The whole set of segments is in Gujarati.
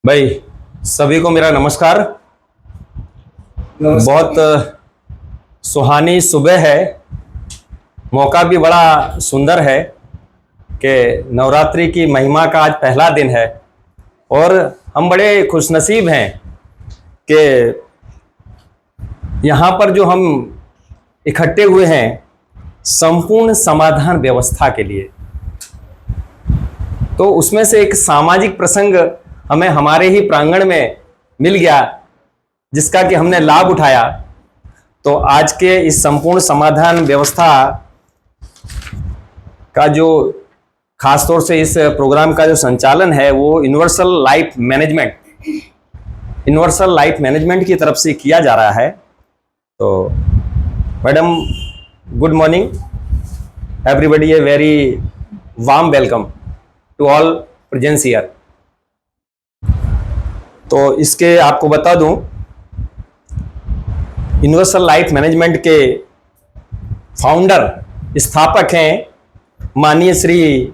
भाई सभी को मेरा नमस्कार। बहुत सुहानी सुबह है, मौका भी बड़ा सुंदर है कि नवरात्रि की महिमा का आज पहला दिन है और हम बड़े खुशनसीब हैं कि यहाँ पर जो हम इकट्ठे हुए हैं संपूर्ण समाधान व्यवस्था के लिए। तो उसमें से एक सामाजिक प्रसंग हमें हमारे ही प्रांगण में मिल गया जिसका कि हमने लाभ उठाया। तो आज के इस संपूर्ण समाधान व्यवस्था का जो खासतौर से इस प्रोग्राम का जो संचालन है वो यूनिवर्सल लाइफ मैनेजमेंट की तरफ से किया जा रहा है। तो madam, good morning everybody, a very warm welcome to all presence here. तो इसके आपको बता दूं, यूनिवर्सल लाइफ मैनेजमेंट के फाउंडर स्थापक हैं माननीय श्री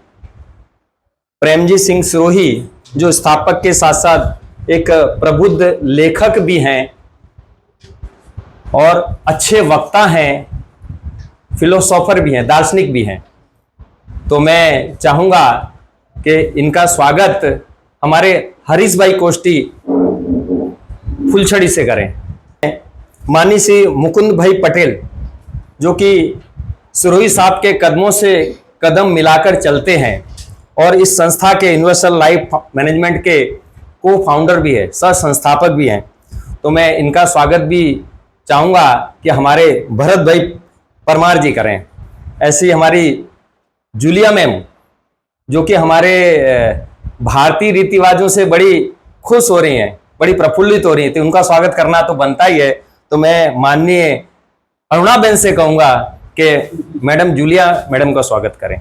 प्रेमजीत सिंह सिरोही, जो स्थापक के साथ साथ एक प्रबुद्ध लेखक भी हैं और अच्छे वक्ता हैं, फिलोसोफर भी हैं, दार्शनिक भी हैं। तो मैं चाहूँगा कि इनका स्वागत हमारे हरीश भाई कोष्टी फुलछड़ी से करें। माननीय श्री मुकुंद भाई पटेल, जो कि सिरोही साहब के कदमों से कदम मिलाकर चलते हैं और इस संस्था के यूनिवर्सल लाइफ मैनेजमेंट के को फाउंडर भी है, सह संस्थापक भी हैं। तो मैं इनका स्वागत भी चाहूँगा कि हमारे भरत भाई परमार जी करें। ऐसी हमारी जूलिया मैम, जो कि हमारे भारतीय रीति रिवाजों से बड़ी खुश हो रही हैं, बड़ी प्रफुल्लित हो रही हैं, तो उनका स्वागत करना तो बनता ही है। तो मैं माननीय अरुणाबेन से कहूँगा कि मैडम जूलिया मैडम का स्वागत करें।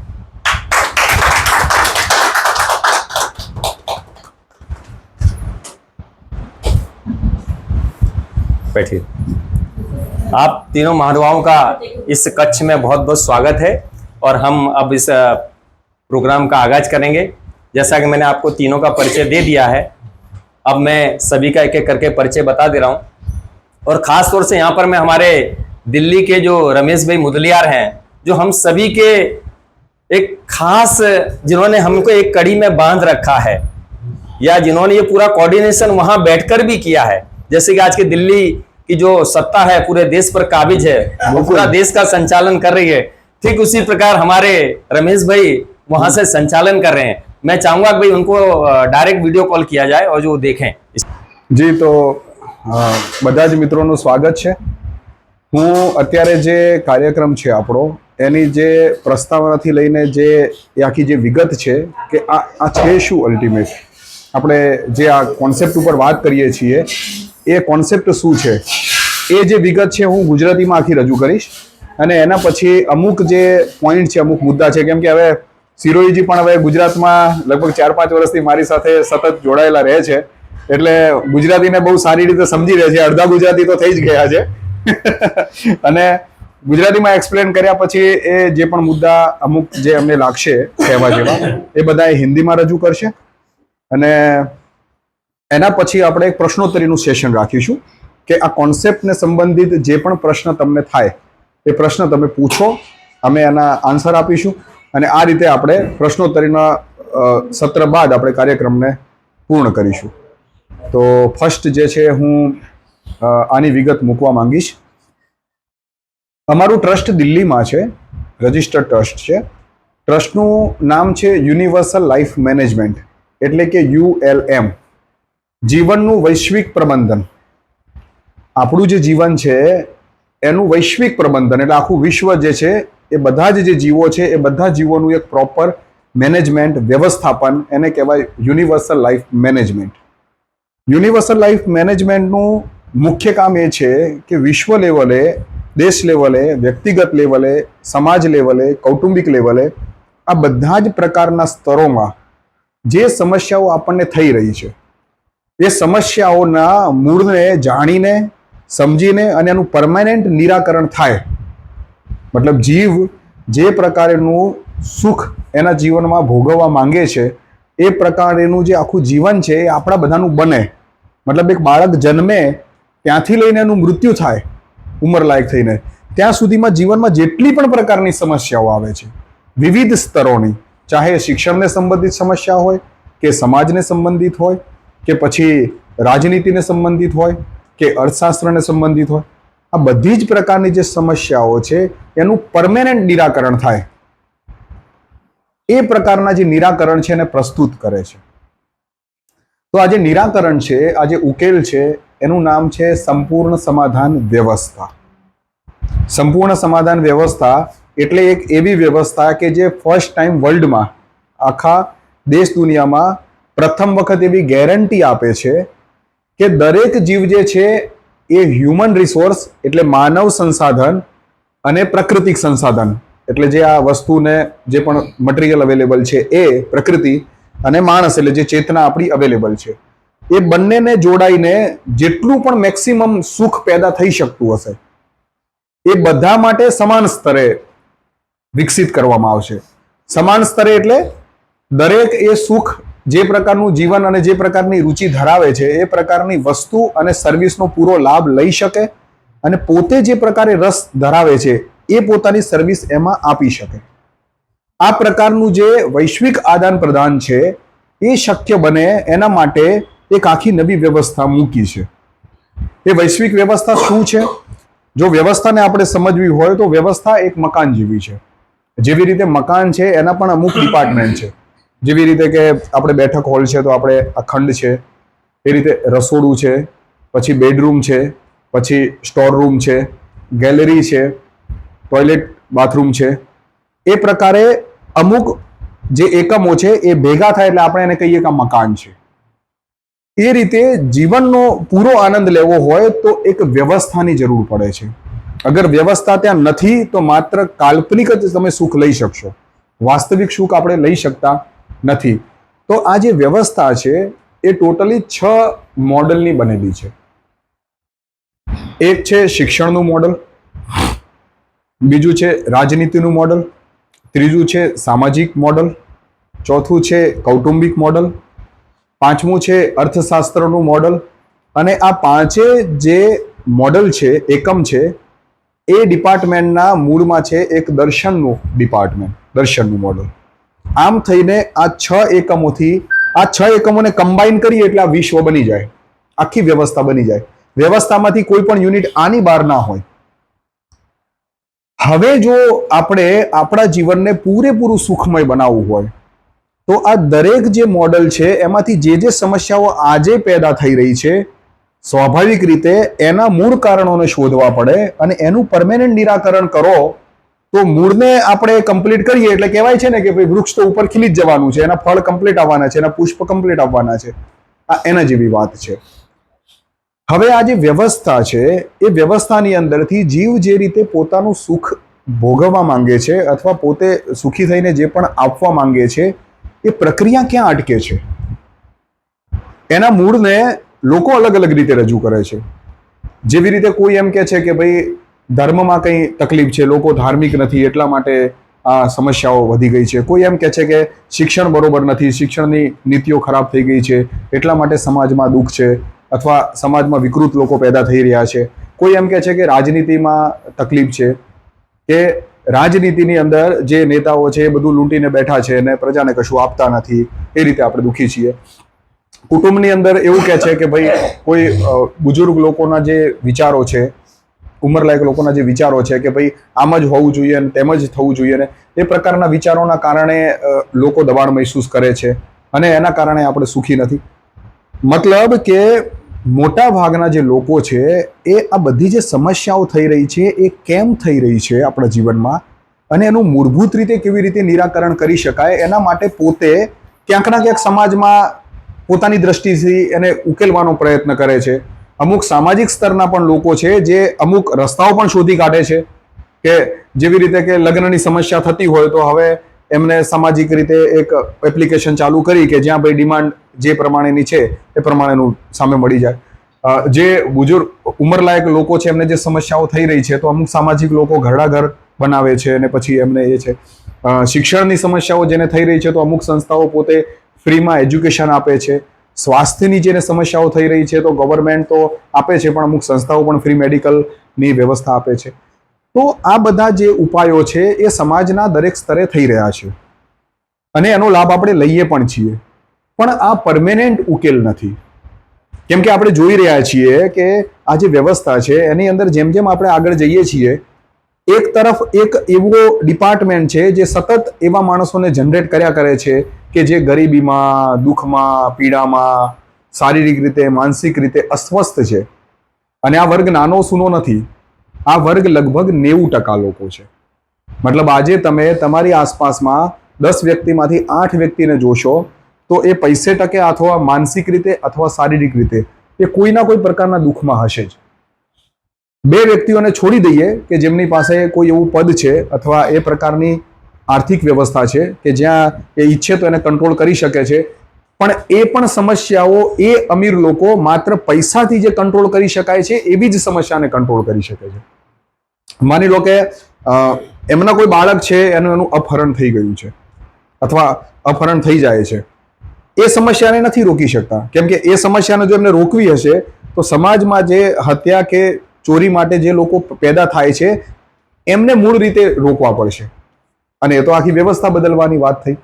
बैठिए। आप तीनों महानुभावों का इस कक्ष में बहुत बहुत स्वागत है और हम अब इस प्रोग्राम का आगाज करेंगे। जैसा कि मैंने आपको तीनों का परिचय दे दिया है, अब मैं सभी का एक एक करके परिचय बता दे रहा हूँ। और ख़ास तौर से यहाँ पर मैं हमारे दिल्ली के जो रमेश भाई मुदलियार हैं, जो हम सभी के एक खास, जिन्होंने हमको एक कड़ी में बांध रखा है, या जिन्होंने ये पूरा कोऑर्डिनेशन वहाँ बैठकर भी किया है। जैसे कि आज की दिल्ली की जो सत्ता है पूरे देश पर काबिज है, वो पूरा देश का संचालन कर रही है, ठीक उसी प्रकार हमारे रमेश भाई वहाँ से संचालन कर रहे हैं। मैं चाहूँगा कि भाई उनको डायरेक्ट वीडियो कॉल किया जाए और जो देखें जी। तो બધા જ મિત્રોનું સ્વાગત છે। હું અત્યારે જે કાર્યક્રમ છે આપણો, એની જે પ્રસ્તાવનાથી લઈને જે આખી જે વિગત છે કે આ છે શું, અલ્ટિમેટ આપણે જે આ કોન્સેપ્ટ ઉપર વાત કરીએ છીએ એ કોન્સેપ્ટ શું છે, એ જે વિગત છે હું ગુજરાતીમાં આખી રજૂ કરીશ અને એના પછી અમુક જે પોઈન્ટ છે, અમુક મુદ્દા છે, કેમ કે હવે સિરોહીજી પણ હવે ગુજરાતમાં લગભગ 4-5 વર્ષથી મારી સાથે સતત જોડાયેલા રહે છે, એટલે ગુજરાતીને બહુ સારી રીતે સમજી રહે છે। અડધા ગુજરાતી તો થઈ જ ગયા છે અને ગુજરાતીમાં એક્સપ્લેન કર્યા પછી એ જે પણ મુદ્દા અમુક જે અમને લાગશે કહેવા જેવા એ બધા હિન્દીમાં રજૂ કરશે અને એના પછી આપણે એક પ્રશ્નોત્તરીનું સેશન રાખીશું કે આ કોન્સેપ્ટને સંબંધિત જે પણ પ્રશ્ન તમને થાય એ પ્રશ્ન તમે પૂછો, અમે એના આન્સર આપીશું અને આ રીતે આપણે પ્રશ્નોત્તરીના સત્ર બાદ આપણે કાર્યક્રમને પૂર્ણ કરીશું। તો ફર્સ્ટ જે છે હું આની વિગત મૂકવા માંગીશ। અમારું ટ્રસ્ટ દિલ્હીમાં છે, રજિસ્ટર્ડ ટ્રસ્ટ છે। ટ્રસ્ટનું નામ છે યુનિવર્સલ લાઈફ મેનેજમેન્ટ, એટલે કે ULM, જીવનનું વૈશ્વિક પ્રબંધન। આપણું જે જીવન છે એનું વૈશ્વિક પ્રબંધન, એટલે આખું વિશ્વ જે છે એ બધા જે જીવો છે એ બધા જીવોનું એક પ્રોપર મેનેજમેન્ટ, વ્યવસ્થાપન, એને કહેવાય universal life management. Universal life મેનેજમેન્ટનું મુખ્ય કામ એ છે કે વિશ્વ લેવલે, દેશ લેવલે, વ્યક્તિગત લેવલે, સમાજ લેવલે, કૌટુંબિક લેવલે આ બધા જ પ્રકારના સ્તરોમાં જે સમસ્યાઓ આપણને થઈ રહી છે એ સમસ્યાઓના મૂળને જાણીને, સમજીને અને એનું પરમાનન્ટ નિરાકરણ થાય। મતલબ જીવ જે પ્રકારનું સુખ એના જીવનમાં ભોગવવા માંગે છે એ પ્રકારેનું જે આખું જીવન છે એ આપણા બધાનું બને. મતલબ એક બાળક જન્મે ત્યાંથી લઈને એનું મૃત્યુ થાય ઉંમર લાયક થઈને, ત્યાં સુધીમાં જીવનમાં જેટલી પણ પ્રકારની સમસ્યાઓ આવે છે વિવિધ સ્તરોની, ચાહે શિક્ષણને સંબંધિત સમસ્યા હોય કે સમાજને સંબંધિત હોય કે પછી રાજનીતિને સંબંધિત હોય કે અર્થશાસ્ત્રને સંબંધિત હોય, આ બધી જ પ્રકારની જે સમસ્યાઓ છે એનું પરમેનન્ટ નિરાકરણ થાય, એ પ્રકારના જે નિરાકરણ છે એને પ્રસ્તુત કરે છે. તો આ જે નિરાકરણ છે, આ જે ઉકેલ છે, એનું નામ છે સંપૂર્ણ સમાધાન વ્યવસ્થા. સંપૂર્ણ સમાધાન વ્યવસ્થા એટલે એક એવી વ્યવસ્થા કે જે ફર્સ્ટ ટાઈમ વર્લ્ડમાં, આખા દેશ દુનિયામાં પ્રથમ વખત એવી ગેરંટી આપે છે કે દરેક જીવ જે છે એ હ્યુમન રિસોર્સ એટલે માનવ સંસાધન અને પ્રાકૃતિક સંસાધન એટલે જે આ વસ્તુને જે પણ મટીરિયલ અવેલેબલ છે એ પ્રકૃતિ, અને માણસ એટલે જે ચેતના આપણી અવેલેબલ છે, એ બંનેને જોડાઈને જેટલું પણ મેક્સિમમ સુખ પેદા થઈ શકતું હશે એ બધા માટે સમાન સ્તરે વિકસિત કરવામાં આવશે. સમાન સ્તરે એટલે દરેક એ સુખ, જે પ્રકારનું જીવન અને જે પ્રકારની રુચિ ધરાવે છે એ પ્રકારની વસ્તુ અને સર્વિસનો પૂરો લાભ લઈ શકે, અને પોતે જે પ્રકારે રસ ધરાવે છે એ પોતાની સર્વિસ એમાં આપી શકે. આ પ્રકારનું જે વૈશ્વિક આદાન પ્રદાન છે એ શક્ય બને એના માટે એક આખી નવી વ્યવસ્થા મૂકી છે. એ વૈશ્વિક વ્યવસ્થા શું છે? જો વ્યવસ્થાને આપણે સમજવી હોય તો વ્યવસ્થા એક મકાન જેવી છે. જેવી રીતે મકાન છે એના પણ અમુક ડિપાર્ટમેન્ટ છે. જેવી રીતે કે આપણે બેઠક હોલ છે તો આપણે આ ખંડ છે, એ રીતે રસોડું છે, પછી બેડરૂમ છે, પછી સ્ટોર રૂમ છે, ગેલેરી છે, ટોયલેટ બાથરૂમ છે. એ પ્રકારે અમુક જે એકમો છે એ ભેગા થાય એટલે આપણે એને કહીએ કે આ મકાન છે. એ રીતે જીવનનો પૂરો આનંદ લેવો હોય તો એક વ્યવસ્થાની જરૂર પડે છે. અગર વ્યવસ્થા ત્યાં નથી તો માત્ર કાલ્પનિક જ તમે સુખ લઈ શકશો, વાસ્તવિક સુખ આપણે લઈ શકતા નથી. તો આ જે વ્યવસ્થા છે એ ટોટલી 6 મોડલની બનેલી છે. એક છે શિક્ષણનું મોડલ, બીજું છે રાજનીતિનું મોડલ, ત્રીજું છે સામાજિક મોડલ, ચોથું છે કૌટુંબિક મોડલ, પાંચમું છે અર્થશાસ્ત્રનું મોડલ, અને આ પાંચે જે મોડલ છે, એકમ છે, એ ડિપાર્ટમેન્ટના મૂળમાં છે એક દર્શનનું ડિપાર્ટમેન્ટ, દર્શનનું મોડલ. આમ થઈને આ 6 એકમોથી, આ 6 એકમોને કમ્બાઈન કરીએ એટલે આ વિશ્વ બની જાય, આખી વ્યવસ્થા બની જાય. વ્યવસ્થામાંથી કોઈ પણ યુનિટ આની બહાર ના હોય. હવે જો આપણે આપણા જીવનને પૂરેપૂરું સુખમય બનાવવું હોય તો આ દરેક જે મોડલ છે એમાંથી જે સમસ્યાઓ આજે પેદા થઈ રહી છે, સ્વાભાવિક રીતે એના મૂળ કારણોને શોધવા પડે, અને એનું પરમેનન્ટ નિરાકરણ કરો તો મૂળને આપણે કમ્પ્લીટ કરીએ એટલે કહેવાય છે ને કે ભાઈ વૃક્ષ તો ઉપર ખીલી જ જવાનું છે, એના ફળ કમ્પ્લીટ આવવાના છે, એના પુષ્પ કમ્પ્લીટ આવવાના છે. આ એના જેવી વાત છે. હવે આ જે વ્યવસ્થા છે એ વ્યવસ્થાની અંદરથી જીવ જે રીતે પોતાનું સુખ ભોગવવા માંગે છે અથવા પોતે સુખી થઈને જે પણ આપવા માંગે છે, એ પ્રક્રિયા ક્યાં અટકે છે? એના મૂળને લોકો અલગ અલગ રીતે રજૂ કરે છે. જેવી રીતે કોઈ એમ કહે છે કે ભાઈ ધર્મમાં કંઈ તકલીફ છે, લોકો ધાર્મિક નથી એટલા માટે આ સમસ્યાઓ વધી ગઈ છે. કોઈ એમ કહે છે કે શિક્ષણ બરોબર નથી, શિક્ષણની નીતિઓ ખરાબ થઈ ગઈ છે એટલા માટે સમાજમાં દુઃખ છે અથવા સમાજમાં વિકૃત લોકો પેદા થઈ રહ્યા છે. કોઈ એમ કહે છે કે રાજનીતિમાં તકલીફ છે, કે રાજનીતિની અંદર જે નેતાઓ છે એ બધું લૂંટીને બેઠા છે અને પ્રજાને કશું આપતા નથી, એ રીતે આપણે દુઃખી છીએ. કુટુંબની અંદર એવું કહે છે કે ભાઈ કોઈ બુઝુર્ગ લોકોના જે વિચારો છે, ઉંમરલાયક લોકોના જે વિચારો છે કે ભાઈ આમ જ હોવું જોઈએ અને તેમ જ થવું જોઈએ, ને એ પ્રકારના વિચારોના કારણે લોકો દબાણ મહેસૂસ કરે છે અને એના કારણે આપણે સુખી નથી. મતલબ કે મોટા ભાગના જે લોકો છે એ આ બધી જે સમસ્યાઓ થઈ રહી છે એ કેમ થઈ રહી છે આપણા જીવનમાં, અને એનું મૂળભૂત રીતે કેવી રીતે નિરાકરણ કરી શકાય, એના માટે પોતે ક્યાંક ના ક્યાંક સમાજમાં પોતાની દ્રષ્ટિથી એને ઉકેલવાનો પ્રયત્ન કરે છે. અમુક સામાજિક સ્તરના પણ લોકો છે જે અમુક રસ્તાઓ પણ શોધી કાઢે છે, કે જેવી રીતે કે લગ્નની સમસ્યા થતી હોય તો હવે એમને સામાજિક રીતે એક એપ્લિકેશન ચાલુ કરી કે જ્યાં ભાઈ ડિમાન્ડ જે પ્રમાણેની છે એ પ્રમાણેનું સામે મળી જાય. જે બુઝુર્ગ ઉંમરલાયક લોકો છે એમને જે સમસ્યાઓ થઈ રહી છે તો અમુક સામાજિક લોકો ઘરડા ઘર બનાવે છે અને પછી એમને એ છે. શિક્ષણની સમસ્યાઓ જેને થઈ રહી છે તો અમુક સંસ્થાઓ પોતે ફ્રીમાં એજ્યુકેશન આપે છે, સ્વાસ્થ્યની જેને સમસ્યાઓ થઈ રહી છે તો ગવર્મેન્ટ તો આપે છે, પણ અમુક સંસ્થાઓ પણ ફ્રી મેડિકલની વ્યવસ્થા આપે છે. તો આ બધા જે ઉપાયો છે એ સમાજના દરેક સ્તરે થઈ રહ્યા છે અને એનો લાભ આપણે લઈએ પણ છીએ, પણ આ પરમેનન્ટ ઉકેલ નથી. કેમ કે આપણે જોઈ રહ્યા છીએ કે આ જે વ્યવસ્થા છે એની અંદર જેમ જેમ આપણે આગળ જઈએ છીએ, એક તરફ એક એવો ડિપાર્ટમેન્ટ છે જે સતત એવા માણસોને જનરેટ કર્યા કરે છે કે જે ગરીબીમાં, દુઃખમાં, પીડામાં, શારીરિક રીતે, માનસિક રીતે અસ્વસ્થ છે. અને આ વર્ગ નાનો સૂનો નથી, આ વર્ગ લગભગ 90% લોકો છે. મતલબ આજે તમે તમારી આસપાસમાં 10 વ્યક્તિમાંથી 8 વ્યક્તિને જોશો તો એ 65% અથવા માનસિક રીતે અથવા શારીરિક રીતે એ કોઈના કોઈ પ્રકારના દુઃખમાં હશે જ. 2 વ્યક્તિઓને છોડી દઈએ કે જેમની પાસે કોઈ એવું પદ છે અથવા એ પ્રકારની આર્થિક વ્યવસ્થા છે કે જ્યાં એ ઈચ્છે તો એને કંટ્રોલ કરી શકે છે, પણ એ પણ સમસ્યાઓ એ અમીર લોકો માત્ર પૈસાથી જે કંટ્રોલ કરી શકાય છે એવી જ સમસ્યાને કંટ્રોલ કરી શકે છે. માની લો કે એમના કોઈ બાળક છે, એનું અપહરણ થઈ ગયું છે અથવા અપહરણ થઈ જાય છે, એ સમસ્યાને નથી રોકી શકતા. કેમ કે એ સમસ્યાને જો એમને રોકવી હશે તો સમાજમાં જે હત્યા કે ચોરી માટે જે લોકો પેદા થાય છે એમને મૂળ રીતે રોકવા પડશે, અને એ તો આખી વ્યવસ્થા બદલવાની વાત થઈ.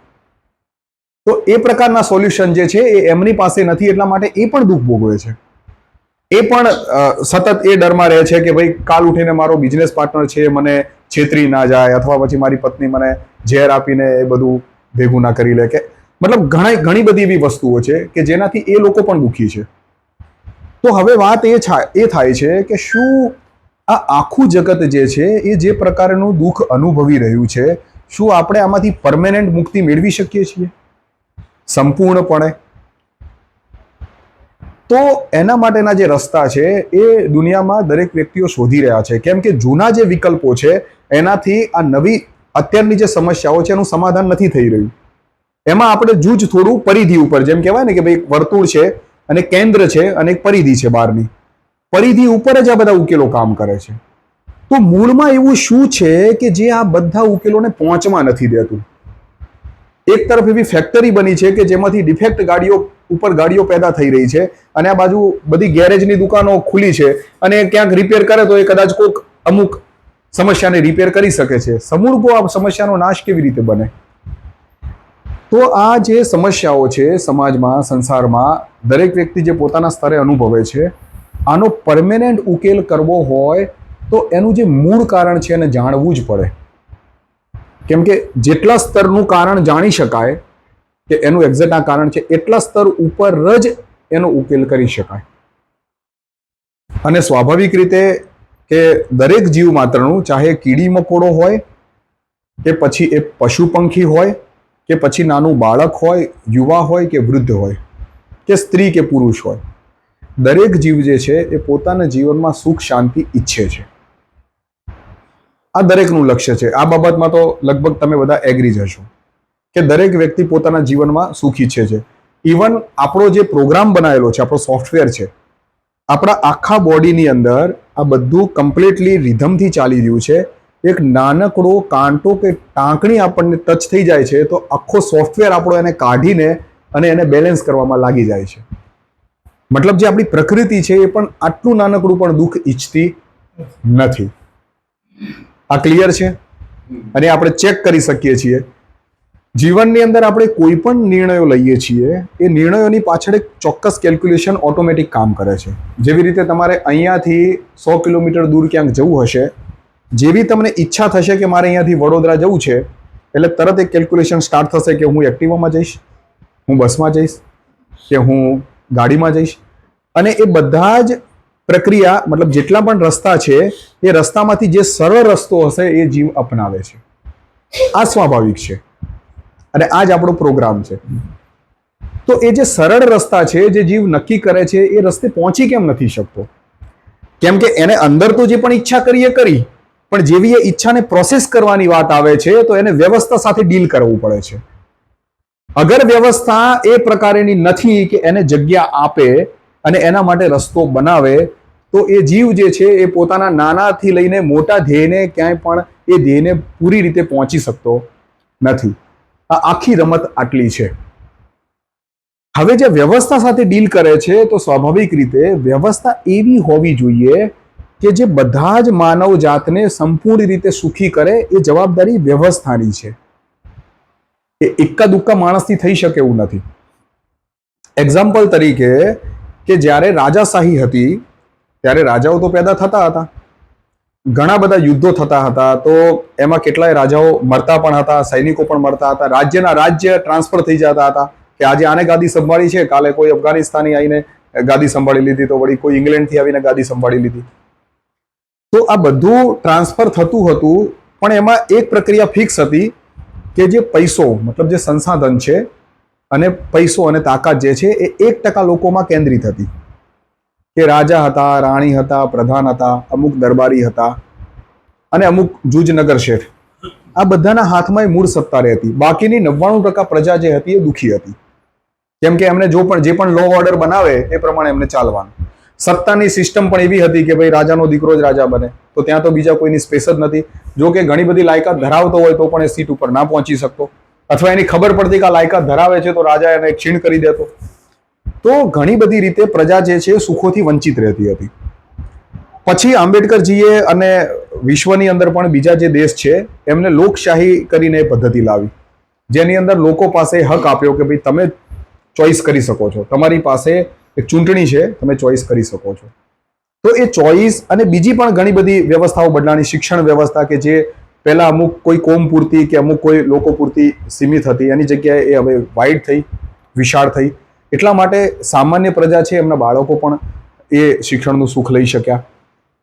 તો એ પ્રકારના સોલ્યુશન જે છે એ એમની પાસે નથી, એટલા માટે એ પણ દુઃખ ભોગવે છે. એ પણ સતત એ ડરમાં રહે છે કે ભાઈ કાલ ઉઠીને મારો બિઝનેસ પાર્ટનર છે મને છેતરી ના જાય, અથવા પછી મારી પત્ની મને ઝેર આપીને એ બધું ભેગું ના કરી લે, કે મતલબ ઘણી બધી એવી વસ્તુઓ છે કે જેનાથી એ લોકો પણ દુઃખી છે. તો હવે વાત એ થાય છે કે શું આ આખું જગત જે છે એ જે પ્રકારનું દુઃખ અનુભવી રહ્યું છે, શું આપણે આમાંથી પરમેનન્ટ મુક્તિ મેળવી શકીએ છીએ સંપૂર્ણપણે? તો એના માટેના જે રસ્તા છે એ દુનિયામાં દરેક વ્યક્તિઓ શોધી રહ્યા છે. કેમ કે જૂના જે વિકલ્પો છે એનાથી આ નવી અત્યારની જે સમસ્યાઓ છે એનું સમાધાન નથી થઈ રહ્યું. એમાં આપણે જૂજ થોડું પરિધિ ઉપર, જેમ કહેવાય ને કે ભાઈ વર્તુળ છે અને કેન્દ્ર છે અને એક પરિધિ છે, બહારની પરિધિ ઉપર જ આ બધા ઉકેલો કામ કરે છે. તો મૂળમાં એવું શું છે કે જે આ બધા ઉકેલોને પહોંચવા નથી દેતું? એક તરફ એવી ફેક્ટરી બની છે કે જેમાંથી ડિફેક્ટ ગાડીઓ ઉપર ગાડીઓ પેદા થઈ રહી છે, અને આ બાજુ બધી ગેરેજની દુકાનો ખુલી છે, અને ક્યાંક રિપેર કરે તો એ કદાચ કોઈક અમુક સમસ્યાને રિપેર કરી શકે છે. સમૂળગો આ સમસ્યાનો નાશ કેવી રીતે બને? તો આ જે સમસ્યાઓ છે સમાજમાં, સંસારમાં, દરેક વ્યક્તિ જે પોતાના સ્તરે અનુભવે છે, આનો પરમેનન્ટ ઉકેલ કરવો હોય તો એનું જે મૂળ કારણ છે એને જાણવું જ પડે. કેમ કે જેટલા સ્તરનું કારણ જાણી શકાય કે એનું એક્ઝેક્ટ આ કારણ છે, એટલા સ્તર ઉપર જ એનો ઉકેલ કરી શકાય. અને સ્વાભાવિક રીતે કે દરેક જીવ માત્રનું, ચાહે કીડી મકોડો હોય કે પછી એ પશુ પંખી હોય કે પછી નાનું બાળક હોય, યુવા હોય કે વૃદ્ધ હોય કે સ્ત્રી કે પુરુષ હોય, દરેક જીવ જે છે એ પોતાના જીવનમાં સુખ શાંતિ ઈચ્છે છે. આ દરેકનું લક્ષ્ય છે. આ બાબતમાં તો લગભગ તમે બધા એગ્રી જ હશો કે દરેક વ્યક્તિ પોતાના જીવનમાં સુખ ઈચ્છે છે. ઇવન આપણો જે પ્રોગ્રામ બનાવેલો છે, આપણો સોફ્ટવેર છે, આપણા આખા બોડીની અંદર આ બધું કમ્પ્લીટલી રિધમથી ચાલી રહ્યું છે. એક નાનકડો કાંટો કે ટાંકણી આપણને ટચ થઈ જાય છે તો આખો સોફ્ટવેર આપણો એને કાઢીને અને એને બેલેન્સ કરવામાં લાગી જાય છે. મતલબ જે આપણી પ્રકૃતિ છે એ પણ આટલું નાનકડું પણ દુઃખ ઈચ્છતી નથી. આ ક્લિયર છે? અને આપણે ચેક કરી શકીએ છીએ. જીવનની અંદર આપણે કોઈ પણ નિર્ણયો લઈએ છીએ, એ નિર્ણયોની પાછળ એક ચોક્કસ કેલ્ક્યુલેશન ઓટોમેટિક કામ કરે છે. જેવી રીતે તમારે અહીંયાથી 100 કિલોમીટર દૂર ક્યાંક જવું હશે, જેવી તમને ઈચ્છા થશે કે મારે અહીંયાથી વડોદરા જવું છે, એટલે તરત એક કેલ્ક્યુલેશન સ્ટાર્ટ થશે કે હું એક્ટિવામાં જઈશ, હું બસમાં જઈશ કે હું ગાડીમાં જઈશ. અને એ બધા જ પ્રક્રિયા, મતલબ જેટલા પણ રસ્તા છે એ રસ્તામાંથી જે સરળ રસ્તો હશે એ જીવ અપનાવે છે. આ સ્વાભાવિક છે અને આ જ આપણો પ્રોગ્રામ છે. તો એ જે સરળ રસ્તા છે જે જીવ નક્કી કરે છે એ રસ્તે પહોંચી કેમ નથી શકતો? કેમ કે એને અંદર તો જે પણ ઈચ્છા કરી એ કરી, પણ જેવી એ ઈચ્છાને પ્રોસેસ કરવાની વાત આવે છે તો એને વ્યવસ્થા સાથે ડીલ કરવું પડે છે. અગર વ્યવસ્થા એ પ્રકારેની નથી કે એને જગ્યા આપે અને એના માટે રસ્તો બનાવે, તો એ જીવ જે છે એ પોતાના નાનાથી લઈને મોટા ધ્યેયને ક્યાંય પણ એ ધ્યેયને પૂરી રીતે પહોંચી શકતો નથી. આ આખી રમત આટલી છે. હવે જે વ્યવસ્થા સાથે ડીલ કરે છે તો સ્વાભાવિક રીતે વ્યવસ્થા એવી હોવી જોઈએ કે જે બધા જ માનવ જાતને સંપૂર્ણ રીતે સુખી કરે. એ જવાબદારી વ્યવસ્થાની છે. એ એક્કા દુક્કા માણસથી થઈ શકે એવું નથી. એક્ઝામ્પલ તરીકે કે જ્યારે રાજાશાહી હતી ત્યારે રાજાઓ તો પેદા થતા હતા, ઘણા બધા યુદ્ધો થતા હતા, તો એમાં કેટલાય રાજાઓ મરતા પણ હતા, સૈનિકો પણ મરતા હતા, રાજ્યના રાજ્ય ટ્રાન્સફર થઈ જતા હતા કે આજે આને ગાદી સંભાળી છે, કાલે કોઈ અફઘાનિસ્તાની આવીને ગાદી સંભાળી લીધી, તો વળી કોઈ ઇંગ્લેન્ડથી આવીને ગાદી સંભાળી લીધી. તો આ બધું ટ્રાન્સફર થતું હતું, પણ એમાં એક પ્રક્રિયા ફિક્સ હતી કે જે પૈસો મતલબ જે સંસાધન છે અને પૈસો અને તાકાત જે છે એ 1% લોકોમાં કેન્દ્રિત હતી. કે રાજા હતા, રાણી હતા, પ્રધાન હતા, અમુક દરબારી હતા અને અમુક જૂજનગર શેઠ. આ બધાના હાથમાં એ મૂળ સત્તા રહેતી. બાકીની 99% પ્રજા જે હતી એ દુઃખી હતી, કેમ કે એમને જે પણ લો ઓર્ડર બનાવે એ પ્રમાણે એમને ચાલવાનું. સત્તાની સિસ્ટમ પણ એવી હતી કે ભાઈ રાજાનો દીકરો જ રાજા બને, તો ત્યાં તો બીજા કોઈની સ્પેસ જ નથી. જો કે ઘણી બધી લાયકાત ધરાવતો હોય તો પણ એ સીટ ઉપર ના પહોંચી શકતો, અથવા એની ખબર પડતી કે આ લાયકાત ધરાવે છે તો રાજા એને ક્ષીણ કરી દેતો. તો ઘણી બધી રીતે પ્રજા જે છે સુખોથી વંચિત રહેતી હતી. પછી આંબેડકરજીએ અને વિશ્વની અંદર પણ બીજા જે દેશ છે એમને લોકશાહી કરીને પદ્ધતિ લાવી, જેની અંદર લોકો પાસે હક આપ્યો કે ભાઈ તમે ચોઈસ કરી શકો છો, તમારી પાસે એક ચૂંટણી છે, તમે ચોઈસ કરી શકો છો. તો એ ચોઈસ અને બીજી પણ ઘણી બધી વ્યવસ્થાઓ બદલાણી. શિક્ષણ વ્યવસ્થા કે જે પહેલા અમુક કોઈ કોમ પૂરતી કે અમુક કોઈ લોકો પૂરતી સીમિત હતી, એની જગ્યાએ એ હવે વાઇડ થઈ, વિશાળ થઈ. એટલા માટે સામાન્ય પ્રજા છે એમના બાળકો પણ એ શિક્ષણનું સુખ લઈ શક્યા.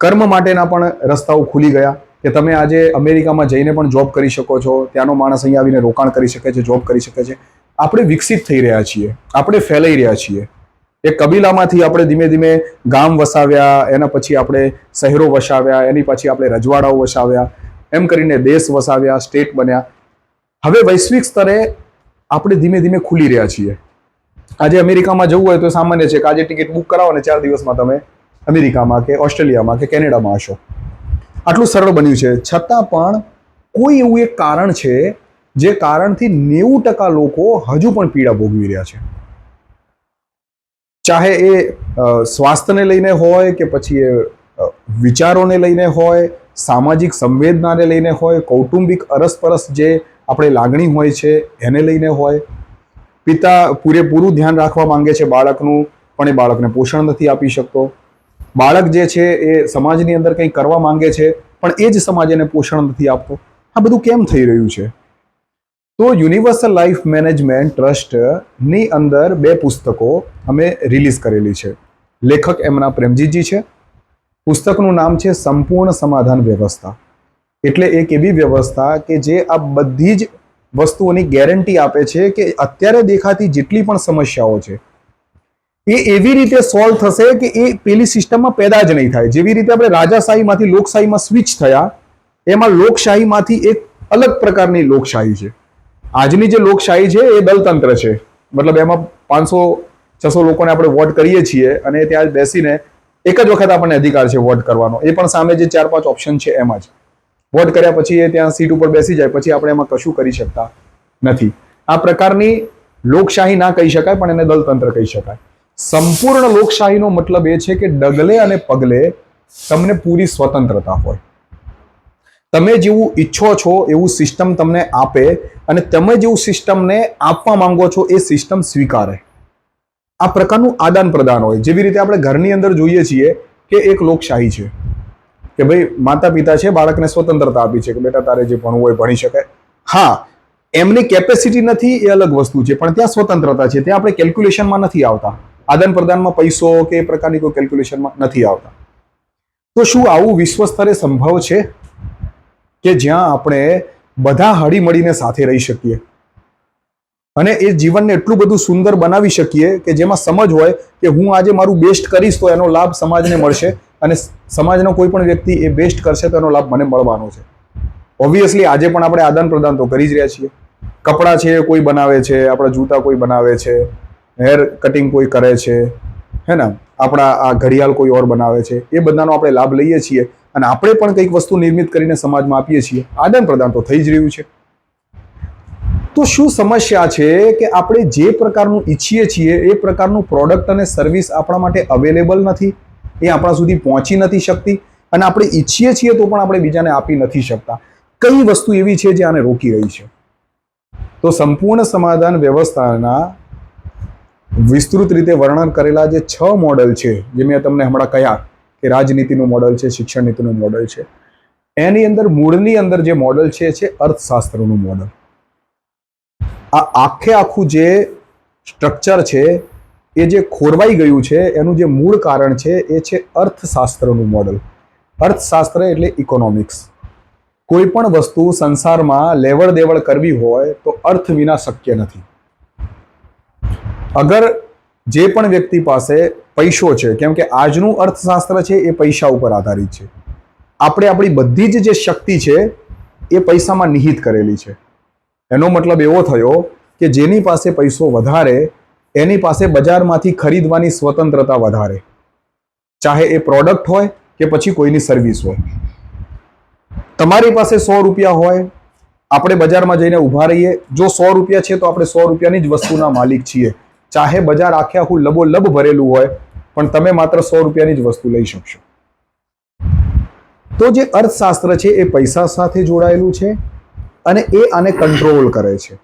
કર્મ માટેના પણ રસ્તાઓ ખુલી ગયા કે તમે આજે અમેરિકામાં જઈને પણ જોબ કરી શકો છો, ત્યાંનો માણસ અહીંયા આવીને રોકાણ કરી શકે છે, જોબ કરી શકે છે. આપણે વિકસિત થઈ રહ્યા છીએ, આપણે ફેલાઈ રહ્યા છીએ. એક કબીલામાંથી આપણે ધીમે ધીમે ગામ વસાવ્યા, એના પછી આપણે શહેરો વસાવ્યા, એની પછી આપણે રજવાડાઓ વસાવ્યા, એમ કરીને દેશ વસાવ્યા, સ્ટેટ બન્યા. હવે વૈશ્વિક સ્તરે આપણે ધીમે ધીમે ખુલી રહ્યા છીએ. આજે અમેરિકામાં જવું હોય તો સામાન્ય છે કે આજે ટિકિટ બુક કરાવો ને 4 દિવસમાં તમે અમેરિકામાં કે ઓસ્ટ્રેલિયામાં કે કેનેડામાં હશો. આટલું સરળ બન્યું છે. છતાં પણ કોઈ એવું એક કારણ છે જે કારણથી 90% લોકો હજુ પણ પીડા ભોગવી રહ્યા છે. ચાહે એ સ્વાસ્થ્યને લઈને હોય કે પછી એ વિચારોને લઈને હોય, સામાજિક સંવેદનાને લઈને હોય, કૌટુંબિક અરસપરસ જે આપણે લાગણી હોય છે એને લઈને હોય. પિતા પૂરેપૂરું ધ્યાન રાખવા માંગે છે બાળકનું, પણ એ બાળકને પોષણ નથી આપી શકતો. બાળક જે છે એ સમાજની અંદર કંઈ કરવા માંગે છે, પણ એ જ સમાજ એને પોષણ નથી આપતો. આ બધું કેમ થઈ રહ્યું છે? તો યુનિવર્સલ લાઈફ મેનેજમેન્ટ ટ્રસ્ટની અંદર 2 પુસ્તકો અમે રિલીઝ કરેલી છે. લેખક એમના પ્રેમજીતજી છે. પુસ્તકનું નામ છે સંપૂર્ણ સમાધાન વ્યવસ્થા. એટલે એક એવી વ્યવસ્થા કે જે આ બધી જ વસ્તુઓની ગેરંટી આપે છે કે અત્યારે દેખાતી જેટલી પણ સમસ્યાઓ છે એ એવી રીતે સોલ્વ થશે કે એ પેલી સિસ્ટમમાં પેદા જ નહીં થાય. જેવી રીતે આપણે રાજાશાહીમાંથી લોકશાહીમાં સ્વિચ થયા, એમાં લોકશાહીમાંથી એક અલગ પ્રકારની લોકશાહી છે. આજની જે લોકશાહી છે એ દલતંત્ર છે. મતલબ એમાં 500-600 લોકોને આપણે વોટ કરીએ છીએ અને ત્યાં બેસીને એક જ વખત આપણને અધિકાર છે વોટ કરવાનો. એ પણ સામે જે 4-5 ઓપ્શન છે એમાં જ વોટ કર્યા પછી એ ત્યાં સીટ ઉપર બેસી જાય, પછી આપણે એમાં કશું કરી શકતા નથી. આ પ્રકારની લોકશાહી ના કહી શકાય, પણ એને દલતંત્ર કહી શકાય. સંપૂર્ણ લોકશાહીનો મતલબ એ છે કે ડગલે અને પગલે તમને પૂરી સ્વતંત્રતા હોય. તમે જેવું ઈચ્છો છો એવું સિસ્ટમ તમને આપે અને તમે જેવું સિસ્ટમને આપવા માંગો છો એ સિસ્ટમ સ્વીકારે. આ પ્રકારનું આદાન પ્રદાન હોય. જેવી રીતે આપણે ઘરની અંદર જોઈએ છીએ કે એક લોકશાહી છે કે ભાઈ માતા પિતા છે, બાળકને સ્વતંત્રતા આપી છે કે બેટા તારે જે ભણવું હોય ભણી શકાય. હા, એમની કેપેસિટી નથી એ અલગ વસ્તુ છે, પણ ત્યાં સ્વતંત્રતા છે. ત્યાં આપણે કેલ્ક્યુલેશનમાં નથી આવતા. આદાન પ્રદાનમાં પૈસો કે એ પ્રકારની કોઈ કેલ્ક્યુલેશનમાં નથી આવતા. તો શું આવું વિશ્વ સ્તરે સંભવ છે કે જ્યાં આપણે બધા હળી મળીને સાથે રહી શકીએ અને એ જીવનને એટલું બધું સુંદર બનાવી શકીએ કે જેમાં સમજ હોય કે હું આજે મારું બેસ્ટ કરીશ તો એનો લાભ સમાજને મળશે અને સમાજનો કોઈ પણ વ્યક્તિ એ બેસ્ટ કરશે તો એનો લાભ મને મળવાનો છે. ઓબ્વિયસલી આજે પણ આપણે આદાન પ્રદાન તો કરી જ રહ્યા છીએ. કપડાં છે કોઈ બનાવે છે, આપણા જૂતા કોઈ બનાવે છે, હેર કટિંગ કોઈ કરે છે, હે ને, આપણા આ ઘડિયાળ કોઈ ઓર બનાવે છે. એ બધાનો આપણે લાભ લઈએ છીએ અને આપણે પણ કંઈક વસ્તુ નિર્મિત કરીને સમાજમાં આપીએ છીએ. આદાન પ્રદાન તો થઈ જ રહ્યું છે. તો શું સમસ્યા છે કે આપણે જે પ્રકારનું ઈચ્છીએ છીએ એ પ્રકારનું પ્રોડક્ટ અને સર્વિસ આપણા માટે અવેલેબલ નથી, એ આપણા સુધી પહોંચી નથી શકતી, અને આપણે ઈચ્છીએ છીએ તો પણ આપણે બીજાને આપી નથી શકતા. કઈ વસ્તુ એવી છે જે આને રોકી રહી છે? તો સંપૂર્ણ સમાધાન વ્યવસ્થાના વિસ્તૃત રીતે વર્ણન કરેલા જે 6 મોડલ છે, જે મેં તમને હમણાં કહ્યા કે રાજનીતિનું મોડલ છે, શિક્ષણ નીતિનું મોડલ છે, એની અંદર મૂળની અંદર જે મોડલ છે અર્થશાસ્ત્રનું મોડલ. આ આખું જે સ્ટ્રક્ચર છે એ જે ખોરવાઈ ગયું છે એનું જે મૂળ કારણ છે એ છે અર્થશાસ્ત્રનું મોડલ. અર્થશાસ્ત્ર એટલે ઇકોનોમિક્સ. કોઈ પણ વસ્તુ સંસારમાં લેવડ દેવડ કરવી હોય તો અર્થ વિના શક્ય નથી. અગર જે પણ વ્યક્તિ પાસે પૈસો છે, કેમ કે આજનું અર્થશાસ્ત્ર છે એ પૈસા ઉપર આધારિત છે. આપણે આપણી બધી જ જે શક્તિ છે એ પૈસામાં નિહિત કરેલી છે. એનો મતલબ એવો થયો કે જેની પાસે પૈસો વધારે એની પાસે બજારમાંથી ખરીદવાની સ્વતંત્રતા વધારે, ચાહે એ પ્રોડક્ટ હોય કે પછી કોઈની સર્વિસ હોય. તમારી પાસે 100 રૂપિયા હોય, આપણે બજારમાં જઈને ઊભા રહીએ, જો 100 રૂપિયા છે તો આપણે 100 રૂપિયાની જ વસ્તુના માલિક છીએ. ચાહે બજાર આખું લબોલબ ભરેલું હોય પણ તમે માત્ર 100 રૂપિયાની જ વસ્તુ લઈ શકશો. તો જે અર્થશાસ્ત્ર છે એ પૈસા સાથે જોડાયેલું છે અને એ આને કંટ્રોલ કરે છે.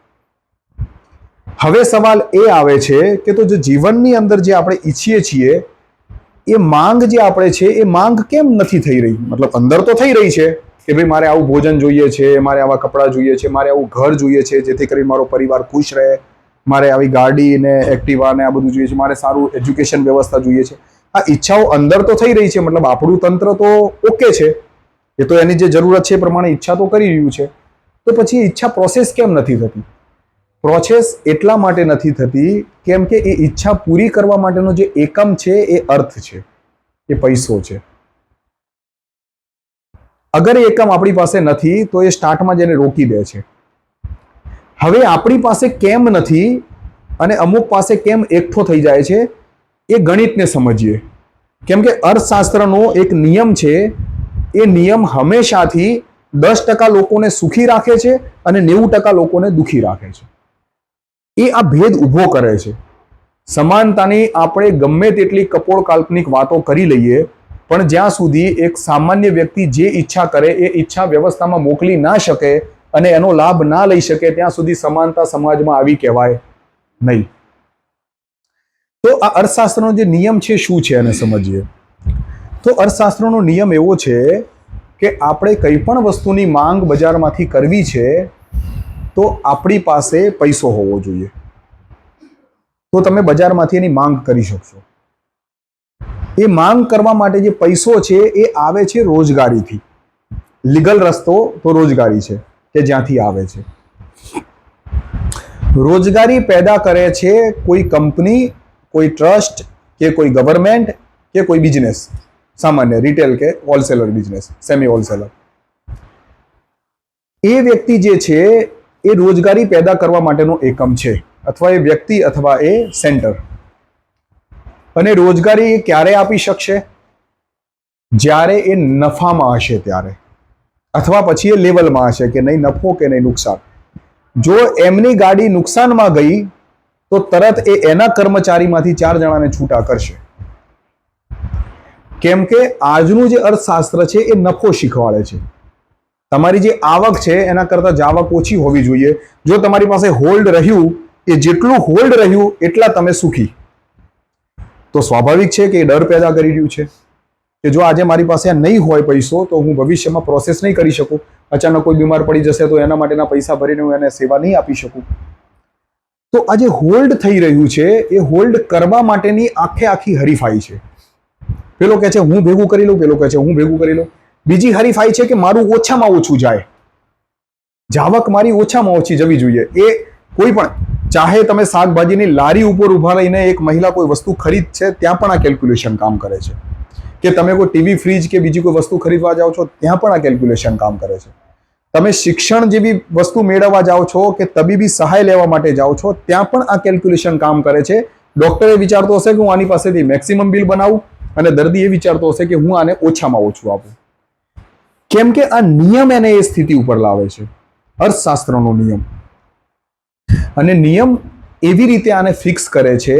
હવે સવાલ એ આવે છે કે તો જે જીવનની અંદર જે આપણે ઈચ્છીએ છીએ એ માંગ જે આપણે છે એ માંગ કેમ નથી થઈ રહી? મતલબ અંદર તો થઈ રહી છે કે ભાઈ મારે આવું ભોજન જોઈએ છે, મારે આવા કપડાં જોઈએ છે, મારે આવું ઘર જોઈએ છે જેથી કરી મારો પરિવાર ખુશ રહે, મારે આવી ગાડી ને એક્ટિવા ને આ બધું જોઈએ છે, મારે સારું એજ્યુકેશન વ્યવસ્થા જોઈએ છે. આ ઈચ્છાઓ અંદર તો થઈ રહી છે, મતલબ આપણું તંત્ર તો ઓકે છે, એ તો એની જે જરૂરત છે એ પ્રમાણે ઈચ્છા તો કરી રહ્યું છે. તો પછી ઈચ્છા પ્રોસેસ કેમ નથી થતી? પ્રોસેસ એટલા માટે નથી થતી કેમ કે એ ઈચ્છા પૂરી કરવા માટેનો જે એકમ છે એ અર્થ છે, એ પૈસો છે. અગર એ એકમ આપણી પાસે નથી તો એ સ્ટાર્ટમાં જ એને રોકી દે છે. હવે આપણી પાસે કેમ નથી અને અમુક પાસે કેમ એકઠો થઈ જાય છે એ ગણિતને સમજીએ. કેમ કે અર્થશાસ્ત્રનો એક નિયમ છે, એ નિયમ હંમેશાથી 10% લોકોને સુખી રાખે છે અને 90% લોકોને દુખી રાખે છે. એ આ ભેદ ઊભો કરે છે. સમાનતાની આપણે ગમે તેટલી કપોળ કાલ્પનિક વાતો કરી લઈએ પણ જ્યાં સુધી એક સામાન્ય વ્યક્તિ જે ઈચ્છા કરે એ ઈચ્છા વ્યવસ્થામાં મોકલી ના શકે અને એનો લાભ ના લઈ શકે ત્યાં સુધી સમાનતા સમાજમાં આવી કહેવાય નહીં. તો આ અર્થશાસ્ત્રનો જે નિયમ છે શું છે એને સમજીએ. તો અર્થશાસ્ત્રનો નિયમ એવો છે કે આપણે કંઈ પણ વસ્તુની માંગ બજારમાંથી કરવી છે તો આપણી પાસે પૈસો હોવો જોઈએ, તો તમે બજારમાંથી એની માંગ કરી શકશો. એ માંગ કરવા માટે જે પૈસો છે એ આવે છે રોજગારીથી. લીગલ રસ્તો તો રોજગારી છે કે જ્યાંથી આવે છે. રોજગારી પેદા કરે છે કોઈ કંપની, કોઈ ટ્રસ્ટ કે કોઈ ગવર્મેન્ટ કે કોઈ બિઝનેસ, સામાન્ય રિટેલ કે હોલસેલર બિઝનેસ, સેમી હોલસેલર. એ વ્યક્તિ જે છે એ રોજગારી પેદા કરવા માટેનો એકમ છે, અથવા એ વ્યક્તિ અથવા એ સેન્ટર. અને રોજગારી એ ક્યારે આપી શકશે? જ્યારે એ નફામાં હશે ત્યારે, અથવા પછી એ લેવલમાં હશે કે નહીં નફો કે નહીં નુકસાન. જો એમની ગાડી નુકસાનમાં ગઈ તો તરત એ એના કર્મચારીમાંથી 4 જણાને છૂટા કરશે. કેમ કે આજનું જે અર્થશાસ્ત્ર છે એ નફો શીખવાડે છે. તમારી જે આવક છે એના કરતાં જાવક ઓછી હોવી જોઈએ. જો તમારી પાસે હોલ્ડ રહ્યું, એ જેટલું હોલ્ડ રહ્યું એટલા તમે સુખી. તો સ્વાભાવિક છે કે એ ડર પેદા કરી રહ્યું છે કે જો આજે મારી પાસે નહીં હોય પૈસો તો હું ભવિષ્યમાં પ્રોસેસ નહીં કરી શકું, અચાનક કોઈ બીમાર પડી જશે તો એના માટેના પૈસા ભરીને હું એને સેવા નહીં આપી શકું. તો આ જે હોલ્ડ થઈ રહ્યું છે એ હોલ્ડ કરવા માટેની આખી હરીફાઈ છે. પેલો કહે છે હું ભેગું કરી લઉં, પેલો કહે છે હું ભેગું કરી લઉં. બીજી હરીફાઈ છે કે મારું ઓછામાં ઓછું જાય, જાવક મારી ઓછામાં ઓછી જવી જોઈએ. એ કોઈ પણ, ચાહે તમે શાકભાજીની લારી ઉપર ઊભા રહીને એક મહિલા કોઈ વસ્તુ ખરીદ છે ત્યાં પણ આ કેલ્ક્યુલેશન કામ કરે છે. કે તમે કોઈ ટીવી, ફ્રીજ કે બીજી કોઈ વસ્તુ ખરીદવા જાઓ છો ત્યાં પણ આ કેલ્ક્યુલેશન કામ કરે છે. તમે શિક્ષણ જેવી વસ્તુ મેળવવા જાઓ છો કે તબીબી સહાય લેવા માટે જાઓ છો ત્યાં પણ આ કેલ્ક્યુલેશન કામ કરે છે. ડોક્ટર એ વિચારતો હશે કે હું આની પાસેથી મેક્સિમમ બિલ બનાવું અને દર્દી એ વિચારતો હશે કે હું આને ઓછામાં ઓછું આપું. કેમ કે આ નિયમ એને એ સ્થિતિ ઉપર લાવે છે, અર્થશાસ્ત્રનો નિયમ. અને નિયમ એવી રીતે આને ફિક્સ કરે છે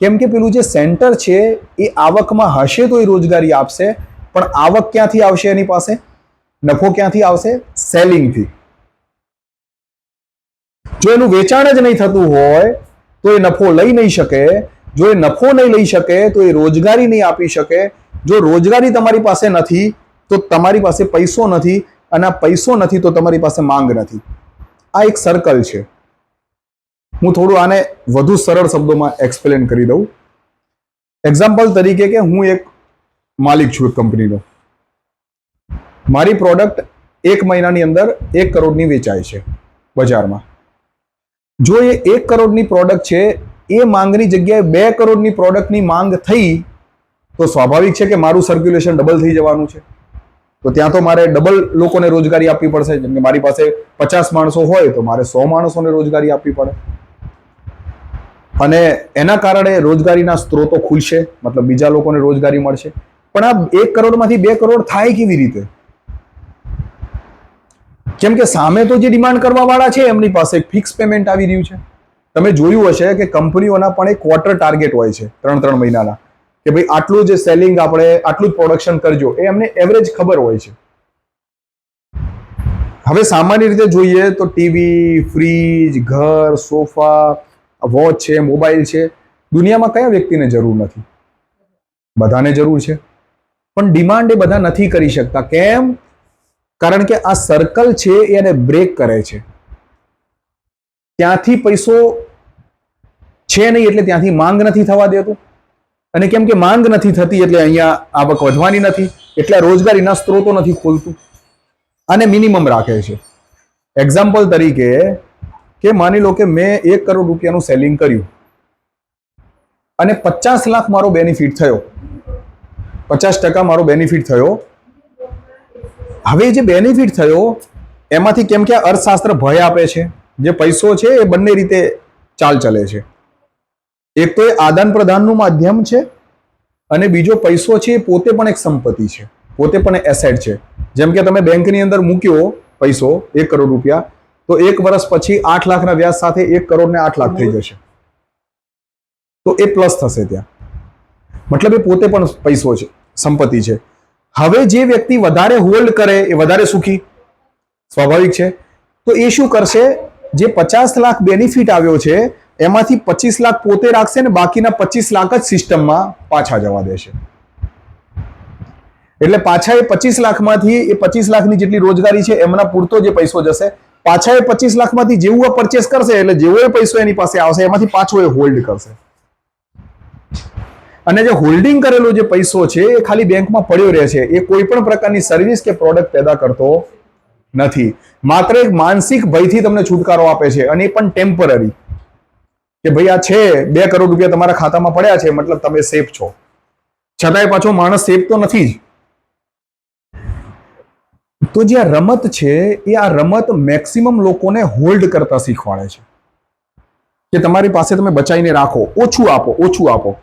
કેમ કે પેલું જે સેન્ટર છે એ આવકમાં હશે તો એ રોજગારી આપશે, પણ આવક ક્યાંથી આવશે એની પાસે? નફો ક્યાંથી આવશે? સેલિંગથી. જો એનું વેચાણ જ નહીં થતું હોય તો એ નફો લઈ નહીં શકે. જો એ નફો નહીં લઈ શકે તો એ રોજગારી નહીં આપી શકે. જો રોજગારી તમારી પાસે નથી તો તમારી પાસે પૈસો નથી, અને આ પૈસો નથી તો તમારી પાસે માંગ નથી. આ એક સર્કલ છે. હું થોડું આને વધુ સરળ શબ્દોમાં એક્સપ્લેન કરી દઉં. એક્ઝામ્પલ તરીકે કે હું એક માલિક છું એક કંપનીનો. મારી પ્રોડક્ટ 1 મહિનાની અંદર 1 કરોડની વેચાય છે બજારમાં. જો એ 1 કરોડની પ્રોડક્ટ છે, એ માંગની જગ્યાએ 2 કરોડની પ્રોડક્ટની માંગ થઈ તો સ્વાભાવિક છે કે મારું સર્ક્યુલેશન ડબલ થઈ જવાનું છે. તો ત્યાં તો મારે ડબલ લોકોને રોજગારી આપવી પડશે. જેમ કે મારી પાસે 50 માણસો હોય તો મારે 100 માણસોને રોજગારી આપવી પડે, અને એના કારણે રોજગારીના સ્ત્રોતો ખુલશે, મતલબ બીજા લોકોને રોજગારી મળશે. પણ આ 1 કરોડમાંથી 2 કરોડ થાય કેવી રીતે? કેમ કે સામે તો જે ડિમાન્ડ કરવા વાળા છે એમની પાસે ફિક્સ પેમેન્ટ આવી રહ્યું છે. તમે જોયું હશે કે કંપનીઓના પણ એક ક્વાર્ટર ટાર્ગેટ હોય છે 3-3 મહિનાના, કે ભાઈ આટલું જે સેલિંગ આપણે આટલું જ પ્રોડક્શન કરજો, એ એમને એવરેજ ખબર હોય છે. હવે સામાન્ય રીતે જોઈએ તો ટીવી, ફ્રીજ, ઘર, સોફા, વોચ છે, મોબાઈલ છે, દુનિયામાં કયા વ્યક્તિને જરૂર નથી? બધાને જરૂર છે. પણ ડિમાન્ડ એ બધા નથી કરી શકતા. કેમ? કારણ કે આ સર્કલ છે એને બ્રેક કરે છે. ત્યાંથી પૈસો છે નહીં એટલે ત્યાંથી માંગ નથી થવા દેતું, અને કેમ કે માંગ નથી થતી એટલે અહીંયા આવક વધવાની નથી, એટલે રોજગારીના સ્ત્રોતો નથી ખોલતું. આને મિનિમમ રાખે છે. એક્ઝામ્પલ તરીકે કે માની લો કે મેં 1 કરોડ રૂપિયાનું સેલિંગ કર્યું અને 50 લાખ મારો બેનિફિટ થયો, 50% મારો બેનિફિટ થયો. હવે જે બેનિફિટ થયો એમાંથી, કેમ કે અર્થશાસ્ત્ર ભય આપે છે, જે પૈસો છે એ બંને રીતે ચાલ ચલે છે. એક તો એ આદાન પ્રદાનનું માધ્યમ છે, અને બીજો પૈસો છે એ પોતે પણ એક સંપત્તિ છે, પોતે પણ એસેટ છે. જેમ કે તમે બેંકની અંદર મૂક્યો પૈસો 1 કરોડ રૂપિયા, તો 1 વર્ષ પછી 8 લાખના વ્યાજ સાથે 1 કરોડ ને 8 લાખ થઈ જશે. તો એ પ્લસ થશે ત્યાં, મતલબ એ પોતે પણ પૈસો છે, સંપત્તિ છે. હવે જે વ્યક્તિ વધારે હોલ્ડ કરે એ વધારે સુખી, સ્વાભાવિક છે. તો એ શું કરશે? જે 50 લાખ બેનિફિટ આવ્યો છે એમાંથી 25 લાખ પોતે રાખશે ને બાકીના 25 લાખ જ સિસ્ટમમાં પાછા જવા દેશે. એટલે પાછા એ 25 લાખમાંથી એ 25 લાખની જેટલી રોજગારી છે એમના પૂરતો જે પૈસો જશે. પાછા એ 25 લાખમાંથી જેવું પરચેસ કરશે એટલે જેવો એ પૈસો એની પાસે આવશે એમાંથી પાછો એ હોલ્ડ કરશે. અને જે હોલ્ડિંગ કરેલો જે પૈસો છે એ ખાલી બેંકમાં પડ્યો રહે છે. એ કોઈ પણ પ્રકારની સર્વિસ કે પ્રોડક્ટ પેદા કરતો નથી. માત્ર એક માનસિક ભયથી તમને છુટકારો આપે છે, અને એ પણ ટેમ્પરરી, કે ભાઈ આ છે 2 કરોડ રૂપિયા તમારા ખાતામાં પડ્યા છે, મતલબ તમે સેફ છો. છતાંય પાછો માણસ સેફ તો નથી જ. તો જે આ રમત છે એ આ રમત મેક્સિમમ લોકોને હોલ્ડ કરતા શીખવાડે છે, કે તમારી પાસે તમે બચાવીને રાખો, ઓછું આપો, ઓછું આપો.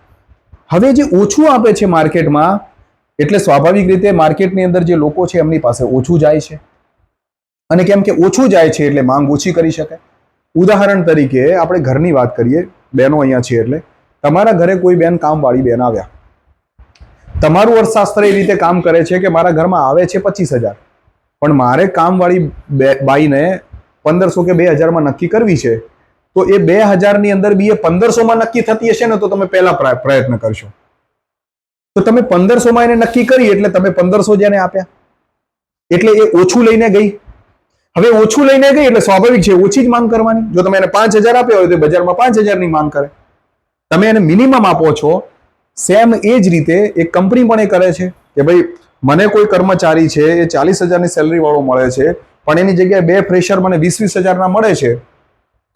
હવે જે ઓછું આપે છે માર્કેટમાં, એટલે સ્વાભાવિક રીતે માર્કેટની અંદર જે લોકો છે એમની પાસે ઓછું જાય છે, અને કેમ કે ઓછું જાય છે એટલે માંગ ઓછી કરી શકે. ઉદાહરણ તરીકે આપણે ઘરની વાત કરીએ, બહેનો અહીંયા છે, એટલે તમારા ઘરે કોઈ બેન કામવાળી બેન આવ્યા, તમારું અર્થશાસ્ત્ર એ રીતે કામ કરે છે કે મારા ઘરમાં આવે છે 25,000, પણ મારે કામવાળી બાઈને 1500 કે 2000 નક્કી કરવી છે, તો એ 2000ની અંદર બી એ 1500 નક્કી થતી હશે ને તો તમે પહેલા પ્રયત્ન કરશો. તો તમે 1500 એને નક્કી કરી એટલે તમે 1500 જેને આપ્યા, એટલે એ ઓછું લઈને ગઈ. હવે ઓછું લઈને ગઈ એટલે સ્વાભાવિક છે ઓછી જ માંગ કરવાની. જો તમે એને 5000 આપ્યા હોય તો બજારમાં 5000ની માંગ કરે. તમે એને મિનિમમ આપો છો. સેમ એ જ રીતે એક કંપની પણ એ કરે છે કે ભાઈ મને કોઈ કર્મચારી છે એ 40,000ની સેલરી વાળો મળે છે, પણ એની જગ્યાએ 2 ફ્રેશર મને 20,000 મળે છે,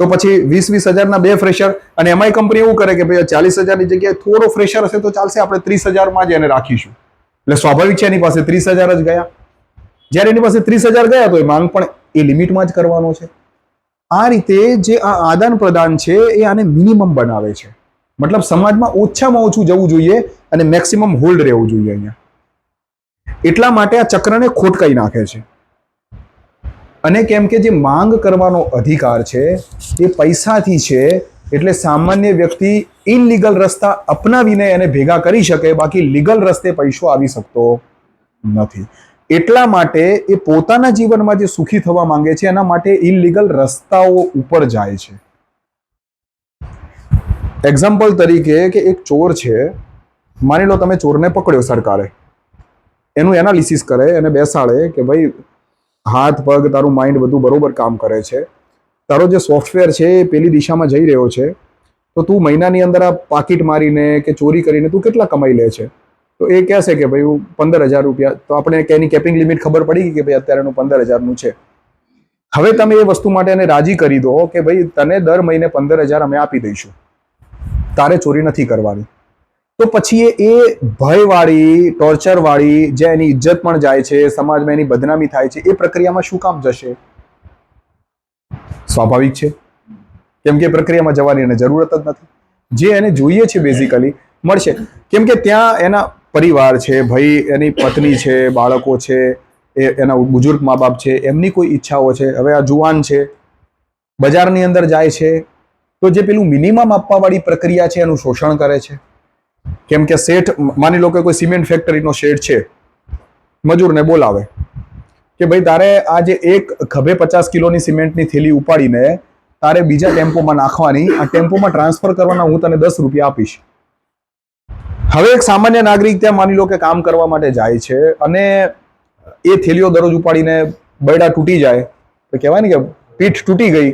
તો પછી 20,000ના 2 ફ્રેશર, અને એમાંય કંપની એવું કરે કે ભાઈ 40,000ની જગ્યાએ થોડો ફ્રેશર હશે તો ચાલશે, આપણે 30,000માં જ એને રાખીશું. એટલે સ્વાભાવિક છે એની પાસે 30,000 જ ગયા. જ્યારે એની પાસે 30,000 ગયા તો એ માંગ પણ એ લિમિટમાં જ કરવાનો છે. આ રીતે જે આ આદાન પ્રદાન છે એ આને મિનિમમ બનાવે છે. મતલબ સમાજમાં ઓછામાં ઓછું જવું જોઈએ અને મેક્સિમમ હોલ્ડ રહેવું જોઈએ અહીંયા. એટલા માટે આ ચક્રને ખોટકાઈ નાખે છે. અને કેમ કે જે માંગ કરવાનો અધિકાર છે એ પૈસાથી છે, એટલે સામાન્ય વ્યક્તિ ઇનલીગલ રસ્તા અપનાવીને એને ભેગા કરી શકે, બાકી લીગલ રસ્તે પૈસો આવી શકતો નથી. એટલા માટે એ પોતાના જીવનમાં જે સુખી થવા માંગે છે એના માટે ઇનલીગલ રસ્તાઓ ઉપર જાય છે. એક્ઝામ્પલ તરીકે કે એક ચોર છે, માની લો તમે ચોરને પકડ્યો સરકારે, એનું એનાલિસિસ કરે અને બેસાડે કે ભાઈ હાથ પગ તારું માઇન્ડ બધું બરોબર કામ કરે છે, તારો જે સોફ્ટવેર છે એ પેલી દિશામાં જઈ રહ્યો છે, તો તું મહિનાની અંદર આ પાકીટ મારીને કે ચોરી કરીને તું કેટલા કમાઈ લે છે? તો એ કહેશે કે ભાઈ હું 15,000 રૂપિયા. તો આપણે એની કેપિંગ લિમિટ ખબર પડી ગઈ કે ભાઈ અત્યારેનું 15,000નું છે. હવે તમે એ વસ્તુ માટે એને રાજી કરી દો કે ભાઈ તને દર મહિને 15,000 અમે આપી દઈશું, તારે ચોરી નથી કરવાની. તો પછી એ ભયવાળી, ટોર્ચરવાળી, જે એની ઇજ્જત પણ જાય છે, સમાજમાં એની બદનામી થાય છે, એ પ્રક્રિયામાં શું કામ જશે? સ્વાભાવિક છે, કેમ કે પ્રક્રિયામાં જવાની એને જરૂરત જ નથી. જે એને જોઈએ છે બેઝિકલી મળશે, કેમ કે ત્યાં એના પરિવાર છે, ભાઈ એની પત્ની છે, બાળકો છે, એના બુઝુર્ગ મા બાપ છે, એમની કોઈ ઈચ્છાઓ છે. હવે આ જુવાન છે, બજારની અંદર જાય છે, તો જે પેલું મિનિમમ આપવાવાળી પ્રક્રિયા છે એનું શોષણ કરે છે. કેમ કે શેઠ, માની લો કે કોઈ સિમેન્ટ ફેક્ટરીનો શેઠ છે, મજૂરને બોલાવે કે ભાઈ તારે આ જે એક ખભે 50 કિલોની સિમેન્ટની થેલી ઉપાડીને તારે બીજા ટેમ્પોમાં નાખવાની, આ ટેમ્પોમાં ટ્રાન્સફર કરવાના, હું તને 10 રૂપિયા આપીશ. હવે એક સામાન્ય નાગરિક ત્યાં માની લો કે કામ કરવા માટે જાય છે અને એ થેલીઓ દરરોજ ઉપાડીને બૈડા તૂટી જાય તો કહેવાય ને કે પીઠ તૂટી ગઈ,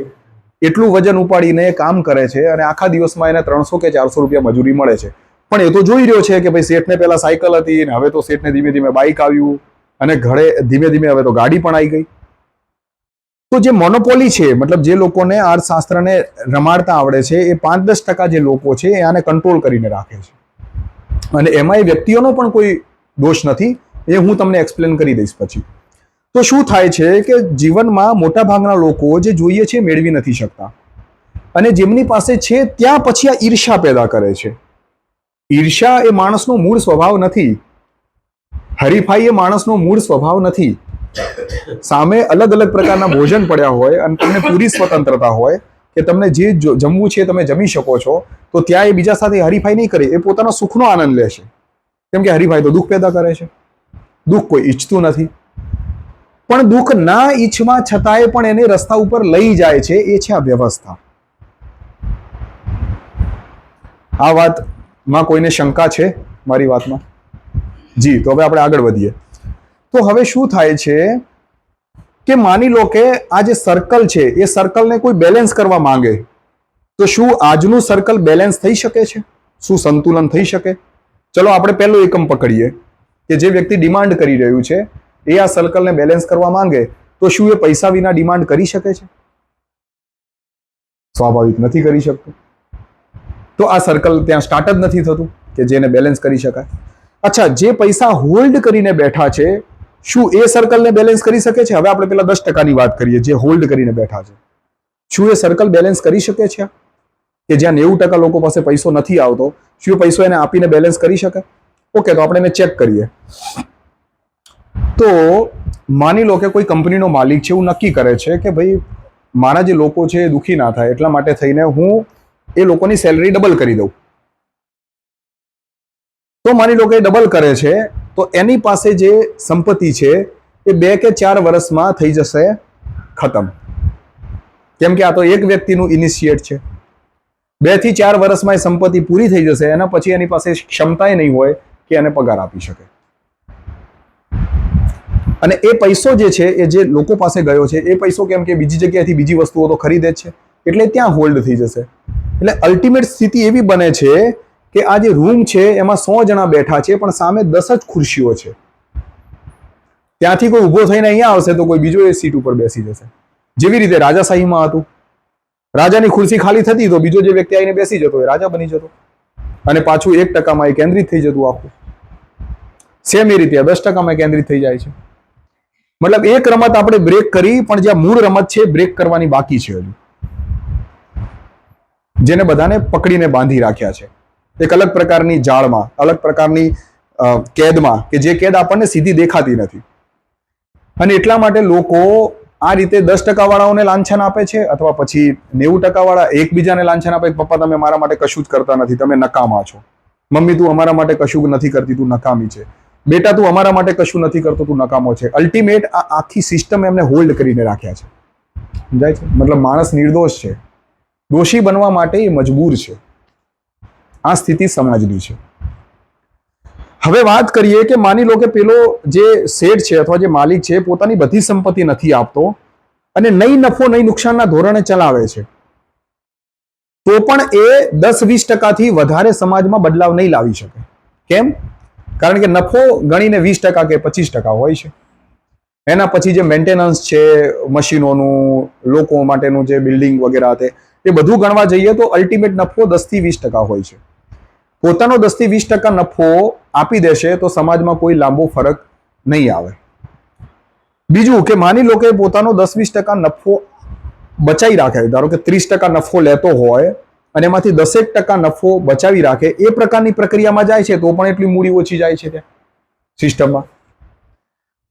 એટલું વજન ઉપાડીને કામ કરે છે અને આખા દિવસમાં એને 300 કે 400 રૂપિયા મજૂરી મળે છે. પણ એ તો જોઈ રહ્યો છે કે ભાઈ શેઠને પહેલા સાયકલ હતી ને હવે તો શેઠને ધીમે ધીમે બાઇક આવ્યું અને ઘરે ધીમે ધીમે હવે તો ગાડી પણ આવી ગઈ. તો જે મોનોપોલી છે, મતલબ જે લોકોને અર્થશાસ્ત્રને રમાડતા આવડે છે, એ 5-10% જે લોકો છે એ આને કંટ્રોલ કરીને રાખે છે. અને એમાં એ વ્યક્તિઓનો પણ કોઈ દોષ નથી, એ હું તમને એક્સપ્લેન કરી દઈશ પછી. તો શું થાય છે કે જીવનમાં મોટા ભાગના લોકો જે જોઈએ છે મેળવી નથી શકતા, અને જેમની પાસે છે ત્યાં પછી આ ઈર્ષા પેદા કરે છે. ઈર્ષા એ માણસનો મૂળ સ્વભાવ નથી. હરીફાઈ એ માણસનો મૂળ સ્વભાવ નથી. સામે અલગ અલગ પ્રકારના ભોજન પડ્યા હોય અને તમને પૂરી સ્વતંત્રતા હોય કે તમને જે જમવું છે તમે જમી શકો છો, તો ત્યાં એ બીજા સાથે હરીફાઈ નહીં કરે, એ પોતાના સુખનો આનંદ લેશે. કેમ કે હરીફાઈ તો દુઃખ પેદા કરે છે. દુઃખ કોઈ ઈચ્છતું નથી, પણ દુઃખ ના ઈચ્છવા છતાંય પણ એને રસ્તા ઉપર લઈ જાય છે, એ છે આ વ્યવસ્થા. આ વાતમાં કોઈને શંકા છે મારી વાતમાં? જી, તો હવે આપણે આગળ વધીએ. તો હવે શું થાય છે કે માની લો કે આ જે સર્કલ છે એ સર્કલને કોઈ બેલેન્સ કરવા માંગે, તો શું આજનું સર્કલ બેલેન્સ થઈ શકે છે? શું સંતુલન થઈ શકે? ચલો આપણે પહેલો એકમ પકડીએ કે જે વ્યક્તિ ડિમાન્ડ કરી રહ્યું છે એ આ સર્કલને બેલેન્સ કરવા માંગે, તો શું એ પૈસા વિના ડિમાન્ડ કરી શકે છે? સ્વાભાવિક નથી કરી શકતું. તો આ સર્કલ ત્યાં સ્ટાર્ટ જ નથી થતું કે જેને બેલેન્સ કરી શકાય. અચ્છા, જે પૈસા હોલ્ડ કરીને બેઠા છે, શું એ સર્કલને બેલેન્સ કરી શકે છે? હવે આપણે પેલા 10%ની વાત કરીએ, જે હોલ્ડ કરીને બેઠા છે. શું એ સર્કલ બેલેન્સ કરી શકે છે? કે જ્યાં 90% લોકો પાસે પૈસો નથી આવતો, શું પૈસો એને આપીને બેલેન્સ કરી શકે? ઓકે, તો આપણે એને ચેક કરીએ. તો માની લો કે કોઈ કંપનીનો માલિક છે, એવું નક્કી કરે છે કે ભાઈ મારા જે લોકો છે એ દુઃખી ના થાય એટલા માટે થઈને હું એ લોકોની સેલરી ડબલ કરી દઉં. તો માની લો કે ડબલ કરે છે, તો એની પાસે જે સંપત્તિ છે એ 2 કે 4 વર્ષમાં થઈ જશે ખતમ. કેમ કે આ તો એક વ્યક્તિનું ઇનિશિયેટ છે. 2 થી 4 વર્ષમાં એ સંપત્તિ પૂરી થઈ જશે, એના પછી એની પાસે ક્ષમતાએ નહીં હોય કે એને પગાર આપી શકે. અને એ પૈસો જે છે એ જે લોકો પાસે ગયો છે એ પૈસો કેમ કે બીજી જગ્યાએથી બીજી વસ્તુઓ તો ખરીદે જ છે, એટલે ત્યાં હોલ્ડ થઈ જશે. એટલે અલ્ટિમેટ સ્થિતિ એવી બને છે કે આ જે રૂમ છે એમાં 100 જણા બેઠા છે, પણ સામે 10 જ ખુરશીઓ છે. ત્યાંથી કોઈ ઊભો થઈને અહીંયા આવશે તો કોઈ બીજો એ સીટ ઉપર બેસી જશે. જેવી રીતે રાજાશાહીમાં હતું, રાજાની ખુરશી ખાલી થતી તો બીજો જે વ્યક્તિ આવીને બેસી જતો એ રાજા બની જતો, અને પાછું 1%માં એ કેન્દ્રિત થઈ જતું આખું. સેમ એ રીતે 10%માં કેન્દ્રિત થઈ જાય છે. મતલબ એક રમત આપણે બ્રેક કરી, પણ જ્યાં મૂળ રમત છે બ્રેક કરવાની બાકી છે હજુ, જેને બધાને પકડીને બાંધી રાખ્યા છે એક અલગ પ્રકારની જાળમાં, અલગ પ્રકારની કેદમાં, કે જે કેદ આપણને સીધી દેખાતી નથી. અને એટલા માટે લોકો આ રીતે 10% વાળાઓને લાંછન આપે છે, અથવા પછી 90% વાળા એકબીજાને લાંછન આપે, પપ્પા તમે મારા માટે કશું જ કરતા નથી, તમે નકામા છો. મમ્મી તું અમારા માટે કશું નથી કરતી, તું નકામી છે. બેટા તું અમારા માટે કશું નથી કરતો, તું નકામો છે. અલ્ટિમેટ આ આખી સિસ્ટમ એમને હોલ્ડ કરીને રાખ્યા છે. સમજાય છે? મતલબ માણસ નિર્દોષ છે, દોષી બનવા માટે એ મજબૂર છે. આ સ્થિતિ સમાજની છે. હવે વાત કરીએ કે માની લો કે પેલો જે શેઠ છે અથવા જે માલિક છે પોતાની બધી સંપત્તિ નથી આપતો અને નહીં નફો નહીં નુકસાનના ધોરણે ચલાવે છે, તો પણ એ 10-20% વધારે સમાજમાં બદલાવ નહીં લાવી શકે. કેમ? કારણ કે નફો ગણીને 20% કે 25% હોય છે. એના પછી જે મેન્ટેનન્સ છે, મશીનોનું, લોકો માટેનું જે બિલ્ડિંગ વગેરે છે, એ બધું ગણવા જઈએ તો અલ્ટિમેટ નફો 10-20% હોય છે. પોતાનો 10-20% નફો આપી દેશે તો સમાજમાં કોઈ લાંબો ફરક નહીં આવે. બીજું કે માની લો કે પોતાનો 10-20% નફો બચાવી રાખે, ધારો કે 30% નફો લેતો હોય અને એમાંથી 10% નફો બચાવી રાખે, એ પ્રકારની પ્રક્રિયામાં જાય છે તો પણ એટલી મૂડી ઓછી જાય છે ત્યાં સિસ્ટમમાં.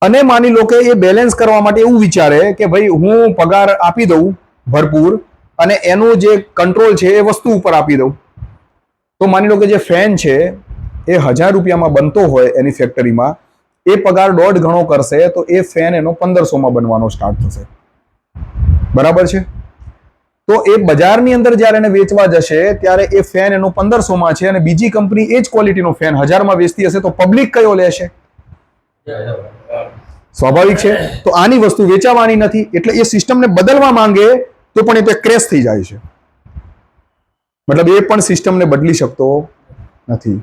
અને માની લો કે એ બેલેન્સ કરવા માટે એવું વિચારે કે ભાઈ હું પગાર આપી દઉં ભરપૂર અને એનું જે કંટ્રોલ છે એ વસ્તુ ઉપર આપી દઉં, તો માની લો કે જે ફેન છે એ 1000 રૂપિયામાં બનતો હોય એની ફેક્ટરીમાં, એ પગાર 1.5 ગણો કરશે તો એ ફેન એનો 1500માં બનવાનો સ્ટાર્ટ થશે. બરાબર છે? તો એ બજારની અંદર જ્યારે એને વેચવા જશે ત્યારે એ ફેન એનો 1500માં છે અને બીજી કંપની એ જ ક્વોલિટીનો ફેન 1000માં વેચતી હશે, તો પબ્લિક કયો લેશે? સ્વાભાવિક છે. તો આની વસ્તુ વેચાવાની નથી, એટલે એ સિસ્ટમને બદલવા માંગે તો પણ એ ક્રેશ થઈ જાય છે. મતલબ એ પણ સિસ્ટમને બદલી શકતો નથી.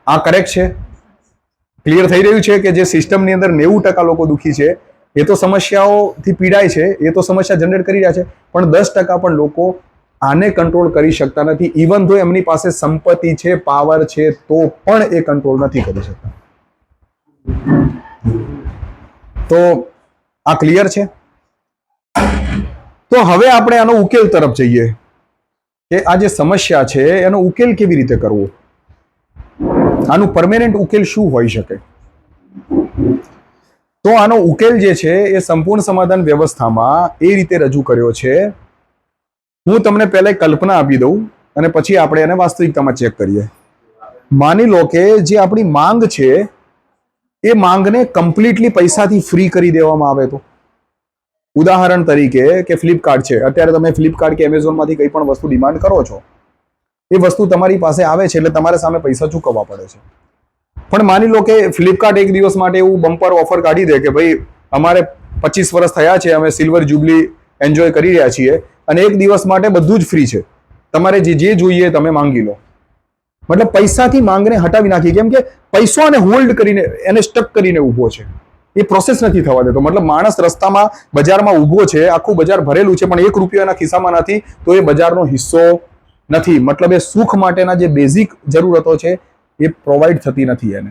આ કરેક્ટ છે? ક્લિયર થઈ રહ્યું છે કે જે સિસ્ટમની અંદર 90% લોકો દુખી છે, એ તો સમસ્યાઓથી પીડાય છે, એ તો સમસ્યા જનરેટ કરી રહ્યા છે, પણ 10% પણ લોકો આને કંટ્રોલ કરી શકતા નથી. ઇવન ધો એમની પાસે સંપત્તિ છે, પાવર છે, તો પણ એ કંટ્રોલ નથી કરી શકતા. તો આ ક્લિયર છે? તો હવે આપણે આનો ઉકેલ તરફ જઈએ કે આ જે સમસ્યા છે એનો ઉકેલ કેવી રીતે કરવો, આનું પરમેનન્ટ ઉકેલ શું હોઈ શકે. તો આનો ઉકેલ જે છે એ સંપૂર્ણ સમાધાન વ્યવસ્થામાં એ રીતે રજૂ કર્યો છે. હું તમને પહેલા કલ્પના આપી દઉં અને પછી આપણે એને વાસ્તવિકતામાં ચેક કરીએ. માની લો કે જે આપણી માંગ છે એ માંગને કમ્પ્લીટલી પૈસાથી ફ્રી કરી દેવામાં આવે તો. ઉદાહરણ તરીકે કે ફ્લિપકાર્ટ છે, અત્યારે તમે ફ્લિપકાર્ટ કે એમેઝોનમાંથી કંઈ પણ વસ્તુ ડિમાન્ડ કરો છો, એ વસ્તુ તમારી પાસે આવે છે એટલે તમારે સામે પૈસા ચૂકવવા પડે છે. પણ માની લો કે ફ્લિપકાર્ટ એક દિવસ માટે એવું બમ્પર ઓફર કાઢી દે કે ભાઈ અમારે 25 વર્ષ થયા છે, અમે સિલ્વર જ્યુબલી એન્જોય કરી રહ્યા છીએ અને એક દિવસ માટે બધું જ ફ્રી છે, તમારે જે જોઈએ તમે માંગી લો. મતલબ પૈસાથી માંગને હટાવી નાખી. કેમ કે પૈસો આને હોલ્ડ કરીને, એને સ્ટક કરીને ઊભો છે, એ પ્રોસેસ નથી થવા દેતો. મતલબ માણસ રસ્તામાં બજારમાં ઊભો છે, આખું બજાર ભરેલું છે, પણ 1 રૂપિયો એના ખિસ્સામાં નથી, તો એ બજારનો હિસ્સો નથી. મતલબ એ સુખ માટેના જે બેઝિક જરૂરતો છે એ પ્રોવાઈડ થતી નથી એને.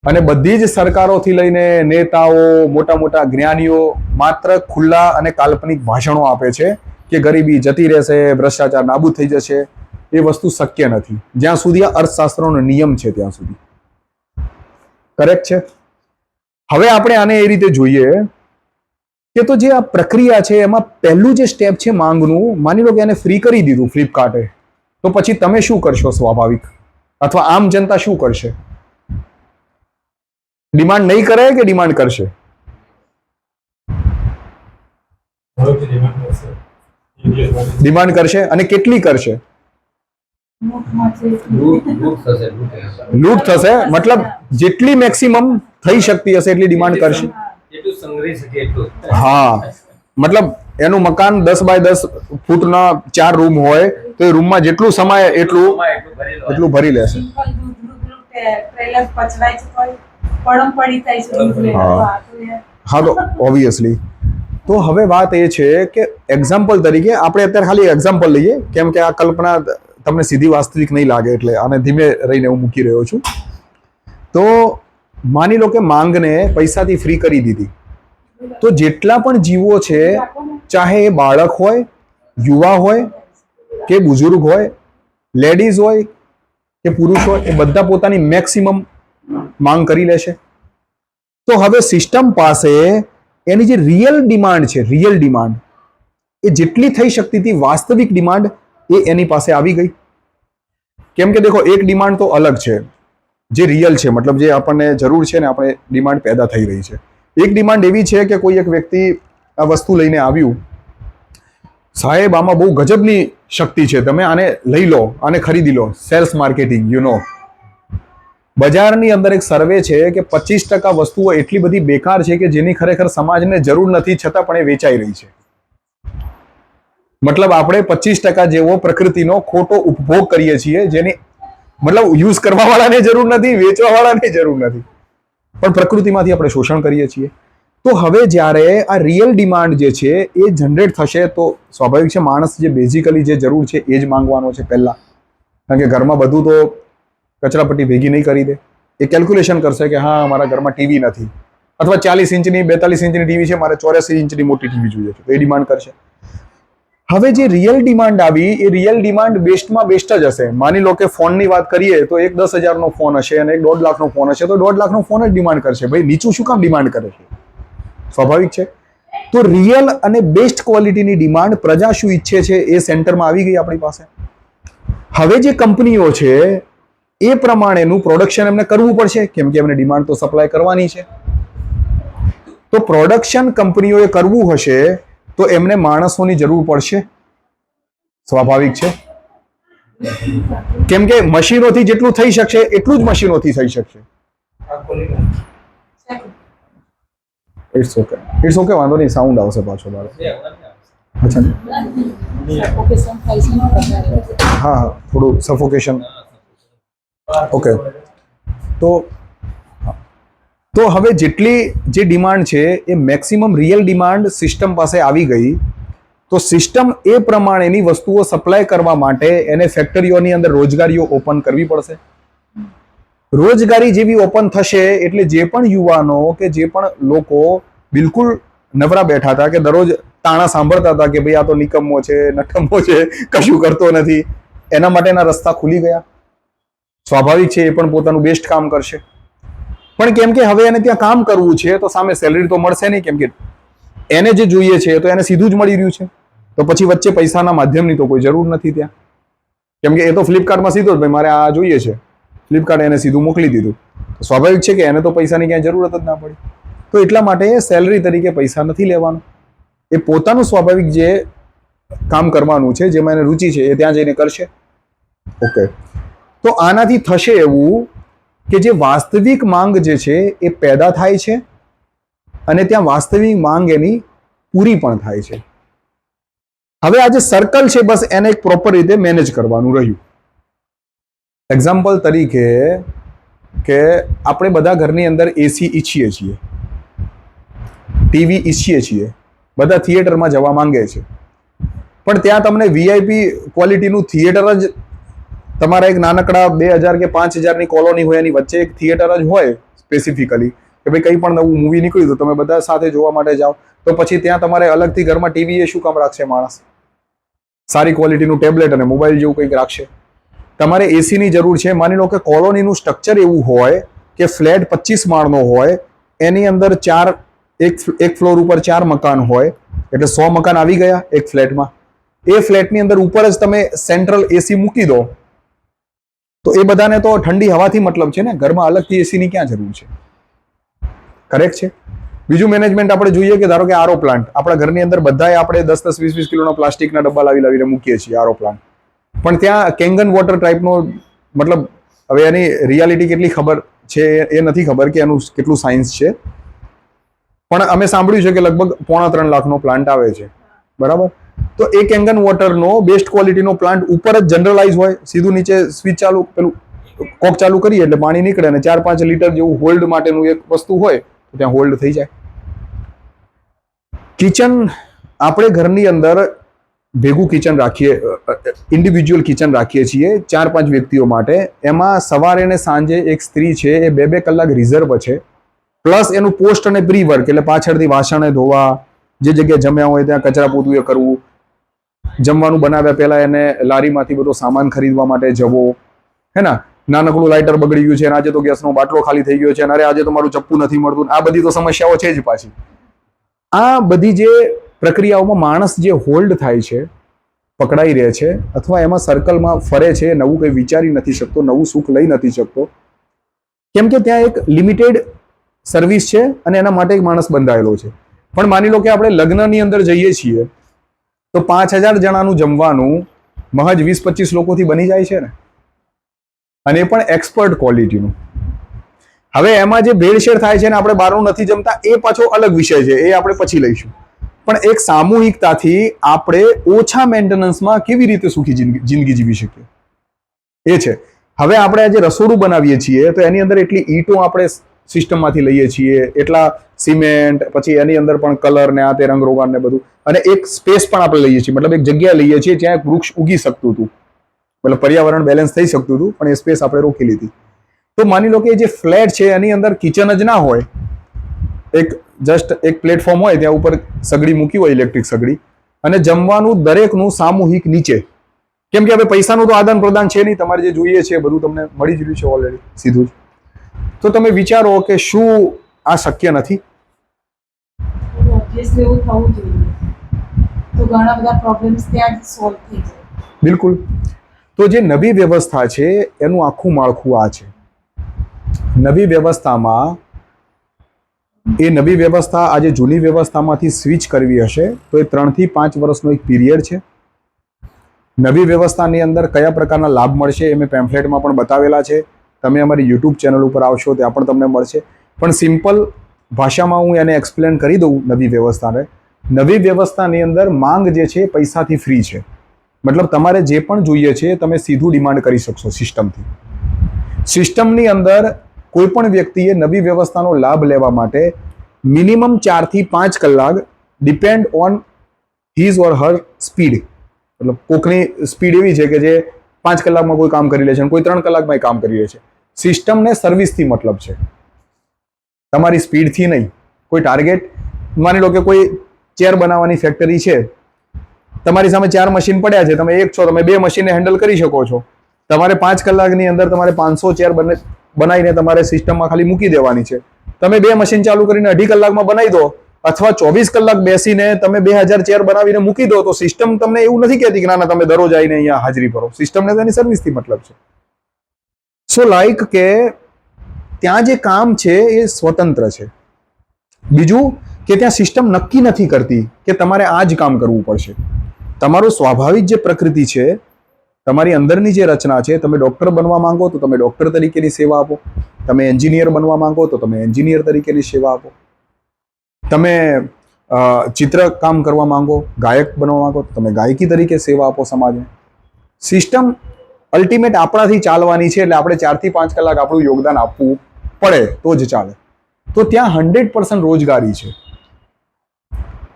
અને બધી જ સરકારોથી લઈને નેતાઓ, મોટા મોટા જ્ઞાનીઓ માત્ર ખુલ્લા અને કાલ્પનિક ભાષણો આપે છે કે ગરીબી જતી રહેશે, ભ્રષ્ટાચાર નાબૂદ થઈ જશે. એ વસ્તુ શક્ય નથી જ્યાં સુધી આ અર્થશાસ્ત્રનો નિયમ છે ત્યાં સુધી. કરેક્ટ છે? હવે આપણે આને એ રીતે જોઈએ કે તો જે આ પ્રક્રિયા છે એમાં પહેલું જે સ્ટેપ છે માંગનું, માની લો કે એને ફ્રી કરી દીધું ફ્લિપકાર્ટે, તો પછી તમે શું કરશો? સ્વાભાવિક અથવા આમ જનતા શું કરશે? ડિમાન્ડ નહીં કરે કે ડિમાન્ડ કરશે? ડિમાન્ડ કરશે. અને કેટલી કરશે? લૂંટ થશે. મતલબ જેટલી મેક્સિમમ થઈ શકતી હશે એટલી ડિમાન્ડ કરશે. હા, મતલબ એનું મકાન 10 બાય 10 ફૂટના 4 રૂમ હોય તો એ રૂમમાં જેટલું સમાય એટલું ભરી લેશે. હા, તો ઓબ્વિયસલી. તો હવે વાત એ છે કે એક્ઝામ્પલ તરીકે આપણે અત્યારે ખાલી એક્ઝામ્પલ લઈએ, કેમ કે આ કલ્પના તમને સીધી વાસ્તવિક નહીં લાગે એટલે આને ધીમે રહીને હું મૂકી રહ્યો છું. તો માની લો કે માંગને પૈસાથી ફ્રી કરી દીધી, તો જેટલા પણ જીવો છે, ચાહે એ બાળક હોય, યુવા હોય કે બુઝુર્ગ હોય, લેડીઝ હોય કે પુરુષ હોય, એ બધા પોતાની મેક્સિમમ માંગ કરી લેશે. તો હવે સિસ્ટમ પાસે એની જે રિયલ ડિમાન્ડ છે, રિયલ ડિમાન્ડ એ જેટલી થઈ શકતી હતી વાસ્તવિક ડિમાન્ડ એ એની પાસે આવી ગઈ. કેમ કે દેખો એક ડિમાન્ડ તો અલગ છે, જે રિયલ છે, મતલબ જે આપણને જરૂર છે ને આપણે ડિમાન્ડ પેદા થઈ રહી છે. એક ડિમાન્ડ એવી છે કે કોઈ એક વ્યક્તિ આ વસ્તુ લઈને આવ્યું, સાહેબ આમાં બહુ ગજબની શક્તિ છે, તમે આને લઈ લો, આને ખરીદી લો. સેલ્સ માર્કેટિંગ, બજારની અંદર એક સર્વે છે કે 25% વસ્તુઓ એટલી બધી બેકાર છે કે જેની ખરેખર સમાજને જરૂર નથી, છતાં પણ એ વેચાઈ રહી છે. મતલબ આપણે 25% જેવો પ્રકૃતિનો ખોટો ઉપભોગ કરીએ છીએ, જેની મતલબ યુઝ કરવા વાળાને જરૂર નથી, વેચવા વાળાને જરૂર નથી, પણ પ્રકૃતિમાંથી આપણે શોષણ કરીએ છીએ. તો હવે જ્યારે આ રિયલ ડિમાન્ડ જે છે એ જનરેટ થશે તો સ્વાભાવિક છે માણસ જે બેઝિકલી જે જરૂર છે એ જ માંગવાનો છે પહેલા. કારણ કે ઘરમાં બધું તો કચરાપટ્ટી ભેગી નહીં કરી દે. એ કેલ્ક્યુલેશન કરશે કે હા મારા ઘરમાં ટીવી નથી, અથવા 40 ઇંચની 42 ઇંચની ટીવી છે, મારે 84 ઇંચની મોટી ટીવી જોઈએ છે, તો એ ડિમાન્ડ કરશે. હવે જે રિયલ ડિમાન્ડ આવી એ રિયલ ડિમાન્ડ બેસ્ટમાં બેસ્ટ જ હશે. માની લો કે ફોનની વાત કરીએ તો એક 10,000નો ફોન હશે અને એક 1.5 લાખનો ફોન હશે, તો 1.5 લાખનો ફોન જ ડિમાન્ડ કરશે. ભાઈ નીચું શું કામ ડિમાન્ડ કરે છે? સ્વાભાવિક છે. તો રિયલ અને બેસ્ટ ક્વોલિટીની ડિમાન્ડ પ્રજા શું ઈચ્છે છે એ સેન્ટરમાં આવી ગઈ આપણી પાસે. હવે જે કંપનીઓ છે એ પ્રમાણેનું પ્રોડક્શન એમને કરવું પડશે, કેમ કે એમને ડિમાન્ડ તો સપ્લાય કરવાની છે. તો પ્રોડક્શન કંપનીઓએ કરવું હશે તો એમને માણસોની જરૂર પડશે, સ્વાભાવિક છે. કેમ કે મશીનોથી જેટલું થઈ શકશે એટલું જ મશીનોથી થઈ શકશે. ઇટ્સ ઓકે, વાંધો નહીં, સાઉન્ડ આવશે પાછો મારો. અચ્છા, હા, થોડું સફોકેશન. ઓકે, તો હવે જેટલી જે ડિમાન્ડ છે એ મેક્સિમમ રિયલ ડિમાન્ડ સિસ્ટમ પાસે આવી ગઈ. તો સિસ્ટમ એ પ્રમાણેની વસ્તુઓ સપ્લાય કરવા માટે એને ફેક્ટરીઓની અંદર રોજગારીઓ ઓપન કરવી પડશે. રોજગારી જેવી ઓપન થશે એટલે જે પણ યુવાનો કે જે પણ લોકો બિલકુલ નવરા બેઠા હતા, કે દરરોજ તાણા સાંભળતા હતા કે ભાઈ આ તો નિકમ્મો છે, નકમ્મો છે, કશું કરતો નથી, એના માટેના રસ્તા ખુલી ગયા. સ્વાભાવિક છે એ પણ પોતાનું બેસ્ટ કામ કરશે. પણ કેમ કે હવે એને ત્યાં કામ કરવું છે તો સામે સેલરી તો મળશે નહીં, કેમ કે એને જે જોઈએ છે તો એને સીધું જ મળી રહ્યું છે. તો પછી વચ્ચે પૈસાના માધ્યમની તો કોઈ જરૂર નથી ત્યાં, કેમ કે એ તો ફ્લિપકાર્ટમાં સીધો જ ભાઈ મારે આ જોઈએ છે, ફ્લિપકાર્ટે એને સીધું મોકલી દીધું. તો સ્વાભાવિક છે કે એને તો પૈસાની ક્યાંય જરૂરત જ ના પડી. તો એટલા માટે સેલરી તરીકે પૈસા નથી લેવાનું, એ પોતાનું સ્વાભાવિક જે કામ કરવાનું છે, જેમાં એને રુચિ છે એ ત્યાં જઈને કરશે. ઓકે, તો આનાથી થશે એવું કે જે વાસ્તવિક માંગ જે છે એ પેદા થાય છે અને ત્યાં વાસ્તવિક માંગ એની પૂરી પણ થાય છે. હવે આ જે સર્કલ છે બસ એને એક પ્રોપર રીતે મેનેજ કરવાનું રહ્યું. એક્ઝામ્પલ તરીકે કે આપણે બધા ઘરની અંદર એસી ઈચ્છીએ છીએ, ટીવી ઈચ્છીએ છીએ, બધા થિયેટરમાં જવા માંગે છે, પણ ત્યાં તમને વીઆઈપી ક્વોલિટીનું થિયેટર જ તમારા એક નાનકડા 2,000 કે 5,000ની કોલોની હોય એની વચ્ચે એક થિયેટર જ હોય સ્પેસિફિકલી, કે ભાઈ કંઈ પણ નવું મૂવી નીકળ્યું તો તમે બધા સાથે જોવા માટે જાઓ. તો પછી ત્યાં તમારે અલગથી ઘરમાં ટીવી એ શું કામ રાખશે માણસ? સારી ક્વોલિટીનું ટેબ્લેટ અને મોબાઈલ જેવું કંઈક રાખશે. તમારે એસીની જરૂર છે. માની લો કે કોલોનીનું સ્ટ્રક્ચર એવું હોય કે ફ્લેટ 25 માળનો હોય, એની અંદર એક ફ્લોર ઉપર 4 મકાન હોય, એટલે 100 મકાન આવી ગયા એક ફ્લેટમાં. એ ફ્લેટની અંદર ઉપર જ તમે સેન્ટ્રલ એસી મૂકી દો તો એ બધાને તો ઠંડી હવાથી મતલબ છે ને, ઘરમાં અલગથી એસીની ક્યાં જરૂર છે? કરેક્ટ છે. બીજું મેનેજમેન્ટ આપણે જોઈએ કે ધારો કે આરો પ્લાન્ટ, આપણા ઘરની અંદર બધાએ આપણે 10-10, 20-20 કિલોના પ્લાસ્ટિકના ડબ્બા લાવીને મૂકીએ છીએ આરો પ્લાન્ટ, પણ ત્યાં કેંગન વોટર ટાઈપનો, મતલબ હવે એની રિયાલિટી કેટલી ખબર છે એ નથી ખબર કે એનું કેટલું સાયન્સ છે, પણ અમે સાંભળ્યું છે કે લગભગ 3.25 લાખનો પ્લાન્ટ આવે છે, બરાબર. તો એ કેંગન વોટરનો બેસ્ટ ક્વોલિટીનો પ્લાન્ટ ઉપર જ જનરલાઇઝ હોય, સીધું નીચે સ્વિચ ચાલુ, પેલું કોક ચાલુ કરીએ એટલે પાણી નીકળે અને 4-5 લીટર જેવું હોલ્ડ માટેનું એક વસ્તુ હોય તો ત્યાં હોલ્ડ થઈ જાય. કિચન, આપણે ઘરની અંદર ભેગું કિચન રાખીએ, ઇન્ડિવિજ્યુઅલ કિચન રાખીએ છીએ 4-5 વ્યક્તિઓ માટે. એમાં સવારે ને સાંજે એક સ્ત્રી છે એ 2-2 કલાક રિઝર્વ છે, પ્લસ એનું પોસ્ટ અને પ્રી વર્ક, એટલે પાછળથી વાસણે ધોવા, જે જગ્યાએ જમ્યા હોય ત્યાં કચરા પોતું એ કરવું, જમવાનું બનાવ્યા પહેલા એને લારીમાંથી બધો સામાન ખરીદવા માટે જવો, હે ને, નાનકડું લાઇટર બગડી ગયું છે અને આજે તો ગેસનો બાટલો ખાલી થઈ ગયો છે અને અરે આજે તો મારું ચપ્પુ નથી મળતું, આ બધી તો સમસ્યાઓ છે જ પાછી. આ બધી જે પ્રક્રિયાઓમાં માણસ જે હોલ્ડ થાય છે, પકડાઈ રહે છે, અથવા એમાં સર્કલમાં ફરે છે, નવું કંઈ વિચારી નથી શકતો, નવું સુખ લઈ નથી શકતો, કેમ કે ત્યાં એક લિમિટેડ સર્વિસ છે અને એના માટે એક માણસ બંધાયેલો છે. પણ માની લો કે આપણે લગ્નની અંદર જઈએ છીએ તો 5000 જણાનું જમવાનું મહજ 20-25 લોકોથી બની જાય છે ને, અને એ પણ એક્સપર્ટ ક્વોલિટીનું. હવે એમાં જે ભેળસેળ થાય છે ને આપણે બહારનું નથી જમતા, એ પાછો અલગ વિષય છે, એ આપણે પછી લઈશું. પણ એક સામૂહિકતાથી આપણે ઓછા મેન્ટેનન્સમાં કેવી રીતે સુખી જિંદગી જીવી શકીએ એ છે. હવે આપણે આજે રસોડું બનાવીએ છીએ તો એની અંદર એટલી ઈંટો આપણે સિસ્ટમમાંથી લઈએ છીએ, એટલા સિમેન્ટ, પછી એની અંદર પણ કલર ને આ તે રંગરોગાન ને બધું, અને એક સ્પેસ પણ આપણે લઈએ છીએ, મતલબ એક જગ્યા લઈએ છીએ જ્યાં એક વૃક્ષ ઉગી શકતું હતું, મતલબ પર્યાવરણ બેલેન્સ થઈ શકતું હતું, પણ એ સ્પેસ આપણે રોકી લીધી. તો માની લો કે જે ફ્લેટ છે એની અંદર કિચન જ ના હોય, એક જસ્ટ એક પ્લેટફોર્મ હોય, ત્યાં ઉપર સગડી મૂકી હોય, ઇલેક્ટ્રિક સગડી, અને જમવાનું દરેકનું સામૂહિક નીચે. કેમ કે હવે પૈસાનું તો આદાન પ્રદાન છે નહીં, તમારે જે જોઈએ છે બધું તમને મળી જ રહ્યું છે ઓલરેડી સીધું જ. તો તમે વિચારો કે શું આ શક્ય નથી? ઓબ્વિયસલી એવું થવું જોઈએ, તો ઘણા બધા પ્રોબ્લેમ્સ ત્યાં જ સોલ્વ થઈ જાય. બિલકુલ. તો જે નવી વ્યવસ્થા છે એનું આખું માળખું આ છે. નવી વ્યવસ્થામાં એ નવી વ્યવસ્થા આજે જૂની વ્યવસ્થામાંથી સ્વિચ કરવી હશે તો એ 3 થી 5 વર્ષનો એક પીરિયડ છે. નવી વ્યવસ્થાની અંદર કયા પ્રકારના લાભ મળશે એ મેં પેમ્ફલેટમાં પણ બતાવેલા છે. તમે અમારી યુટ્યુબ ચેનલ ઉપર આવશો ત્યાં પણ તમને મળશે. પણ સિમ્પલ ભાષામાં હું એને એક્સપ્લેન કરી દઉં નવી વ્યવસ્થાને. નવી વ્યવસ્થાની અંદર માંગ જે છે પૈસાથી ફ્રી છે, મતલબ તમારે જે પણ જોઈએ છે તમે સીધું ડિમાન્ડ કરી શકશો સિસ્ટમથી. સિસ્ટમની અંદર કોઈ પણ વ્યક્તિએ નવી વ્યવસ્થાનો લાભ લેવા માટે મિનિમમ 4 થી 5 કલાક depend on his or Har speed, મતલબ કોકની સ્પીડ એવી છે કે જે 5 કલાકમાં કોઈ કામ કરી લે છે અને કોઈ 3 કલાકમાં કામ કરી લે છે. સિસ્ટમને સર્વિસથી મતલબ છે, તમારી સ્પીડથી નહીં. કોઈ ટાર્ગેટ, માની લો કે કોઈ ચેર બનાવવાની ફેક્ટરી છે, તમારી સામે 4 મશીન પડ્યા છે, તમે એક છો, તમે 2 મશીનને હેન્ડલ કરી શકો છો. તમારે 5 કલાકની અંદર તમારે 500 ચેર બનાવીને તમારે સિસ્ટમમાં ખાલી મૂકી દેવાની છે. તમે 2 મશીન ચાલુ કરીને 2.5 કલાકમાં બનાવી દો, અથવા 24 કલાક બેસીને તમે 2000 ચેર બનાવીને મૂકી દો, તો સિસ્ટમ તમને એવું નથી કહેતી કે ના તમે દરરોજ આવીને અહીંયા હાજરી કરો. સિસ્ટમને તેની સર્વિસથી મતલબ છે. સો લાઈક કે ત્યાં જે કામ છે એ સ્વતંત્ર છે. બીજું કે ત્યાં સિસ્ટમ નક્કી નથી કરતી કે તમારે આ જ કામ કરવું પડશે. તમારું સ્વાભાવિક જે પ્રકૃતિ છે, તમારી અંદરની જે રચના છે, તમે ડોક્ટર બનવા માંગો તો તમે ડોક્ટર તરીકેની સેવા આપો, તમે એન્જિનિયર બનવા માંગો તો તમે એન્જિનિયર તરીકેની સેવા આપો, તમે ચિત્રકામ કરવા માંગો, ગાયક બનવા માંગો તો તમે ગાયકી તરીકે સેવા આપો સમાજને. સિસ્ટમ અલ્ટિમેટ આપણાથી ચાલવાની છે, એટલે આપણે 4 થી 5 કલાક આપણું યોગદાન આપવું પડે તો જ ચાલે. તો ત્યાં 100% રોજગારી છે.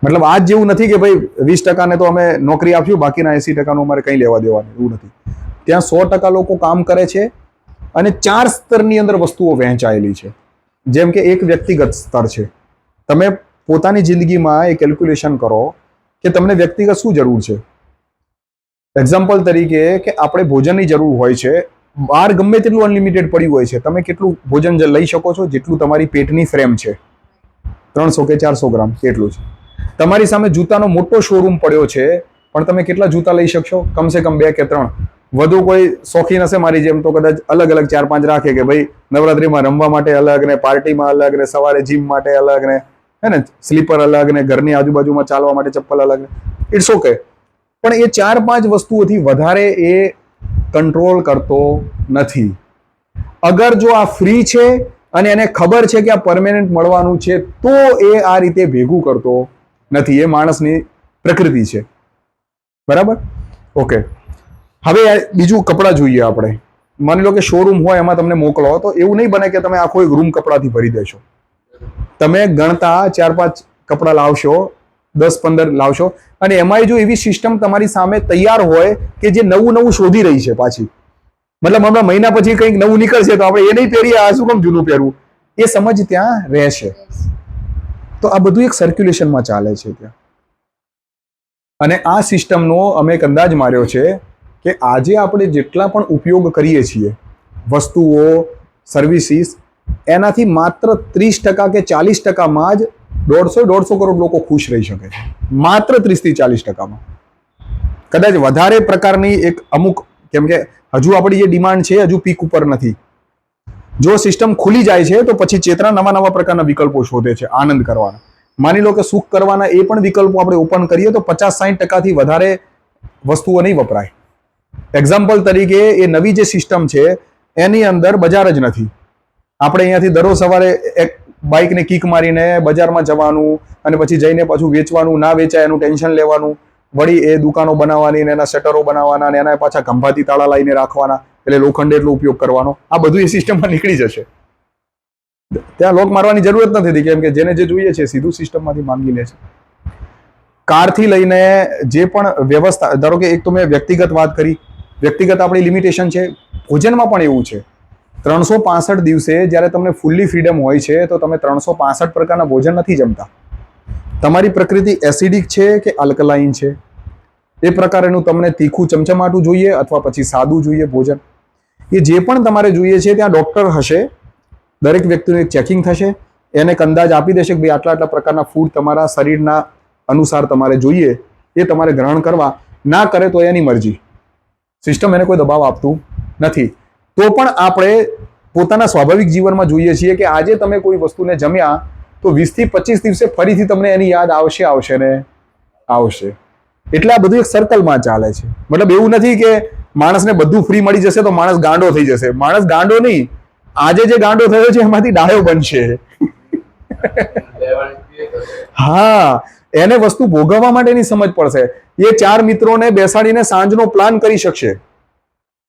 મતલબ આજ જેવું નથી કે ભાઈ 20% તો અમે નોકરી આપ્યું, બાકીના 80% અમારે કંઈ લેવા દેવાનું, એવું નથી. ત્યાં 100% લોકો કામ કરે છે અને 4 સ્તરની અંદર વસ્તુઓ વહેંચાયેલી છે. જેમ કે એક વ્યક્તિગત સ્તર છે. તમે પોતાની જિંદગીમાં એ કેલ્ક્યુલેશન કરો કે તમને વ્યક્તિગત શું જરૂર છે. એક્ઝામ્પલ તરીકે કે આપણે ભોજનની જરૂર હોય છે, બહાર ગમે તેટલું અનલિમિટેડ પડ્યું હોય છે, તમે કેટલું ભોજન લઈ શકો છો? જેટલું તમારી પેટની ફ્રેમ છે, 300 કે 400 ગ્રામ એટલું છે. તમારી સામે જૂતાનો મોટો શોરૂમ પડ્યો છે, પણ તમે કેટલા જૂતા લઈ શકશો? કમસે કમ 2 કે 3. વધુ કોઈ શોખીન હશે મારી જેમ તો કદાચ અલગ અલગ 4-5 રાખે કે ભાઈ નવરાત્રીમાં રમવા માટે અલગ, ને પાર્ટીમાં અલગ, ને સવારે જીમ માટે અલગ, ને હે ને સ્લીપર અલગ, ને ઘરની આજુબાજુમાં ચાલવા માટે ચપ્પલ અલગ. It's okay. પણ એ 4-5 વસ્તુઓથી વધારે એ કંટ્રોલ કરતો નથી. અગર જો આ ફ્રી છે અને એને ખબર છે કે આ પરમેનન્ટ મળવાનું છે, તો એ આ રીતે ભેગું કરતો નથી. એ માણસની પ્રકૃતિ છે. બરાબર? ઓકે. હવે બીજું કપડાં જોઈએ આપણે. માની લો કે શોરૂમ હોય, એમાં તમને મોકલો તો એવું નહીં બને કે તમે આખો એક રૂમ કપડાથી ભરી દેશો. તમે ગણતા 4-5 કપડાં લાવશો, 10-15 લાવશો, અને એમાંય જો એવી સિસ્ટમ તમારી સામે તૈયાર હોય કે જે નવું શોધી રહી છે પાછી, મતલબ હમણાં મહિના પછી કંઈક નવું નીકળશે તો આપણે એ નહીં પહેરીએ, આ શું કામ જૂનું પહેરવું, એ સમજ ત્યાં રહેશે. તો આ બધું એક સર્ક્યુલેશનમાં ચાલે છે ત્યાં. અને આ સિસ્ટમનો અમે એક અંદાજ માર્યો છે કે આજે આપણે જેટલા પણ ઉપયોગ કરીએ છીએ વસ્તુઓ, સર્વિસીસ, એનાથી માત્ર 30% કે 40%માં જ 150 કરોડ લોકો ખુશ રહી શકે છે માત્ર 30 થી 40%. કદાચ વધારે પ્રકારની એક અમુક, કેમ કે હજુ આપણી જે ડિમાન્ડ છે હજુ પીક ઉપર નથી. જો સિસ્ટમ ખુલી જાય છે તો પછી ચેતના નવા પ્રકારના વિકલ્પો શોધે છે આનંદ કરવાના. માની લો કે સુખ કરવાના એ પણ વિકલ્પો આપણે ઓપન કરીએ તો 50-60% વધારે વસ્તુઓ નહીં વપરાય. એક્ઝામ્પલ તરીકે એ નવી જે સિસ્ટમ છે એની અંદર બજાર જ નથી. આપણે અહીંયાથી દરરોજ સવારે એક બાઇકને કિક મારીને બજારમાં જવાનું અને પછી જઈને પાછું વેચવાનું, ના વેચાય એનું ટેન્શન લેવાનું, વળી એ દુકાનો બનાવવાની ને એના શટરો બનાવવાના ને એના પાછા ખંભાતી તાળા લાવીને રાખવાના, એટલે લોખંડ એટલો ઉપયોગ કરવાનો, આ બધું એ સિસ્ટમમાં નીકળી જશે. ત્યાં લોક મારવાની જરૂરત નથી, કેમ કે જેને જે જોઈએ છે સીધું સિસ્ટમમાંથી માંગી લે છે. કારથી લઈને જે પણ વ્યવસ્થા, ધારો કે એક તો મેં વ્યક્તિગત વાત કરી, વ્યક્તિગત આપણી લિમિટેશન છે. ભોજનમાં પણ એવું છે. 365 દિવસે જ્યારે તમને ફૂલ્લી ફ્રીડમ હોય છે તો તમે 365 પ્રકારના ભોજન નથી જમતા. તમારી પ્રકૃતિ એસિડિક છે કે આલ્કલાઇન છે એ પ્રકારેનું તમને તીખું ચમચમાટું જોઈએ અથવા પછી સાદું જોઈએ ભોજન. એ જે પણ તમારે જોઈએ છે ત્યાં ડૉક્ટર હશે, દરેક વ્યક્તિનું એક ચેકિંગ થશે, એને એક અંદાજ આપી દેશે કે ભાઈ આટલા પ્રકારના ફૂડ તમારા શરીરના અનુસાર તમારે જોઈએ, એ તમારે ગ્રહણ કરવા. ના કરે તો એની મરજી, સિસ્ટમ એને કોઈ દબાવ આપતું નથી. તો પણ આપણે પોતાના સ્વાભાવિક જીવનમાં જોઈએ છીએ કે આજે તમે કોઈ વસ્તુને જમ્યા તો 20 થી 25 દિવસે ફરીથી તમને એની યાદ આવશે ને આવશે. એટલે આ બધું એક સર્કલમાં ચાલે છે. મતલબ એવું નથી કે માણસને બધું ફ્રી મળી જશે તો માણસ ગાંડો થઈ જશે. માણસ ગાંડો નહીં, આજે જે ગાંડો થયો છે એમાંથી ડાયો બનશે. હા, એને વસ્તુ ભોગવવા માટેની સમજ પડશે. એ 4 મિત્રોને બેસાડીને સાંજનો પ્લાન કરી શકશે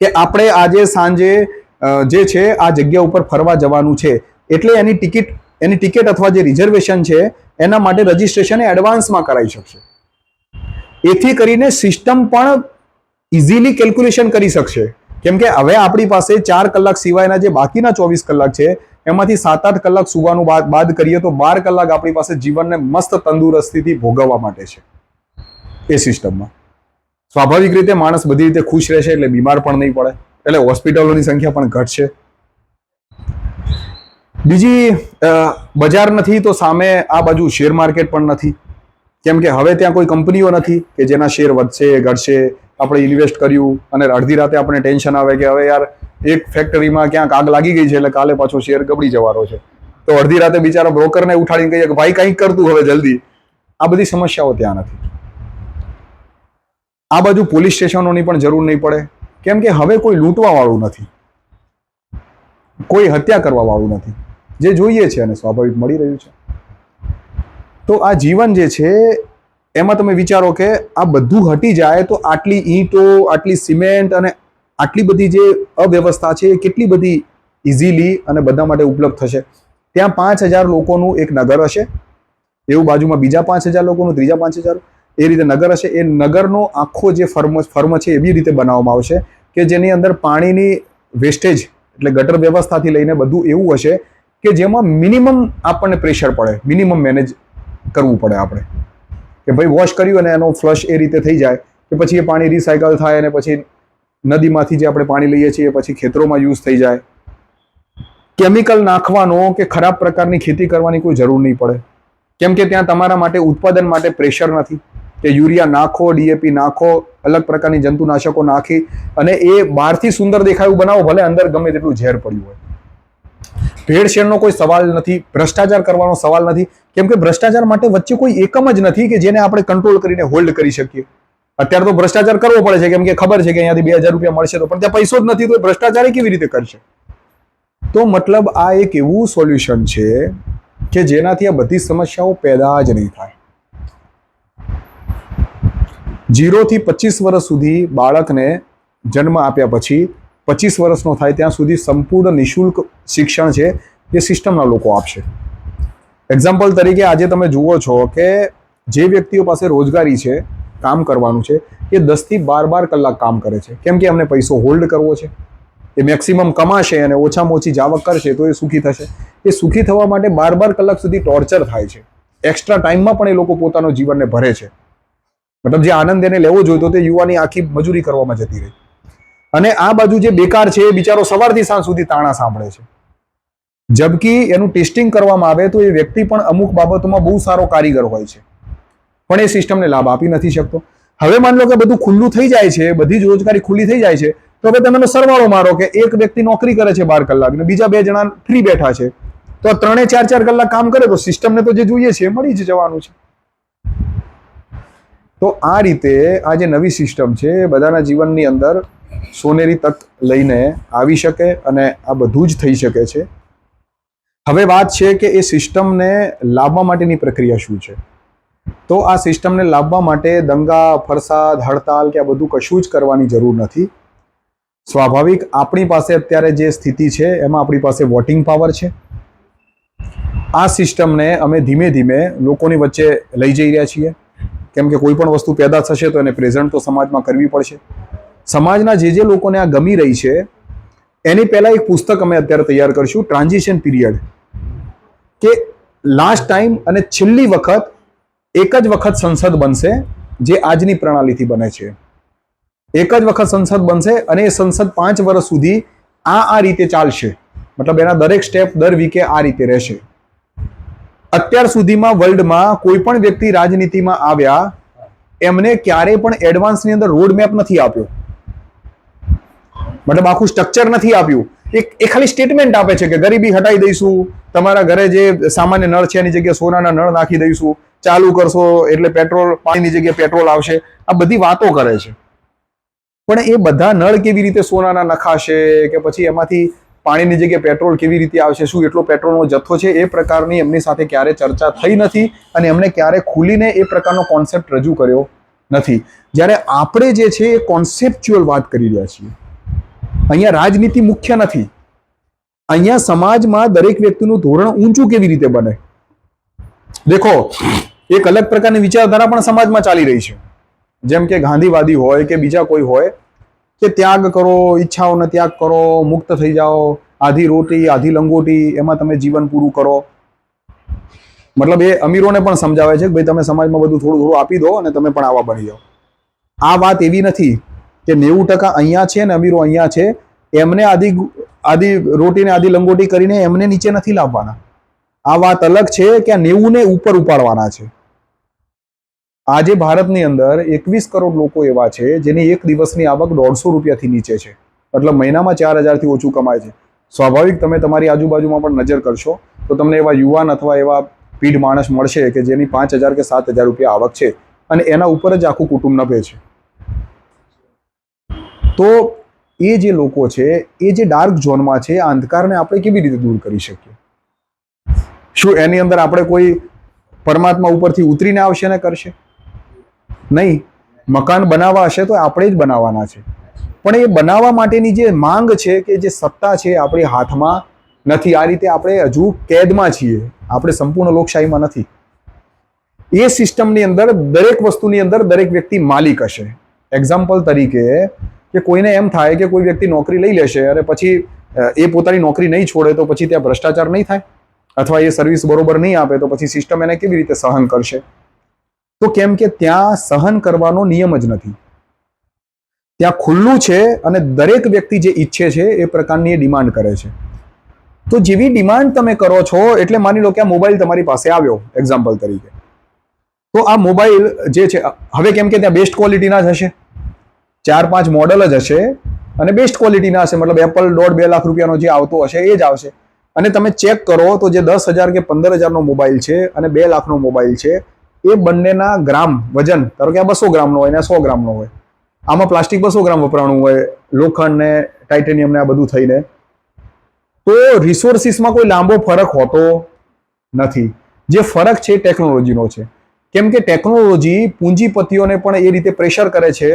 કે આપણે આજે સાંજે જે છે આ જગ્યા ઉપર ફરવા જવાનું છે, એટલે એની ટિકિટ અથવા જે રિઝર્વેશન છે એના માટે રજીસ્ટ્રેશન એડવાન્સમાં કરાવી શકશે. એથી કરીને સિસ્ટમ પણ ઇઝીલી કેલ્ક્યુલેશન કરી શકશે. કેમ કે હવે આપણી પાસે 4 કલાક સિવાયના જે બાકીના 24 કલાક છે એમાંથી 7-8 કલાક સુવાનું બાદ કરીએ તો 12 કલાક આપણી પાસે જીવનને મસ્ત તંદુરસ્તીથી ભોગવવા માટે છે. એ સિસ્ટમમાં સ્વાભાવિક રીતે માણસ બધી રીતે ખુશ રહેશે, એટલે બીમાર પણ નહીં પડે, એટલે હોસ્પિટલોની સંખ્યા પણ ઘટશે. બીજી, બજાર નથી તો સામે આ બાજુ શેર માર્કેટ પણ નથી. કેમ કે હવે ત્યાં કોઈ કંપનીઓ નથી કે જેના શેર વધશે ઘટશે. આપણે ઇન્વેસ્ટ કર્યું અને અડધી રાતે આપણે ટેન્શન આવે કે હવે યાર એક ફેક્ટરીમાં ક્યાંક આગ લાગી ગઈ છે એટલે કાલે પાછો શેર ગબડી જવાનો છે, તો અડધી રાતે બિચારા બ્રોકરને ઉઠાડીને કહીએ કે ભાઈ કંઈક કરતું હવે જલ્દી. આ બધી સમસ્યાઓ ત્યાં નથી. આ બાજુ પોલીસ સ્ટેશનોની પણ જરૂર નહીં પડે, કેમ કે હવે કોઈ લૂંટવા વાળું નથી, કોઈ હત્યા કરવા વાળું નથી. જે જોઈએ છે અને સ્વાભાવિક મળી રહ્યું છે. તો આ જીવન જે છે એમાં તમે વિચારો કે આ બધું હટી જાય તો આટલી ઈંટો, આટલી સિમેન્ટ અને આટલી બધી જે અવ્યવસ્થા છે એ કેટલી બધી ઇઝીલી અને બધા માટે ઉપલબ્ધ થશે. ત્યાં 5000 લોકોનું એક નગર હશે, એવું બાજુમાં બીજા 5000 લોકોનું, ત્રીજા 5000, એ રીતે નગર હશે. એ નગરનો આખો જે ફર્મ છે એવી રીતે બનાવવામાં આવશે કે જેની અંદર પાણીની વેસ્ટેજ એટલે ગટર વ્યવસ્થાથી લઈને બધું એવું હશે કે જેમાં મિનિમમ આપણને પ્રેશર પડે, મિનિમમ મેનેજ કરવું પડે આપણે કે ભાઈ વોશ કર્યું અને એનો ફ્લશ એ રીતે થઈ જાય કે પછી એ પાણી રિસાયકલ થાય અને પછી નદીમાંથી જે આપણે પાણી લઈએ છીએ પછી ખેતરોમાં યુઝ થઈ જાય. કેમિકલ નાખવાનો કે ખરાબ પ્રકારની ખેતી કરવાની કોઈ જરૂર નહીં પડે, કેમ કે ત્યાં તમારા માટે ઉત્પાદન માટે પ્રેશર નથી કે યુરિયા નાખો, ડીએપી નાખો, અલગ પ્રકારની જંતુનાશકો નાખી અને એ બહારથી સુંદર દેખાય એવું બનાવો, ભલે અંદર ગમે તેટલું ઝેર પડ્યું હોય. ભેળસેળનો કોઈ સવાલ નથી, ભ્રષ્ટાચાર કરવાનો સવાલ નથી, કેમ કે ભ્રષ્ટાચાર માટે વચ્ચે કોઈ એકમ જ નથી કે જેને આપણે કંટ્રોલ કરીને હોલ્ડ કરી શકીએ. અત્યારે તો ભ્રષ્ટાચાર કરવો પડે છે કેમ કે ખબર છે કે અહીંયાથી 2000 રૂપિયા મળશે તો, પણ ત્યાં પૈસો જ નથી તો ભ્રષ્ટાચાર કેવી રીતે કરશે? તો મતલબ આ એક એવું સોલ્યુશન છે કે જેનાથી આ બધી સમસ્યાઓ પેદા જ નહીં થાય. 0 થી 25 વર્ષ સુધી બાળકને જન્મ આપ્યા પછી 25 વર્ષનો થાય ત્યાં સુધી સંપૂર્ણ નિઃશુલ્ક શિક્ષણ છે એ સિસ્ટમના લોકો આપશે. એક્ઝામ્પલ તરીકે આજે તમે જુઓ છો કે જે વ્યક્તિઓ પાસે રોજગારી છે, કામ કરવાનું છે, એ 10 થી 12 કલાક કામ કરે છે. કેમ કે અમને પૈસો હોલ્ડ કરવો છે. એ મેક્સિમમ કમાશે અને ઓછામાં ઓછી જાવક કરશે તો એ સુખી થશે. એ સુખી થવા માટે 12 કલાક સુધી ટોર્ચર થાય છે. એક્સ્ટ્રા ટાઈમમાં પણ એ લોકો પોતાનું જીવનને ભરે છે. મતલબ જે આનંદ એને લેવો જોઈતો તે યુવાની આખી મજૂરી કરવામાં જતી રહી. અને આ બાજુ જે બેકાર છે એ બિચારો સવારથી સાંજ સુધી તાણા સાંભળે છે. જબકી એનું ટેસ્ટિંગ કરવામાં આવે તો એ વ્યક્તિ પણ અમુક બાબતોમાં બહુ સારો કારીગર હોય છે, પણ એ સિસ્ટમને લાભ આપી નથી શકતો. હવે માની લો કે બધું ખુલ્લું થઈ જાય છે, બધી જ રોજગારી ખુલ્લી થઈ જાય છે, તો હવે તમે સરવાળો મારો કે એક વ્યક્તિ નોકરી કરે છે 12 કલાક ને બીજા 2 જણા ફ્રી બેઠા છે, તો 3-4 કલાક કામ કરે તો સિસ્ટમને તો જે જોઈએ છે એ મળી જ જવાનું છે. તો આ રીતે આ જે નવી સિસ્ટમ છે એ બધાના જીવનની અંદર સોનેરી તક લઈને આવી શકે અને આ બધું જ થઈ શકે છે. હવે વાત છે કે એ સિસ્ટમને લાવવા માટેની પ્રક્રિયા શું છે. તો આ સિસ્ટમને લાવવા માટે દંગા, ફરસાદ, હડતાલ કે આ બધું કશું જ કરવાની જરૂર નથી. સ્વાભાવિક આપણી પાસે અત્યારે જે સ્થિતિ છે એમાં આપણી પાસે વોટિંગ પાવર છે. આ સિસ્ટમને અમે ધીમે ધીમે લોકોની વચ્ચે લઈ જઈ રહ્યા છીએ, કેમ કે કોઈ પણ વસ્તુ પેદા થશે તો એને પ્રેઝન્ટ તો સમાજમાં કરવી પડશે. સમાજના જે લોકોને આ ગમી રહી છે એની પહેલા એક પુસ્તક અમે અત્યારે તૈયાર કરશું, ટ્રાન્ઝિશન પીરિયડ, કે લાસ્ટ ટાઈમ અને છેલ્લી વખત એક જ વખત સંસદ બનશે જે આજની પ્રણાલીથી બને છે. એક જ વખત સંસદ બનશે અને એ સંસદ 5 વર્ષ સુધી આ રીતે ચાલશે, મતલબ એના દરેક સ્ટેપ દર વીકે આ રીતે રહેશે. અત્યાર સુધીમાં વર્લ્ડમાં કોઈ પણ વ્યક્તિ રાજનીતિમાં આવ્યા એમને ક્યારેય પણ એડવાન્સની અંદર રોડ મેપ નથી આપ્યો, મતલબ આખું સ્ટ્રક્ચર નથી આપ્યું. એ ખાલી સ્ટેટમેન્ટ આપે છે કે ગરીબી હટાવી દઈશું, તમારા ઘરે જે સામાન્ય નળ છે એની જગ્યાએ સોનાના નળ નાખી દઈશું, ચાલુ કરશો એટલે પેટ્રોલ, પાણીની જગ્યાએ પેટ્રોલ આવશે. આ બધી વાતો કરે છે, પણ એ બધા નળ કેવી રીતે સોનાના નખાશે કે પછી એમાંથી પાણીની જગ્યાએ પેટ્રોલ કેવી રીતે આવશે, શું એટલો પેટ્રોલનો જથ્થો છે, એ પ્રકારની એમની સાથે ક્યારે ચર્ચા થઈ નથી અને એમણે ક્યારે ખુલીને એ પ્રકારનો કોન્સેપ્ટ રજૂ કર્યો નથી. જ્યારે આપણે જે છે એ કોન્સેપ્ચ્યુઅલ વાત કરી રહ્યા છીએ. અહીંયા રાજનીતિ મુખ્ય નથી. અહીંયા સમાજમાં દરેક વ્યક્તિનું ધોરણ ઊંચું કેવી રીતે બને. દેખો, એક અલગ પ્રકારની વિચારધારા પણ સમાજમાં ચાલી રહી છે, જેમ કે ગાંધીવાદી હોય કે બીજા કોઈ હોય કે ત્યાગ કરો, ઈચ્છાઓનો ત્યાગ કરો, મુક્ત થઈ જાઓ, આધી રોટી આધી લંગોટી, એમાં તમે જીવન પૂરું કરો. મતલબ એ અમીરોને પણ સમજાવે છે કે ભાઈ તમે સમાજમાં બધું થોડું થોડું આપી દો અને તમે પણ આવા બની જાઓ. આ વાત એવી નથી કે 90% અહીંયા છે ને અમીરો અહીંયા છે, એમને આધી રોટી ને આધી લંગોટી કરીને એમને નીચે નથી લાવવાના. આ વાત અલગ છે કે આ 90 ને ઉપર ઉપાડવાના છે. આજે ભારતની અંદર 21 કરોડ લોકો એવા છે જેની એક દિવસની આવક 150 રૂપિયાથી નીચે છે, મતલબ મહિનામાં 4000 થી ઓછું કમાય છે. સ્વાભાવિક તમે તમારી આજુબાજુમાં પણ નજર કરશો તો તમને એવા યુવાન અથવા એવા પીઢ માણસ મળશે કે જેની 5000 કે 7000 રૂપિયા આવક છે અને એના ઉપર જ આખું કુટુંબ નભે છે. તો એ જે લોકો છે એ જે ડાર્ક ઝોનમાં છે, આ અંધકારને આપણે કેવી રીતે દૂર કરી શકીએ? શું એની અંદર આપણે કોઈ પરમાત્મા ઉપરથી ઉતરીને આવશે ને કરશે? નહીં. મકાન બનાવવા હશે તો આપણે જ બનાવવાના છે, પણ એ બનાવવા માટેની જે માંગ છે કે જે સત્તા છે આપણી હાથમાં નથી. આ રીતે આપણે હજુ કેદમાં છીએ, આપણે સંપૂર્ણ લોકશાહીમાં નથી. એ સિસ્ટમની અંદર દરેક વસ્તુની અંદર દરેક વ્યક્તિ માલિક હશે. એક્ઝામ્પલ તરીકે કે કોઈને એમ થાય કે કોઈ વ્યક્તિ નોકરી લઈ લેશે અને પછી એ પોતાની નોકરી નહીં છોડે તો પછી ત્યાં ભ્રષ્ટાચાર નહીં થાય, અથવા એ સર્વિસ બરોબર નહીં આપે તો પછી સિસ્ટમ એને કેવી રીતે સહન કરશે? તો કેમ કે ત્યાં સહન કરવાનો નિયમ જ નથી. ત્યાં ખુલ્લું છે અને દરેક વ્યક્તિ જે ઈચ્છે છે એ પ્રકારની એ ડિમાન્ડ કરે છે. તો જેવી ડિમાન્ડ તમે કરો છો, એટલે માની લો કે આ મોબાઈલ તમારી પાસે આવ્યો એક્ઝામ્પલ તરીકે, તો આ મોબાઈલ જે છે હવે કેમ કે ત્યાં બેસ્ટ ક્વોલિટીના જ હશે, 4-5 મોડલ જ હશે અને બેસ્ટ ક્વોલિટીના હશે, મતલબ એપલ 1.5-2 લાખ રૂપિયાનો જે આવતો હશે એ જ આવશે. અને તમે ચેક કરો તો જે 10,000 કે 15,000નો મોબાઈલ છે અને 2 લાખનો મોબાઈલ છે, એ બંનેના ગ્રામ વજન, ધારો કે આ 200 ગ્રામનો હોય ને 100 ગ્રામનો હોય, આમાં પ્લાસ્ટિક 200 ગ્રામ વપરાણું હોય, લોખંડ ને ટાઇટેનિયમ ને આ બધું થઈને, તો રિસોર્સિસમાં કોઈ લાંબો ફરક હોતો નથી. જે ફરક છે ટેકનોલોજીનો છે. કેમ કે ટેકનોલોજી પૂંજીપતિઓને પણ એ રીતે પ્રેશર કરે છે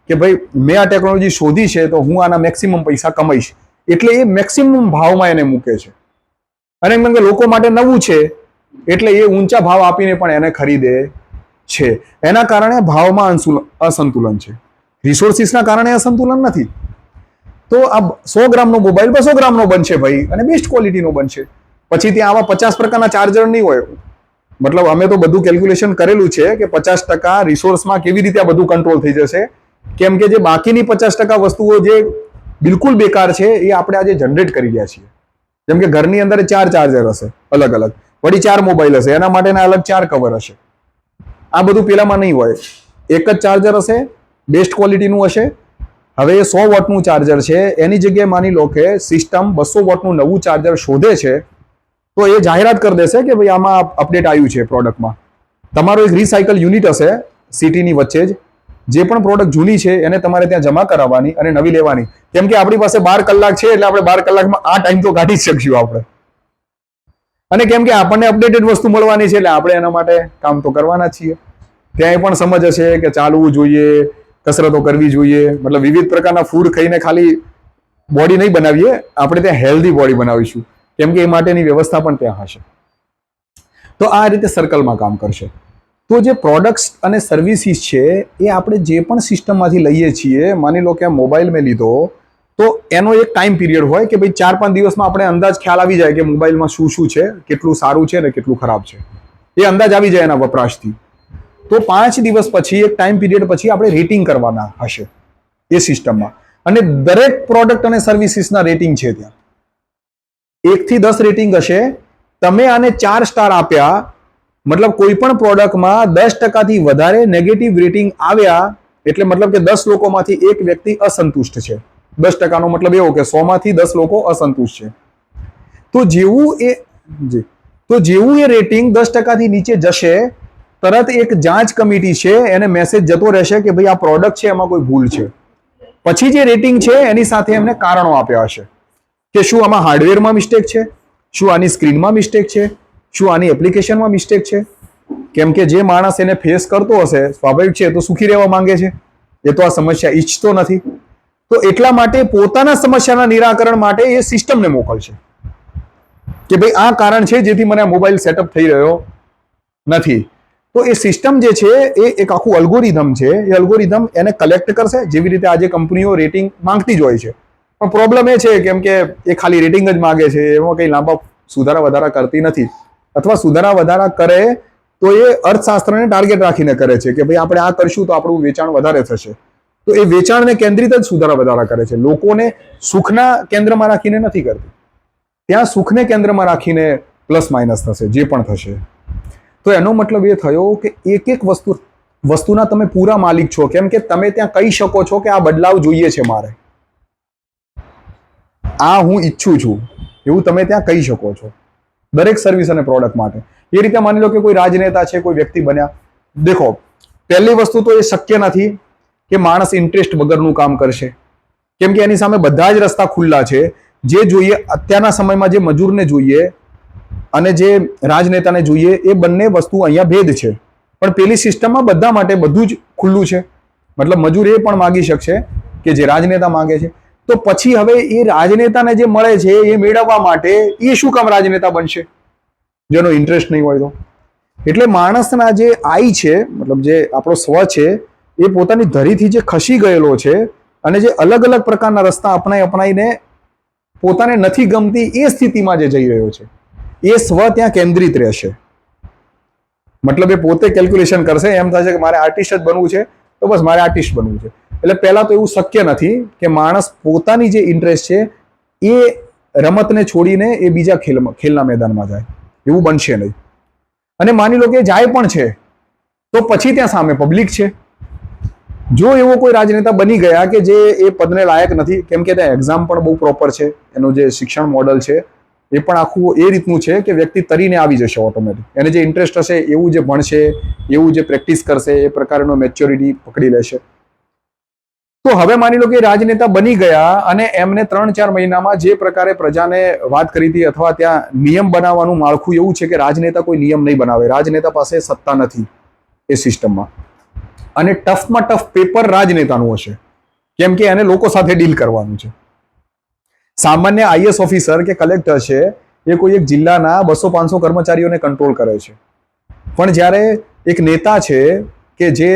કે ભાઈ મેં આ ટેકનોલોજી શોધી છે તો હું આના મેક્સિમમ પૈસા કમાઈશ, એટલે એ મેક્સિમમ ભાવમાં એને મૂકે છે. અને એમ કે લોકો માટે નવું છે એટલે એ ઊંચા ભાવ આપીને પણ એને ખરીદે છે. એના કારણે ભાવમાં અસંતુલન છે, રિસોર્સિસના કારણે અસંતુલન નથી. તો આ 100 ગ્રામનો મોબાઈલ 200 ગ્રામનો બનશે ભાઈ, અને બેસ્ટ ક્વોલિટીનો બનશે. પછી ત્યાં આવા 50 પ્રકારના ચાર્જર નહીં હોય. મતલબ અમે તો બધું કેલ્ક્યુલેશન કરેલું છે કે 50% રિસોર્સમાં કેવી રીતે આ બધું કંટ્રોલ થઈ જશે, કેમ કે જે બાકીની 50% વસ્તુઓ જે બિલકુલ બેકાર છે એ આપણે આજે જનરેટ કરી રહ્યા છીએ. જેમ કે ઘરની અંદર 4 ચાર્જર હશે અલગ અલગ, વળી 4 મોબાઈલ હશે, એના માટેના અલગ 4 કવર હશે. આ બધું પેલામાં નહીં હોય. એક જ ચાર્જર હશે, બેસ્ટ ક્વોલિટીનું હશે. હવે એ 100 વોટનું ચાર્જર છે, એની જગ્યાએ માની લો કે સિસ્ટમ 200 વોટનું નવું ચાર્જર શોધે છે, તો એ જાહેરાત કરી દેશે કે ભાઈ આમાં અપડેટ આવ્યું છે પ્રોડક્ટમાં. તમારો એક રિસાયકલ યુનિટ હશે સિટીની વચ્ચે જ, જે પણ પ્રોડક્ટ જૂની છે એને તમારે ત્યાં જમા કરાવવાની અને નવી લેવાની. કેમ કે આપણી પાસે 12 કલાક છે, એટલે આપણે 12 કલાકમાં આ ટાઈમ તો કાઢી જ શકશું આપણે. અને કેમ કે આપણને અપડેટેડ વસ્તુ મળવાની છે, એટલે આપણે એના માટે કામ તો કરવાના જ છીએ. ત્યાં પણ સમજ હશે કે ચાલવું જોઈએ, કસરતો કરવી જોઈએ, મતલબ વિવિધ પ્રકારના ફૂડ ખાઈને ખાલી બોડી નહીં બનાવીએ, આપણે ત્યાં હેલ્ધી બોડી બનાવીશું, કેમ કે એ માટેની વ્યવસ્થા પણ ત્યાં હશે. તો આ રીતે સર્કલમાં કામ કરશે. તો જે પ્રોડક્ટ્સ અને સર્વિસીસ છે એ આપણે જે પણ સિસ્ટમમાંથી લઈએ છીએ, માની લો કે આ મોબાઈલ મેં લીધો, તો એનો એક ટાઈમ પીરિયડ હોય કે ભાઈ 4-5 દિવસમાં આપણે અંદાજ ખ્યાલ આવી જાય કે મોબાઈલમાં શું શું છે, કેટલું સારું છે ને કેટલું ખરાબ છે, એ અંદાજ આવી જાય એના વપરાશથી. તો 5 દિવસ પછી, એક ટાઈમ પીરિયડ પછી આપણે રેટિંગ કરવાના હશે એ સિસ્ટમમાં. અને દરેક પ્રોડક્ટ અને સર્વિસીસના રેટિંગ છે ત્યાં. 1 થી 10 રેટિંગ હશે. તમે આને 4 સ્ટાર આપ્યા, મતલબ કોઈ પણ પ્રોડક્ટમાં 10% વધારે નેગેટિવ રેટિંગ આવ્યા, એટલે મતલબ કે 10 લોકોમાંથી એક વ્યક્તિ અસંતુષ્ટ છે. 10%નો મતલબ એવો કે 100 માંથી 10 લોકો અસંતુષ્ટ છે. તો જેવું એ રેટિંગ 10%થી નીચે જશે, તરત એક જાંચ કમિટી છે એને મેસેજ જતો રહેશે કે ભાઈ આ પ્રોડક્ટ છે એમાં કોઈ ભૂલ છે. પછી જે રેટિંગ છે એની સાથે એમને કારણો આપ્યા હશે કે શું આમાં હાર્ડવેરમાં મિસ્ટેક છે, શું આની સ્ક્રીનમાં મિસ્ટેક છે, શું આની એપ્લિકેશનમાં મિસ્ટેક છે. કેમ કે જે માણસ એને ફેસ કરતો હશે, સ્વાભાવિક છે, તો સુખી રહેવા માંગે છે, એ તો આ સમસ્યા ઈચ્છતો નથી. તો એટલા માટે પોતાના સમસ્યાના નિરાકરણ માટે એ સિસ્ટમને મોકલશે કે ભાઈ આ કારણ છે જેથી મને મોબાઈલ સેટઅપ થઈ રહ્યો નથી. તો એ સિસ્ટમ જે છે એ એક આખું અલ્ગોરિધમ છે. એ અલ્ગોરિધમ એને કલેક્ટ કરશે, જેવી રીતે આજે કંપનીઓ રેટિંગ માંગતી જ હોય છે. પણ પ્રોબ્લેમ એ છે કેમ કે એ ખાલી રેટિંગ જ માગે છે, એમાં કંઈ લાંબા સુધારા વધારા કરતી નથી. અથવા સુધારા વધારા કરે તો એ અર્થશાસ્ત્રને ટાર્ગેટ રાખીને કરે છે કે ભાઈ આપણે આ કરશું તો આપણું વેચાણ વધારે થશે. તો એ વેચાણને કેન્દ્રિત જ સુધારા વધારા કરે છે. લોકોને સુખના કેન્દ્રમાં રાખીને નથી કરતી. ત્યાં સુખને કેન્દ્રમાં રાખીને પ્લસ માઇનસ થશે, જે પણ થશે. તો એનો મતલબ એ થયો કે એક એક વસ્તુના તમે પૂરા માલિક છો. કેમ કે તમે ત્યાં કહી શકો છો કે આ બદલાવ જોઈએ છે મારે, આ હું ઈચ્છું છું, એવું તમે ત્યાં કહી શકો છો દરેક સર્વિસ અને પ્રોડક્ટ માટે. એ રીતે માની લો કે કોઈ રાજનેતા છે, કોઈ વ્યક્તિ બન્યા. દેખો, પહેલી વસ્તુ તો એ શક્ય નથી કે માણસ ઇન્ટરેસ્ટ વગરનું કામ કરશે, કેમ કે એની સામે બધા જ રસ્તા ખુલ્લા છે. જે જોઈએ અત્યારના સમયમાં, જે મજૂરને જોઈએ અને જે રાજનેતાને જોઈએ, એ બંને વસ્તુ અહીંયા ભેદ છે. પણ પેલી સિસ્ટમમાં બધા માટે બધું જ ખુલ્લું છે. મતલબ મજૂર એ પણ માગી શકશે કે જે રાજનેતા માંગે છે. તો પછી હવે એ રાજનેતાને જે મળે છે એ મેળવવા માટે એ શું કામ રાજનેતા બનશે જેનો ઇન્ટરેસ્ટ નહીં હોય તો? એટલે માણસના જે આઈ છે, મતલબ જે આપણો સ્વ છે, એ પોતાની ધરીથી જે ખસી ગયેલો છે અને જે અલગ અલગ પ્રકારના રસ્તા અપનાવીને પોતાને નથી ગમતી એ સ્થિતિમાં જે જઈ રહ્યો છે, એ સ્વ ત્યાં કેન્દ્રિત રહેશે. મતલબ એ પોતે કેલ્ક્યુલેશન કરશે, એમ થશે કે મારે આર્ટિસ્ટ જ બનવું છે, તો બસ મારે આર્ટિસ્ટ બનવું છે. એટલે પહેલા તો એવું શક્ય નથી કે માણસ પોતાની જે ઇન્ટરેસ્ટ છે એ રમતને છોડીને એ બીજા ખેલના મેદાનમાં જાય, એવું બનશે નહીં. અને માની લો કે જાય પણ છે તો પછી ત્યાં સામે પબ્લિક છે. જો એવો કોઈ રાજનેતા બની ગયા કે જે એ પદને લાયક નથી, કેમ કે ત્યાં એક્ઝામ પણ બહુ પ્રોપર છે, એનું જે શિક્ષણ મોડલ છે એ પણ આખું એ રીતનું છે કે વ્યક્તિ તરીને આવી જશે ઓટોમેટિક. એને જે ઇન્ટરેસ્ટ હશે એવું જે ભણશે, એવું જે પ્રેક્ટિસ કરશે, એ પ્રકારનો મેચ્યોરિટી પકડી લેશે. તો હવે માની લો કે રાજનેતા બની ગયા અને એમને 3-4 મહિનામાં જે પ્રકારે પ્રજાને વાત કરી હતી, અથવા ત્યાં નિયમ બનાવવાનું માળખું એવું છે કે રાજનેતા કોઈ નિયમ નહીં બનાવે, રાજનેતા પાસે સત્તા નથી એ સિસ્ટમમાં. અને ટફમાં ટફ પેપર રાજનેતાનું હશે, કેમ કે એને લોકો સાથે ડીલ કરવાનું છે. સામાન્ય આઈએસ ઓફિસર કે કલેક્ટર છે, એ કોઈ એક જિલ્લાના 200-500 કર્મચારીઓને કંટ્રોલ કરે છે. પણ જ્યારે એક નેતા છે કે જે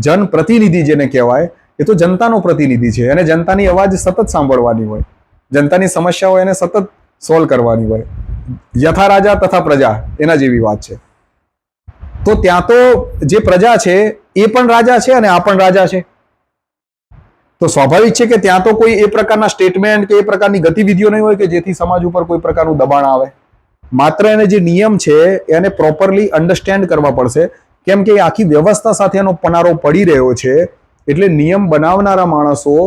જનપ્રતિનિધિ જેને કહેવાય, એ તો જનતાનો પ્રતિનિધિ છે, અને જનતાની અવાજ સતત સાંભળવાની હોય, જનતાની સમસ્યાઓ એને સતત સોલ્વ કરવાની હોય. યથા રાજા તથા પ્રજા, એના જેવી વાત છે. તો ત્યાં તો જે પ્રજા છે એ પણ રાજા છે અને આ પણ રાજા છે. તો સ્વાભાવિક છે કે ત્યાં તો કોઈ એ પ્રકારના સ્ટેટમેન્ટ કે એ પ્રકારની ગતિવિધિઓ નહીં હોય કે જેથી સમાજ ઉપર કોઈ પ્રકારનું દબાણ આવે. માત્ર એને જે નિયમ છે એને પ્રોપરલી અન્ડરસ્ટેન્ડ કરવા પડશે, કેમ કે આખી વ્યવસ્થા સાથે એનો પનારો પડી રહ્યો છે. એટલે નિયમ બનાવનારા માણસો,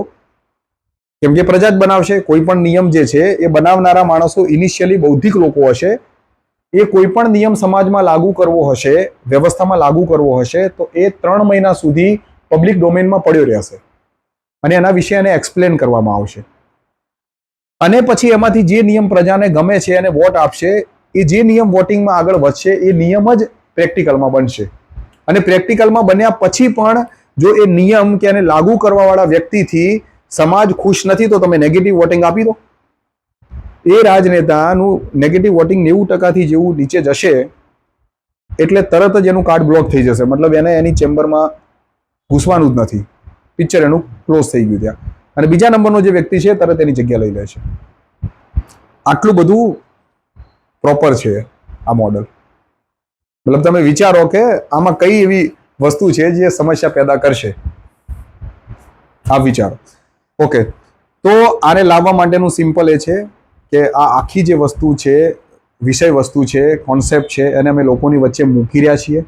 કેમ કે પ્રજા જ બનાવશે, કોઈ પણ નિયમ જે છે એ બનાવનારા માણસો ઇનિશિયલી બૌદ્ધિક લોકો હશે. એ કોઈ પણ નિયમ સમાજમાં લાગુ કરવો હશે, વ્યવસ્થામાં લાગુ કરવો હશે, તો એ 3 મહિના સુધી પબ્લિક ડોમેનમાં પડ્યો રહેશે અને એના વિશે એને એક્સપ્લેન કરવામાં આવશે. અને પછી એમાંથી જે નિયમ પ્રજાને ગમે છે એને વોટ આપશે. એ જે નિયમ વોટિંગમાં આગળ વધશે એ નિયમ જ પ્રેક્ટિકલમાં બનશે. અને પ્રેક્ટિકલમાં બન્યા પછી પણ જો એ નિયમ કે એને લાગુ કરવાવાળા વ્યક્તિથી સમાજ ખુશ નથી તો તમે નેગેટિવ વોટિંગ આપી દો. એ રાજનેતાનું નેગેટિવ વોટિંગ 90% જેવું નીચે જશે એટલે તરત જ એનું કાર્ડ બ્લોક થઈ જશે. મતલબ એને એની ચેમ્બરમાં ઘૂસવાનું જ નથી, પિક્ચર એનું ક્લોઝ થઈ ગયું ત્યાં. અને બીજા નંબરનો જે વ્યક્તિ છે તરત એની જગ્યા લઈ લે છે. આટલું બધું પ્રોપર છે આ મોડલ. મતલબ તમે વિચારો કે આમાં કઈ એવી વસ્તુ છે જે સમસ્યા પેદા કરશે. આપ વિચારો. ઓકે, તો આને લાવવા માટેનું સિમ્પલ એ છે કે આ આખી જે વસ્તુ છે, વિષય વસ્તુ છે, કોન્સેપ્ટ છે, એને અમે લોકોની વચ્ચે મૂકી રહ્યા છીએ.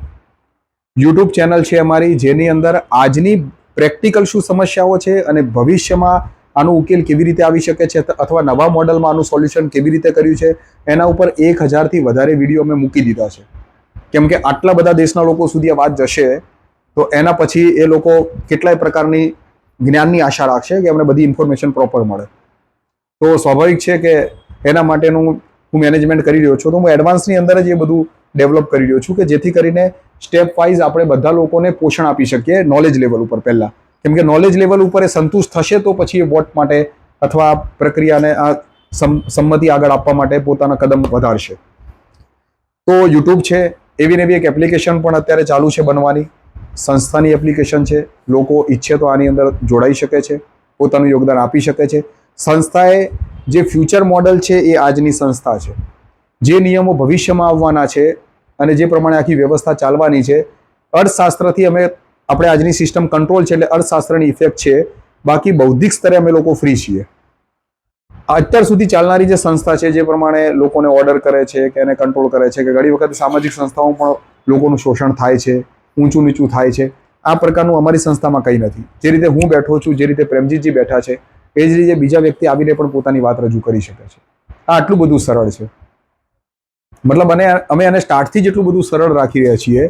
યુટ્યુબ ચેનલ છે અમારી, જેની અંદર આજની પ્રેક્ટિકલ શું સમસ્યાઓ છે અને ભવિષ્યમાં આનો ઉકેલ કેવી રીતે આવી શકે છે અથવા નવા મોડલમાં આનું સોલ્યુશન કેવી રીતે કર્યું છે એના ઉપર 1000થી વધારે વિડીયો અમે મૂકી દીધા છે. કેમ કે આટલા બધા દેશના લોકો સુધી આ વાત જશે તો એના પછી એ લોકો કેટલાય પ્રકારની જ્ઞાનની આશા રાખશે કે અમને બધી ઇન્ફોર્મેશન પ્રોપર મળે. તો સ્વાભાવિક છે કે એના માટેનું હું મેનેજમેન્ટ કરી રહ્યો છું. તો હું એડવાન્સની અંદર જ એ બધું ડેવલપ કરી રહ્યો છું કે જેથી કરીને સ્ટેપ વાઇઝ આપણે બધા લોકોને પોષણ આપી શકીએ નોલેજ લેવલ ઉપર પહેલા. કેમ કે નોલેજ લેવલ ઉપર એ સંતુષ્ટ થશે તો પછી એ વોટ માટે અથવા પ્રક્રિયાને આ સંમતિ આગળ આપવા માટે પોતાના કદમ વધારશે. તો યુટ્યુબ છે, એવી ને એવી એક એપ્લિકેશન પણ અત્યારે ચાલુ છે બનવાની. સંસ્થાની એપ્લિકેશન છે. લોકો ઈચ્છે તો આની અંદર જોડાઈ શકે છે, પોતાનું યોગદાન આપી શકે છે. સંસ્થાએ જે ફ્યુચર મોડલ છે એ આજની સંસ્થા છે. જે નિયમો ભવિષ્યમાં આવવાના છે અને જે પ્રમાણે આખી વ્યવસ્થા ચાલવાની છે, અર્થશાસ્ત્રથી આપણે આજની સિસ્ટમ કંટ્રોલ છે એટલે અર્થશાસ્ત્રની ઇફેક્ટ છે. બાકી બૌદ્ધિક સ્તરે અમે લોકો ફ્રી છીએ. અત્યાર સુધી ચાલનારી જે સંસ્થા છે જે પ્રમાણે લોકોને ઓર્ડર કરે છે કે એને કંટ્રોલ કરે છે, કે ઘણી વખત સામાજિક સંસ્થાઓ પણ લોકોનું શોષણ થાય છે, ઊંચું નીચું થાય છે, આ પ્રકારનું અમારી સંસ્થામાં કંઈ નથી. જે રીતે હું બેઠો છું, જે રીતે પ્રેમજીતજી બેઠા છે, એ જ રીતે બીજા વ્યક્તિ આવીને પણ પોતાની વાત રજૂ કરી શકે છે. આ આટલું બધું સરળ છે. મતલબ અમે એને સ્ટાર્ટથી જ એટલું બધું સરળ રાખી રહ્યા છીએ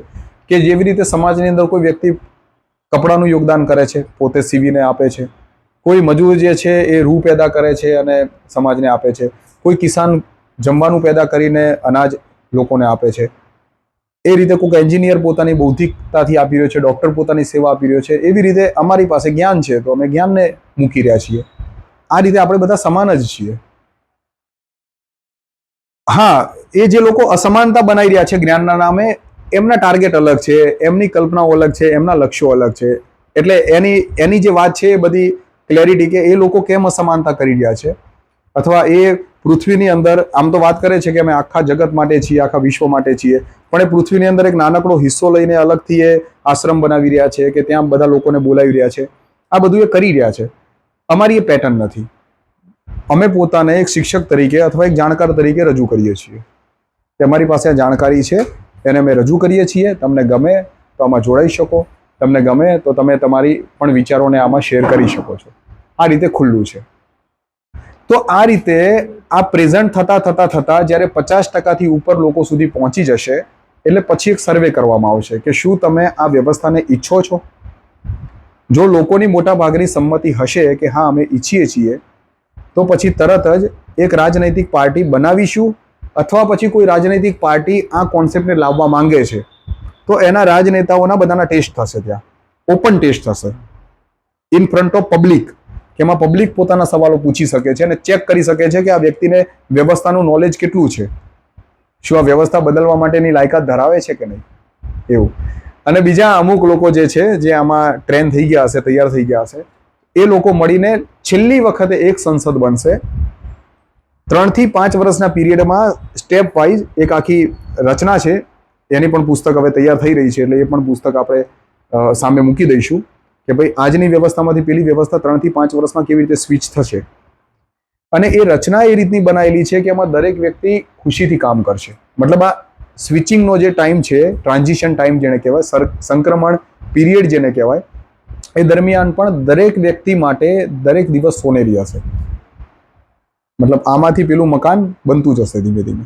કે જેવી રીતે સમાજની અંદર કોઈ વ્યક્તિ કપડાનું યોગદાન કરે છે, પોતે સીવીને આપે છે, કોઈ મજૂર જે છે એ રૂ પેદા કરે છે અને સમાજને આપે છે, કોઈ કિસાન જમવાનું પેદા કરીને અનાજ લોકોને આપે છે, એ રીતે કોઈક એન્જિનિયર પોતાની બૌદ્ધિકતાથી આપી રહ્યો છે, ડૉક્ટર પોતાની સેવા આપી રહ્યો છે. એવી રીતે અમારી પાસે જ્ઞાન છે તો અમે જ્ઞાનને મૂકી રહ્યા છીએ. આ રીતે આપણે બધા સમાન જ છીએ. હા, એ જે લોકો અસમાનતા બનાવી રહ્યા છે જ્ઞાનના નામે, એમના ટાર્ગેટ અલગ છે, એમની કલ્પનાઓ અલગ છે, એમના લક્ષ્યો અલગ છે. એટલે એની જે વાત છે એ બધી ક્લેરિટી કે એ લોકો કેમ અસમાનતા કરી રહ્યા છે અથવા એ પૃથ્વીની અંદર આમ તો વાત કરે છે કે અમે આખા જગત માટે છીએ, આખા વિશ્વ માટે છીએ, પણ એ પૃથ્વીની અંદર એક નાનકડો હિસ્સો લઈને અલગથી એ આશ્રમ બનાવી રહ્યા છે કે ત્યાં બધા લોકોને બોલાવી રહ્યા છે. આ બધું એ કરી રહ્યા છે. અમારી એ પેટર્ન નથી. અમે પોતાને એક શિક્ષક તરીકે અથવા એક જાણકાર તરીકે રજૂ કરીએ છીએ કે અમારી પાસે આ જાણકારી છે, એને અમે રજૂ કરીએ છીએ. તમને ગમે તો આમાં જોડાઈ શકો, તમને ગમે તો તમે તમારી પણ વિચારોને આમાં શેર કરી શકો છો. આ રીતે ખુલ્લું છે. તો આ રીતે આ પ્રેઝન્ટ થતા જ્યારે 50%થી ઉપર લોકો સુધી પહોંચી જશે એટલે પછી એક સર્વે કરવામાં આવશે કે શું તમે આ વ્યવસ્થાને ઈચ્છો છો. જો લોકોની મોટા ભાગની સંમતિ હશે કે હા અમે ઈચ્છીએ છીએ તો પછી તરત જ એક રાજનૈતિક પાર્ટી બનાવીશું અથવા પછી કોઈ રાજનૈતિક પાર્ટી આ કોન્સેપ્ટને લાવવા માંગે છે તો એના રાજનેતાઓના બધાના ટેસ્ટ થશે. ત્યાં ઓપન ટેસ્ટ થશે ઇન ફ્રન્ટ ઓફ પબ્લિક, કે એમાં પબ્લિક પોતાના સવાલો પૂછી શકે છે અને ચેક કરી શકે છે કે આ વ્યક્તિને વ્યવસ્થાનું નોલેજ કેટલું છે, શું આ વ્યવસ્થા બદલવા માટેની લાયકાત ધરાવે છે કે નહીં, એવું. અને બીજા અમુક લોકો જે છે જે આમાં ટ્રેન થઈ ગયા હશે, તૈયાર થઈ ગયા હશે, એ લોકો મળીને છેલ્લી વખતે એક સંસદ બનશે. 3 થી 5 વર્ષના પીરિયડમાં સ્ટેપ વાઇઝ એક આખી રચના છે. એની પણ પુસ્તક હવે તૈયાર થઈ રહી છે એટલે એ પણ પુસ્તક આપણે સામે મૂકી દઈશું. કે ભાઈ આજની વ્યવસ્થામાંથી પેલી વ્યવસ્થા 3 થી 5 વર્ષમાં કેવી રીતે સ્વિચ થશે. અને એ રચના એ રીતની બનાવેલી છે કે એમાં દરેક વ્યક્તિ ખુશીથી કામ કરશે. મતલબ આ સ્વિચિંગનો જે ટાઈમ છે, ટ્રાન્ઝિશન ટાઈમ જેને કહેવાય, સંક્રમણ પીરિયડ જેને કહેવાય, એ દરમિયાન પણ દરેક વ્યક્તિ માટે દરેક દિવસ સોનેરી હશે. મતલબ આમાંથી પેલું મકાન બનતું જશે ધીમે ધીમે.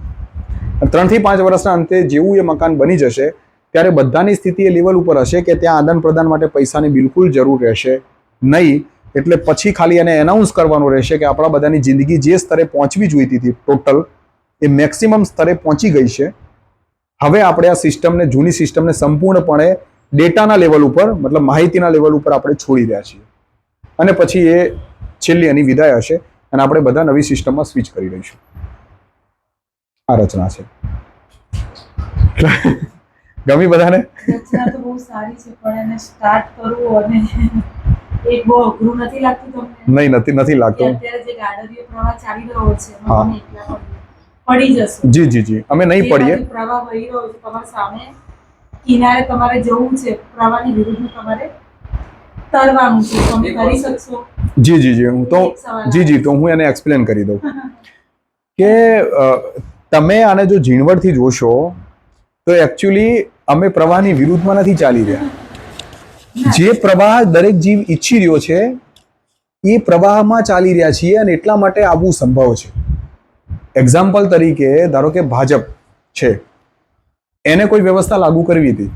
3 થી 5 વર્ષના અંતે જેવું એ મકાન બની જશે ત્યારે બધાની સ્થિતિ એ લેવલ ઉપર હશે કે ત્યાં આદાન પ્રદાન માટે પૈસાની બિલકુલ જરૂર રહેશે નહીં. એટલે પછી ખાલી એને એનાઉન્સ કરવાનું રહેશે કે આપણા બધાની જિંદગી જે સ્તરે પહોંચવી જોઈતી હતી ટોટલ એ મેક્સિમમ સ્તરે પહોંચી ગઈ છે. હવે આપણે આ સિસ્ટમને, જૂની સિસ્ટમને સંપૂર્ણપણે ડેટાના લેવલ ઉપર, મતલબ માહિતીના લેવલ ઉપર આપણે છોડી રહ્યા છીએ. અને પછી એ છેલ્લી એની વિદાય હશે અને આપણે બધા નવી સિસ્ટમમાં સ્વિચ કરી રહીશું. આ રચના છે. ગમી બધાને? રચના તો બહુ સારી છે, પણ એને સ્ટાર્ટ કરવું અને એક બહુ અઘરું નથી લાગતું તમને? નહીં, નથી કે લાગતું. અત્યારે જે ગાડરીયો પ્રવાહ ચાલી રહ્યો છે હા. એમાં તમે એકલા પડી જશો. જી જી જી, અમે નહીં જે પડીએ. બાજુ પ્રવાહ વહી રહ્યો છે તમારા સામે કિનારે તમારે જવું છે, પ્રવાહની વિરુદ્ધમાં તમારે તરવાનું છે. તમે કરી શકશો? જી જી જી, હું તો તો હું એને એક્સપ્લેન કરી દઉં કે તમે આને જો ઝીણવટથી જોશો તો એકચ્યુઅલી અમે પ્રવાહની વિરુદ્ધમાં નથી ચાલી રહ્યા. જે પ્રવાહ દરેક જીવ ઈચ્છી રહ્યો છે એ પ્રવાહમાં ચાલી રહ્યા છીએ અને એટલા માટે આવવું સંભવ છે. એક્ઝામ્પલ તરીકે ધારો કે ભાજપ છે, એને કોઈ વ્યવસ્થા લાગુ કરવી હતી,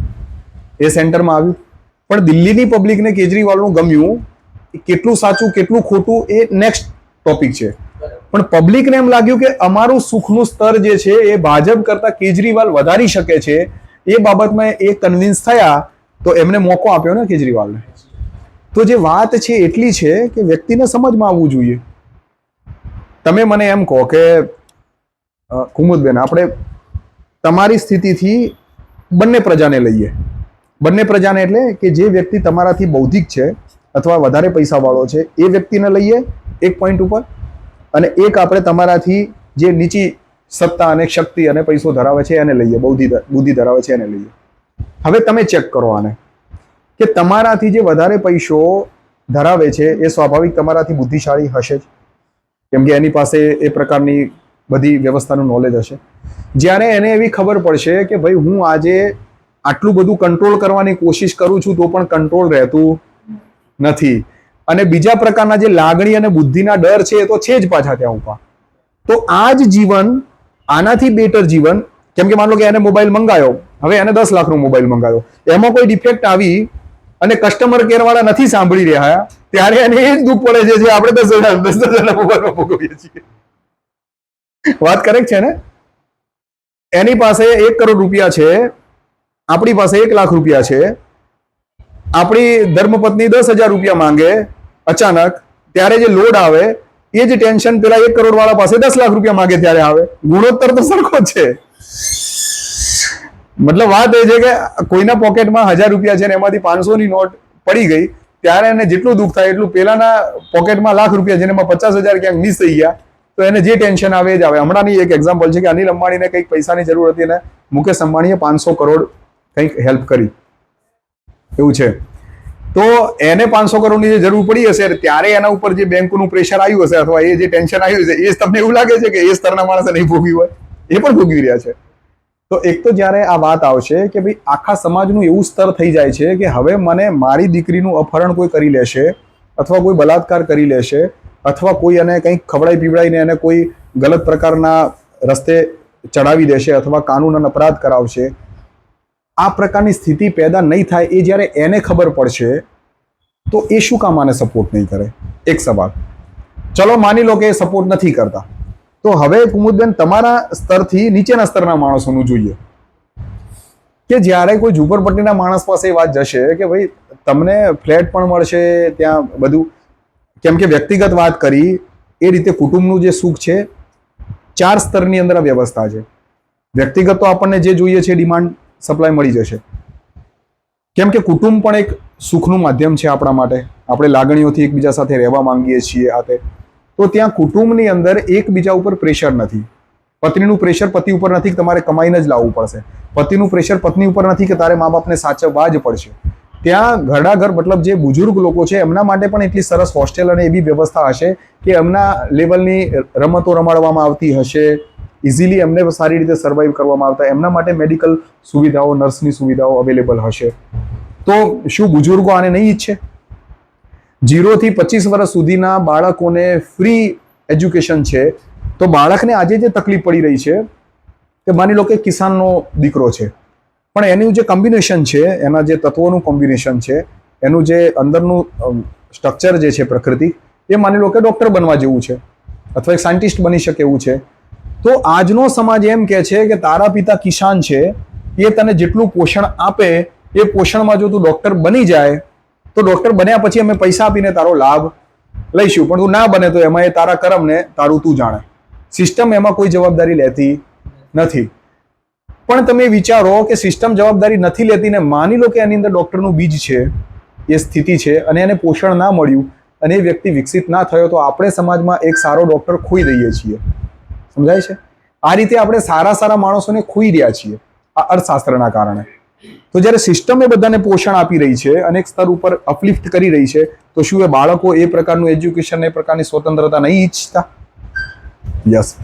એ સેન્ટરમાં આવ્યું, પણ દિલ્હીની પબ્લિકને કેજરીવાલનું ગમ્યું. કેટલું સાચું કેટલું ખોટું એ નેક્સ્ટ ટોપિક છે. પણ પબ્લિકને એમ લાગ્યું કે અમારું સુખનું સ્તર જે છે એ ભાજપ કરતા કેજરીવાલ વધારી શકે છે. એ બાબતમાં એ કન્વિન્સ થયા તો એમને મોકો આપ્યો ને કેજરીવાલને. તો જે વાત છે એટલી છે કે વ્યક્તિને સમજમાં આવવું જોઈએ. તમે મને એમ કહો કે કુમુદબેન, આપણે તમારી સ્થિતિથી બંને પ્રજાને લઈએ. બંને પ્રજાને એટલે કે જે વ્યક્તિ તમારાથી બૌદ્ધિક છે અથવા વધારે પૈસાવાળો છે એ વ્યક્તિને લઈએ એક પોઈન્ટ ઉપર, અને એક આપણે તમારાથી જે નીચી સત્તા અને શક્તિ અને પૈસો ધરાવે છે એને લઈએ, બુદ્ધિ ધરાવે છે એને લઈએ. હવે તમે ચેક કરો આને કે તમારાથી જે વધારે પૈસો ધરાવે છે એ સ્વાભાવિક તમારાથી બુદ્ધિશાળી હશે જ, કેમ કે એની પાસે એ પ્રકારની બધી વ્યવસ્થાનું નોલેજ હશે. જ્યારે એને એવી ખબર પડશે કે ભાઈ હું આજે આટલું બધું કંટ્રોલ કરવાની કોશિશ કરું છું તો પણ કંટ્રોલ રહેતું નથી, અને બીજા પ્રકારના જે લાગણી અને બુદ્ધિના ડર છે એ તો છે જ પાછા ત્યાં ઉપર, તો આ જ જીવન આનાથી બેટર જીવન. કેમ કે માનો કે એને મોબાઈલ મંગાયો, હવે એને 10 લાખનો મોબાઈલ મંગાયો, એમાં કોઈ ડિફેક્ટ આવી અને કસ્ટમર કેર વાળા નથી સાંભળી રહ્યા, ત્યારે એને એ જ દુઃખ પડે છે જે આપણે 10,000 મોબાઈલમાં ભોગવીએ છીએ. વાત કરેક્ટ છે ને? એની પાસે 1 કરોડ રૂપિયા છે, આપણી પાસે 1 લાખ રૂપિયા છે. આપણી ધર્મપત્ની 10,000 રૂપિયા માંગે અચાનક, ત્યારે જે લોડ આવે એ જ ટેન્શન પેલા 1 કરોડ વાળા પાસે 10 લાખ રૂપિયા માંગે ત્યારે આવે. ગુણોત્તર તો સરખો જ છે. મતલબ વાત એ છે કે કોઈના પોકેટમાં 1000 રૂપિયા છે ને એમાંથી 500 ની નોટ પડી ગઈ ત્યારે એને જેટલું દુઃખ થાય એટલું પેલાના પોકેટમાં લાખ રૂપિયા છે એમાં 50,000 ક્યાંક મિસ થઈ ગયા તો એને જે ટેન્શન આવે એ જ આવે. હમણાંની એક એક્ઝામ્પલ છે કે અનિલ અંબાણીને કંઈક પૈસાની જરૂર હતી અને મુકેશ અંબાણીએ 500 કરોડ કંઈક હેલ્પ કરી, એવું છે. તો એને 500 કરોડની જે જરૂર પડી હશે ત્યારે એના ઉપર જે બેંકનું પ્રેશર આવ્યું હશે અથવા એ જે ટેન્શન આવ્યું હશે એ તમને એવું લાગે છે કે એ સ્તરના માણસે નહીં ભોગવ્યું હોય? એ પણ ભોગવી રહ્યા છે. તો એક તો જ્યારે આ વાત આવશે કે ભાઈ આખા સમાજનું એવું સ્તર થઈ જાય છે કે હવે મને મારી દીકરીનું અપહરણ કોઈ કરી લેશે અથવા કોઈ બલાત્કાર કરી લેશે અથવા કોઈ એને કંઈક ખવડાવી પીવડાવીને એને કોઈ ગલત પ્રકારના રસ્તે ચડાવી દેશે અથવા કાનૂન અને અપરાધ કરાવશે. આ પ્રકારની સ્થિતિ પેદા નહીં થાય એ જ્યારે એને ખબર પડશે તો એ શું કામ આને સપોર્ટ નહીં કરે? એક સવાલ. ચલો માની લો કે એ સપોર્ટ નથી કરતા, તો હવે કુમુદબેન તમારા સ્તરથી નીચેના સ્તરના માણસોનું જોઈએ કે જ્યારે કોઈ ઝૂંપડપટ્ટીના માણસ પાસે એ વાત જશે કે ભાઈ તમને ફ્લેટ પણ મળશે ત્યાં બધું, કેમ કે વ્યક્તિગત વાત કરી એ રીતે કુટુંબનું જે સુખ છે 4 સ્તરની અંદર આ વ્યવસ્થા છે. વ્યક્તિગત તો આપણને જે જોઈએ છે ડિમાન્ડ સપ્લાય મળી જશે, કેમ કે કુટુંબ પણ એક સુખનું માધ્યમ છે આપણા માટે. આપણે લાગણીઓથી એકબીજા સાથે રહેવા માંગીએ છીએ આ તે, તો ત્યાં કુટુંબની અંદર એકબીજા ઉપર પ્રેશર નથી. પત્નીનું પ્રેશર પતિ ઉપર નથી કે તમારે કમાઈને જ લાવવું પડશે, પતિનું પ્રેશર પત્ની ઉપર નથી કે તારે મા બાપને સાચવવા જ પડશે. ત્યાં ઘરડા મતલબ જે બુઝુર્ગ લોકો છે એમના માટે પણ એટલી સરસ હોસ્ટેલ અને એવી વ્યવસ્થા હશે કે એમના લેવલની રમતો રમાડવામાં આવતી હશે, ઇઝીલી એમને સારી રીતે સર્વાઈવ કરવામાં આવતા, એમના માટે મેડિકલ સુવિધાઓ, નર્સની સુવિધાઓ અવેલેબલ હશે. તો શું બુઝુર્ગો આને નહીં ઈચ્છે? 0 થી 25 વર્ષ સુધીના બાળકોને ફ્રી એજ્યુકેશન છે. તો બાળકને આજે જે તકલીફ પડી રહી છે કે માની લો કે કિસાનનો દીકરો છે, પણ એનું જે કોમ્બિનેશન છે, એના જે તત્વોનું કોમ્બિનેશન છે, એનું જે અંદરનું સ્ટ્રક્ચર જે છે પ્રકૃતિ, એ માની લો કે ડૉક્ટર બનવા જેવું છે અથવા એક સાયન્ટિસ્ટ બની શકે એવું છે. તો આજનો સમાજ એમ કહે છે કે તારા પિતા કિસાન છે, એ તને જેટલું પોષણ આપે એ પોષણમાં જો તું ડૉક્ટર બની જાય તો ડૉક્ટર બન્યા પછી અમે પૈસા આપીને તારો લાભ લઈશું, પણ તું ના બને તો એમાં એ તારા કર્મને તારું તું જાણે. સિસ્ટમ એમાં કોઈ જવાબદારી લેતી નથી. પણ તમે વિચારો કે સિસ્ટમ જવાબદારી નથી લેતી ને માની લો કે એની અંદર ડૉક્ટરનું બીજ છે, એ સ્થિતિ છે અને એને પોષણ ના મળ્યું અને એ વ્યક્તિ વિકસિત ના થયો, તો આપણે સમાજમાં એક સારો ડૉક્ટર ખોઈ દઈએ છીએ. સમજાય છે? આ રીતે આપણે સારા માણસોને ખોઈ રહ્યા છીએ આ અર્થશાસ્ત્રના કારણે. તો જ્યારે સિસ્ટમ એ બધાને પોષણ આપી રહી છે અને એક સ્તર ઉપર અપલિફ્ટ કરી રહી છે, તો શું એ બાળકો એ પ્રકારનું એજ્યુકેશન, એ પ્રકારની સ્વતંત્રતા નહીં ઈચ્છતા? યસ.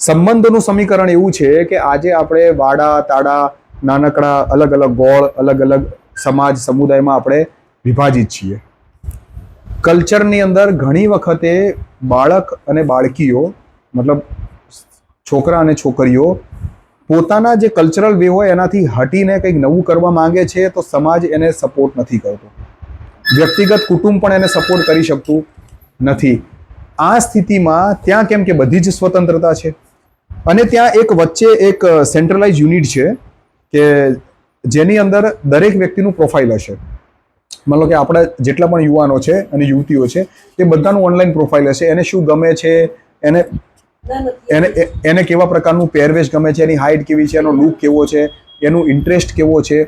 સંબંધોનું સમીકરણ એવું છે કે આજે આપણે વાડા તાડા, નાનકડા, અલગ અલગ ગોળ, અલગ અલગ સમાજ સમુદાયમાં આપણે વિભાજિત છીએ. કલ્ચરની અંદર ઘણી વખતે બાળક અને બાળકીઓ, મતલબ છોકરા અને છોકરીઓ પોતાના જે કલ્ચરલ વે હોય એનાથી હટીને કંઈક નવું કરવા માંગે છે, તો સમાજ એને સપોર્ટ નથી કરતો. વ્યક્તિગત કુટુંબ પણ એને સપોર્ટ કરી શકતું નથી. આ સ્થિતિમાં ત્યાં કેમ કે બધી જ સ્વતંત્રતા છે અને ત્યાં એક વચ્ચે એક સેન્ટ્રલાઇઝ યુનિટ છે કે જેની અંદર દરેક વ્યક્તિનું પ્રોફાઇલ હશે. માનો કે આપણા જેટલા પણ યુવાનો છે અને યુવતીઓ છે તે બધાનું ઓનલાઈન પ્રોફાઇલ હશે. એને શું ગમે છે, એને કેવા પ્રકારનું પહેરવેશ ગમે છે, એની હાઇટ કેવી છે, એનો લુક કેવો છે, એનું ઇન્ટરેસ્ટ કેવો છે,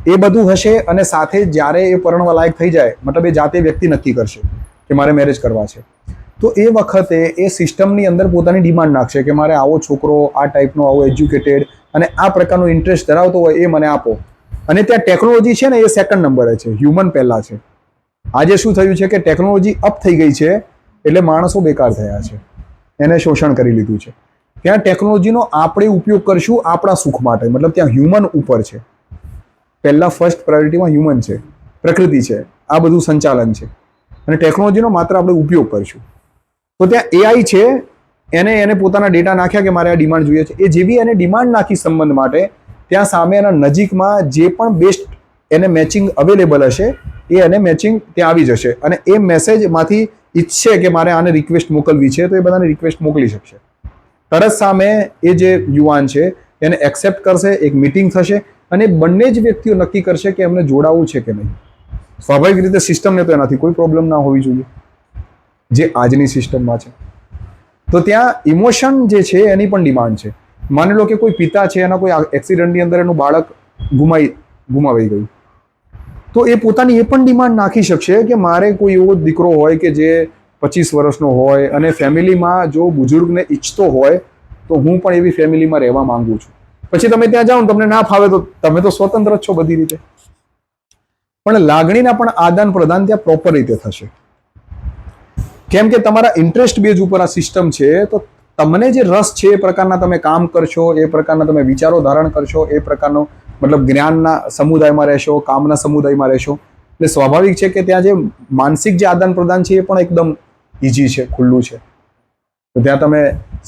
એ બધું હશે. અને સાથે જ્યારે એ પરણવા લાયક થઈ જાય, મતલબ એ જાતે વ્યક્તિ નક્કી કરશે કે મારે મેરેજ કરવા છે, તો એ વખતે એ સિસ્ટમની અંદર પોતાની ડિમાન્ડ નાખશે કે મારે આવો છોકરો, આ ટાઈપનો, આવો એજ્યુકેટેડ અને આ પ્રકારનો ઇન્ટરેસ્ટ ધરાવતો હોય એ મને આપો. અને ત્યાં ટેકનોલોજી છે ને એ સેકન્ડ નંબરે છે, હ્યુમન પહેલાં છે. આજે શું થયું છે કે ટેકનોલોજી અપ થઈ ગઈ છે એટલે માણસો બેકાર થયા છે, એને શોષણ કરી લીધું છે. ત્યાં ટેકનોલોજીનો આપણે ઉપયોગ કરશું આપણા સુખ માટે, મતલબ ત્યાં હ્યુમન ઉપર છે. પહેલાં ફર્સ્ટ પ્રાયોરિટીમાં હ્યુમન છે, પ્રકૃતિ છે, આ બધું સંચાલન છે અને ટેકનોલોજીનો માત્ર આપણે ઉપયોગ કરીશું. તો ત્યાં એઆઈ છે, એને પોતાના ડેટા નાખ્યા કે મારે આ ડિમાન્ડ જોઈએ છે. એ જેવી એને ડિમાન્ડ નાખી સંબંધ માટે, ત્યાં સામે એના નજીકમાં જે પણ બેસ્ટ એને મેચિંગ અવેલેબલ હશે એ એને મેચિંગ ત્યાં આવી જશે અને એ મેસેજમાંથી ઈચ્છે કે મારે આને રિક્વેસ્ટ મોકલવી છે તો એ બધાને રિક્વેસ્ટ મોકલી શકશે. તરત સામે એ જે યુવાન છે એને એક્સેપ્ટ કરશે, એક મિટિંગ થશે અને બંને જ વ્યક્તિઓ નક્કી કરશે કે એમને જોડાવું છે કે નહીં. સ્વાભાવિક રીતે સિસ્ટમને તો એનાથી કોઈ પ્રોબ્લેમ ના હોવી જોઈએ જે આજની સિસ્ટમમાં છે. તો ત્યાં ઇમોશન જે છે એની પણ ડિમાન્ડ છે. માની લો કે કોઈ પિતા છે, એના કોઈ એક્સિડન્ટની અંદર એનું બાળક ગુમાવાઈ ગયું, તો એ પોતાની એ પણ ડિમાન્ડ નાખી શકશે કે મારે કોઈ એવો દીકરો હોય કે જે 25 વર્ષનો હોય અને ફેમિલીમાં જો બુઝુર્ગને ઈચ્છતો હોય તો હું પણ એવી ફેમિલીમાં રહેવા માંગુ છું. પછી તમે ત્યાં જાઓ તમને ના ફાવે તો તમે તો સ્વતંત્ર જ છો બધી રીતે, પણ લાગણીના પણ આદાન પ્રદાન ત્યાં પ્રોપર રીતે થશે. કેમ કે તમારા ઇન્ટરેસ્ટ બેઝ ઉપર આ સિસ્ટમ છે, તો તમને જે રસ છે એ પ્રકારના તમે કામ કરશો, એ પ્રકારના તમે વિચારો ધારણ કરશો, એ પ્રકારનો મતલબ જ્ઞાનના સમુદાયમાં રહેશો, કામના સમુદાયમાં રહેશો. એટલે સ્વાભાવિક છે કે ત્યાં જે માનસિક જે આદાન પ્રદાન છે એ પણ એકદમ ઇઝી છે, ખુલ્લું છે. તો ત્યાં તમે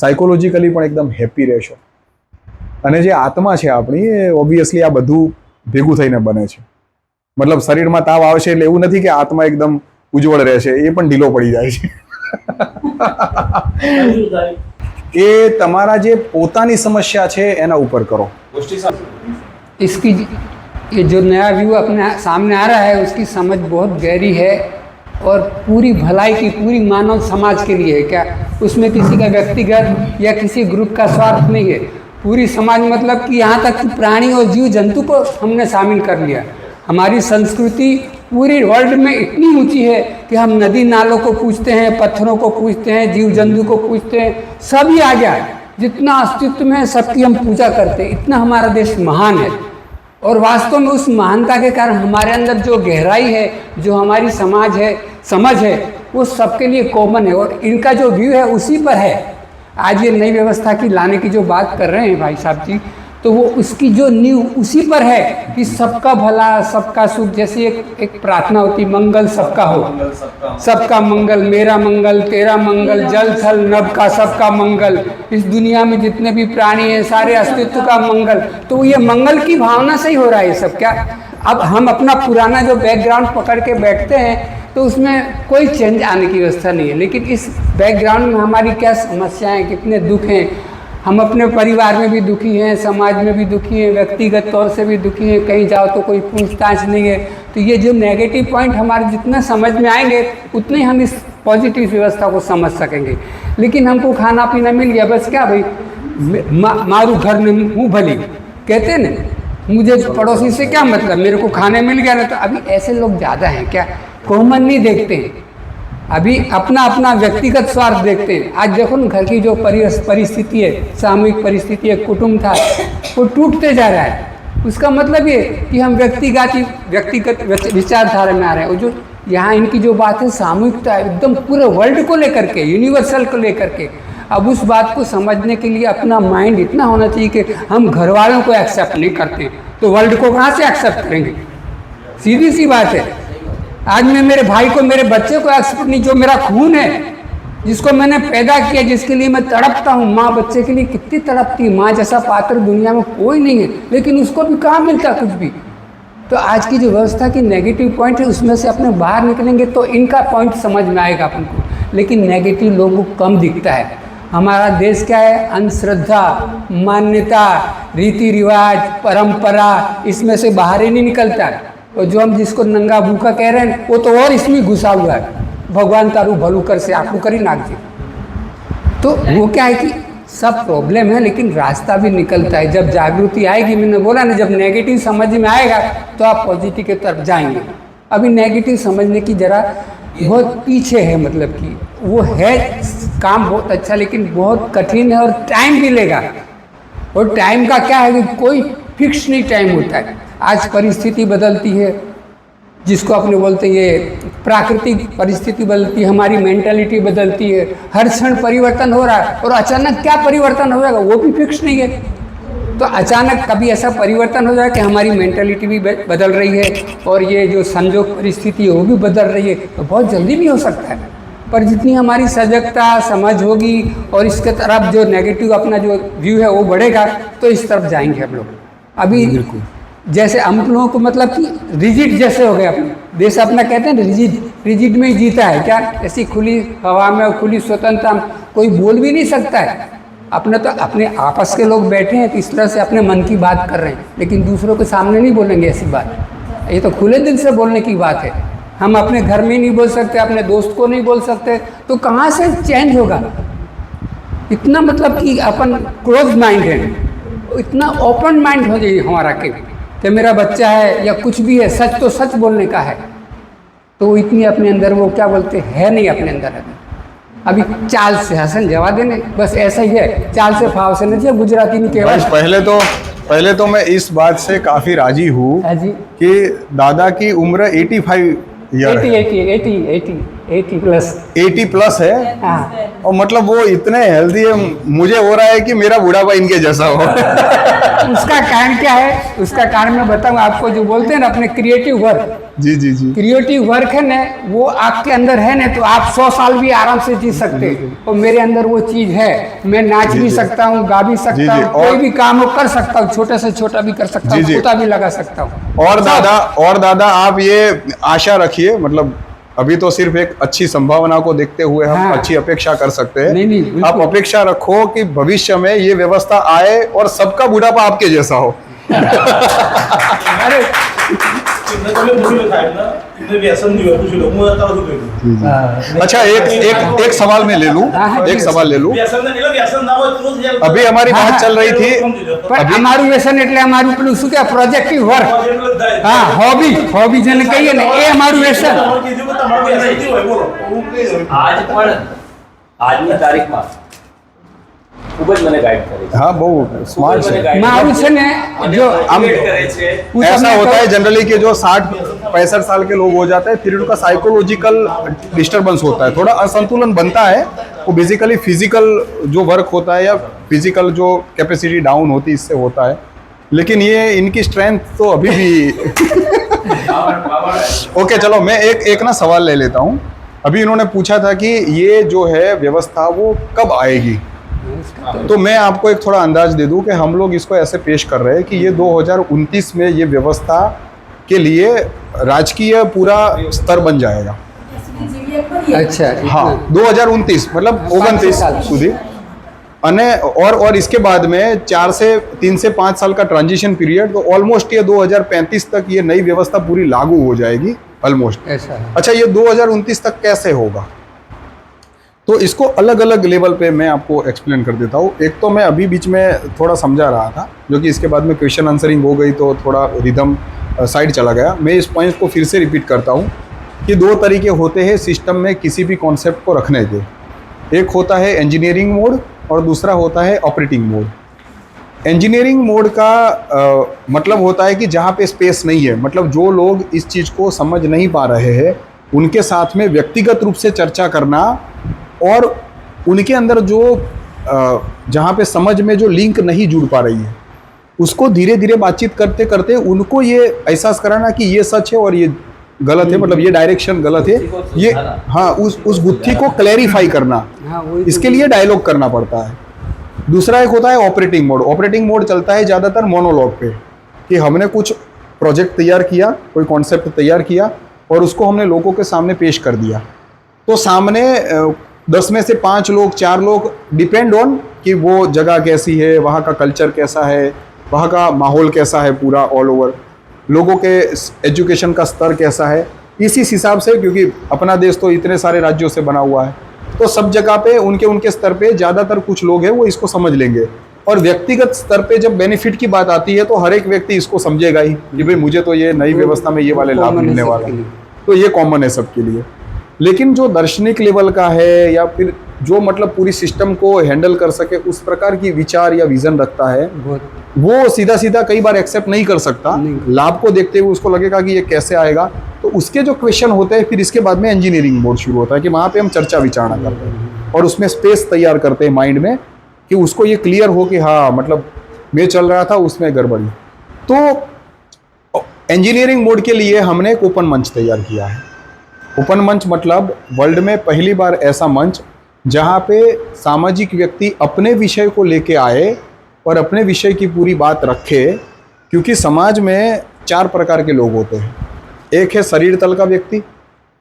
સાયકોલોજીકલી પણ એકદમ હેપી રહેશો. અને જે આત્મા છે આપણી, એ ઓબ્વિયસલી આ બધું ભેગું થઈને બને છે. મતલબ શરીરમાં તાવ આવશે એટલે એવું નથી કે આત્મા એકદમ ઉજ્જવળ રહેશે, એ પણ ઢીલો પડી જાય છે. એ તમારા જે પોતાની સમસ્યા છે એના ઉપર કરો. इसकी ये जो नया व्यू अपने सामने आ रहा है उसकी समझ बहुत गहरी है और पूरी भलाई की, पूरी मानव समाज के लिए है. क्या उसमें किसी का व्यक्तिगत या किसी ग्रुप का स्वार्थ नहीं है. पूरी समाज मतलब कि यहाँ तक कि प्राणी और जीव जंतु को हमने शामिल कर लिया. हमारी संस्कृति पूरी वर्ल्ड में इतनी ऊंची है कि हम नदी नालों को पूछते हैं, पत्थरों को पूछते हैं, जीव जंतु को पूछते हैं, सभी आ गया है. जितना अस्तित्व में है सबकी हम पूजा करते हैं. इतना हमारा देश महान है और वास्तव में उस महानता के कारण हमारे अंदर जो गहराई है, जो हमारी समाज है, समझ है, वो सबके लिए कॉमन है और इनका जो व्यू है उसी पर है। आज ये नई व्यवस्था की लाने की जो बात कर रहे हैं भाई साहब जी, तो वो उसकी जो नींव उसी पर है कि सबका भला, सबका सुख। जैसे एक प्रार्थना होती, मंगल सबका हो, सबका मंगल, मेरा मंगल, तेरा मंगल, जल थल नभ का सबका मंगल, इस दुनिया में जितने भी प्राणी हैं सारे अस्तित्व का मंगल। तो ये मंगल की भावना से ही हो रहा है ये सब। क्या अब हम अपना पुराना जो बैकग्राउंड पकड़ के बैठते हैं तो उसमें कोई चेंज आने की व्यवस्था नहीं है, लेकिन इस बैकग्राउंड में हमारी क्या समस्याएं, कितने दुख हैं। हम अपने परिवार में भी दुखी हैं, समाज में भी दुखी हैं, व्यक्तिगत तौर से भी दुखी हैं, कहीं जाओ तो कोई पूछताछ नहीं है। तो ये जो नेगेटिव पॉइंट हमारे जितना समझ में आएंगे उतने हम इस पॉजिटिव व्यवस्था को समझ सकेंगे। लेकिन हमको खाना पीना मिल गया, बस क्या भाई मारू घर में मुँह भली कहते हैं ना, मुझे पड़ोसी से क्या मतलब, मेरे को खाने मिल गया ना। तो अभी ऐसे लोग ज़्यादा हैं क्या, कॉमन नहीं देखते हैं, अभी अपना अपना व्यक्तिगत स्वार्थ देखते हैं। आज देखो ना घर की जो परिस्थिति है, सामूहिक परिस्थिति है, कुटुंब था, वो टूटते जा रहा है। उसका मतलब ये कि हम व्यक्तिगत विचारधारा में आ रहे हैं। और जो यहाँ इनकी जो बात है सामूहिकता, एकदम पूरे वर्ल्ड को लेकर के, यूनिवर्सल को लेकर के, अब उस बात को समझने के लिए अपना माइंड इतना होना चाहिए कि हम घर वालों को एक्सेप्ट नहीं करते तो वर्ल्ड को कहाँ से एक्सेप्ट करेंगे। सीधी सी बात है। आज मैं मेरे भाई को, मेरे बच्चे को एक्सेप्ट नहीं, जो मेरा खून है, जिसको मैंने पैदा किया, जिसके लिए मैं तड़पता हूँ। माँ बच्चे के लिए कितनी तड़पती है, माँ जैसा पात्र दुनिया में कोई नहीं है, लेकिन उसको भी कहाँ मिलता कुछ भी। तो आज की जो व्यवस्था की नेगेटिव पॉइंट है उसमें से अपने बाहर निकलेंगे तो इनका पॉइंट समझ में आएगा अपन को। लेकिन नेगेटिव लोगों को कम दिखता है। हमारा देश क्या है, अंधश्रद्धा, मान्यता, रीति रिवाज, परंपरा, इसमें से बाहर ही नहीं निकलता है। और जो हम जिसको नंगा भूखा कह रहे हैं वो तो और इसमें घुसा हुआ है, भगवान तारू भलू कर से आपको करी नाग जी। तो वो क्या है कि सब प्रॉब्लम है, लेकिन रास्ता भी निकलता है जब जागृति आएगी। मैंने बोला ना, जब नेगेटिव समझ में आएगा तो आप पॉजिटिव की तरफ जाएंगे। अभी नेगेटिव समझने की जरा बहुत पीछे है, मतलब कि वो है काम बहुत अच्छा, लेकिन बहुत कठिन है और टाइम भी लेगा। और टाइम का क्या है कि कोई फिक्स नहीं टाइम होता है। आज परिस्थिति बदलती है, जिसको अपने बोलते हैं ये प्राकृतिक परिस्थिति बदलती है, हमारी मेंटालिटी बदलती है, हर क्षण परिवर्तन हो रहा है। और अचानक क्या परिवर्तन हो जाएगा वो भी फिक्स नहीं है। तो अचानक कभी ऐसा परिवर्तन हो जाए कि हमारी मेंटालिटी भी बदल रही है और ये जो संजोग परिस्थिति है वो भी बदल रही है, तो बहुत जल्दी भी हो सकता है। पर जितनी हमारी सजगता, समझ होगी और इसके तरफ जो नेगेटिव अपना जो व्यू है वो बढ़ेगा, तो इस तरफ जाएंगे हम लोग। अभी जैसे हम लोगों को मतलब कि रिजिड जैसे हो गए, अपने देश अपना कहते हैं रिजिड में ही जीता है क्या। ऐसी खुली हवा में और खुली स्वतंत्रता में कोई बोल भी नहीं सकता है। अपने तो अपने आपस के लोग बैठे हैं तो इस तरह से अपने मन की बात कर रहे हैं, लेकिन दूसरों के सामने नहीं बोलेंगे ऐसी बात। ये तो खुले दिल से बोलने की बात है। हम अपने घर में नहीं बोल सकते, अपने दोस्त को नहीं बोल सकते, तो कहाँ से चेंज होगा। इतना मतलब कि अपन क्लोज माइंड है, इतना ओपन माइंड हो जाइए हमारा कि मेरा बच्चा है या कुछ भी है, सच तो सच बोलने का है। तो इतनी अपने अंदर वो क्या बोलते है नहीं अपने अंदर अभी चाल से हसन जवाब देने, बस ऐसा ही है, चाल से फाव से नहीं, गुजराती में केवल। पहले तो मैं इस बात से काफी राजी हूँ कि दादा की उम्र 85 ईयर है, 80 प्लस है। हाँ। और मतलब वो इतने हेल्दी है, मुझे हो रहा है कि मेरा बुढ़ापा इनके जैसा हो। उसका कारण क्या है, उसका कारण मैं बताऊं आपको। जो बोलते हैं ना अपने क्रिएटिव वर्क, जी जी जी, क्रिएटिव वर्क है ना, वो आपके अंदर है ना, तो आप 100 साल भी आराम से जी सकते हैं। और मेरे अंदर वो चीज है, मैं नाच भी सकता हूँ, गा भी सकता हूँ, कोई भी काम हो कर सकता हूँ, छोटे से छोटा भी कर सकता हूँ, कुत्ता भी लगा सकता हूँ। और दादा आप ये आशा रखिए, मतलब अभी तो सिर्फ एक अच्छी संभावना को देखते हुए हम अच्छी अपेक्षा कर सकते हैं। नहीं, आप अपेक्षा रखो कि भविष्य में ये व्यवस्था आए और सबका बुढ़ापा आपके जैसा हो। अरे अच्छा, एक सवाल मैं ले लूं, एक सवाल ले लूं। अभी हमारी बात चल रही थी, अभी हमारू व्यसन એટલે हमारू પેલું શું કે પ્રોજેક્ટિવ વર્ક, હા હોબી જેને કહીએ ને એ हमारू વ્યસન। आज પણ આજની તારીખમાં ખૂબ જ મને ગાઈડ કરે છે हाँ बहु स्मार्ट મને है। guide મારું છે ને જો motivate કરે છે હું ऐसा તમને होता है કહું- जनरली कि जो 60-65 साल के लोग हो जाते हैं फिर उनका साइकोलॉजिकल डिस्टर्बेंस होता है, थोड़ा असंतुलन बनता है। वो बेसिकली फिजिकल जो वर्क होता है या फिजिकल जो कैपेसिटी डाउन होती है इससे होता है, लेकिन ये इनकी स्ट्रेंथ तो अभी भी ओके चलो मैं एक ना सवाल ले लेता हूँ। अभी इन्होंने पूछा था कि ये जो है व्यवस्था वो कब आएगी, तो मैं आपको एक थोड़ा अंदाज दे दूं कि हम लोग इसको ऐसे पेश कर रहे हैं कि ये 2029 में ये व्यवस्था के लिए राजकीय पूरा स्तर बन जाएगा। अच्छा हाँ 2029 मतलब 29 साल। સુધી અને और इसके बाद में 3 से 5 साल का ट्रांजिशन पीरियड, तो ऑलमोस्ट ये 2035 तक ये नई व्यवस्था पूरी लागू हो जाएगी ऑलमोस्ट। ऐसा है। अच्छा ये 2029 तक कैसे होगा, तो इसको अलग अलग लेवल पे मैं आपको एक्सप्लेन कर देता हूँ। एक तो मैं अभी बीच में थोड़ा समझा रहा था, जो कि इसके बाद में क्वेश्चन आंसरिंग हो गई तो थोड़ा रिदम साइड चला गया। मैं इस पॉइंट को फिर से रिपीट करता हूँ कि 2 तरीके होते हैं सिस्टम में किसी भी कॉन्सेप्ट को रखने के। एक होता है इंजीनियरिंग मोड और दूसरा होता है ऑपरेटिंग मोड। इंजीनियरिंग मोड का मतलब होता है कि जहाँ पे स्पेस नहीं है, मतलब जो लोग इस चीज़ को समझ नहीं पा रहे हैं उनके साथ में व्यक्तिगत रूप से चर्चा करना, और उनके अंदर जो जहाँ पे समझ में जो लिंक नहीं जुड़ पा रही है उसको धीरे धीरे बातचीत करते करते उनको ये एहसास कराना कि ये सच है और ये गलत है, मतलब ये डायरेक्शन गलत है, ये हाँ उस गुत्थी को क्लैरिफाई करना, हाँ वही तो- इसके लिए डायलॉग करना पड़ता है। दूसरा एक होता है ऑपरेटिंग मोड। ऑपरेटिंग मोड चलता है ज़्यादातर मोनोलॉग पे, कि हमने कुछ प्रोजेक्ट तैयार किया, कोई कॉन्सेप्ट तैयार किया और उसको हमने लोगों के सामने पेश कर दिया, तो सामने 10 में से 5 लोग 4 लोग डिपेंड ऑन कि वो जगह कैसी है, वहाँ का कल्चर कैसा है, वहाँ का माहौल कैसा है, पूरा ऑल ओवर लोगों के एजुकेशन का स्तर कैसा है, इसी हिसाब से, क्योंकि अपना देश तो इतने सारे राज्यों से बना हुआ है, तो सब जगह पे उनके स्तर पे ज़्यादातर कुछ लोग हैं वो इसको समझ लेंगे। और व्यक्तिगत स्तर पे जब बेनिफिट की बात आती है तो हर एक व्यक्ति इसको समझेगा ही कि भाई मुझे तो ये नई व्यवस्था में ये वाले लाभ common है मिलने सबके वाला है, लिए। तो ये कॉमन है सबके लिए। लेकिन जो दार्शनिक लेवल का है या फिर जो मतलब पूरी सिस्टम को हैंडल कर सके उस प्रकार की विचार या विजन रखता है, बहुत वो सीधा सीधा कई बार एक्सेप्ट नहीं कर सकता। नहीं। लाभ को देखते हुए उसको लगेगा कि ये कैसे आएगा, तो उसके जो क्वेश्चन होते हैं फिर इसके बाद में इंजीनियरिंग मोड शुरू होता है कि वहाँ पे हम चर्चा विचारणा करते हैं और उसमें स्पेस तैयार करते हैं माइंड में कि उसको ये क्लियर हो कि हाँ मतलब मैं चल रहा था उसमें गड़बड़ी। तो इंजीनियरिंग मोड के लिए हमने एक ओपन मंच तैयार किया है। ओपन मंच मतलब वर्ल्ड में पहली बार ऐसा मंच जहाँ पे सामाजिक व्यक्ति अपने विषय को लेके आए और अपने विषय की पूरी बात रखे, क्योंकि समाज में 4 प्रकार के लोग होते हैं। एक है शरीर तल का व्यक्ति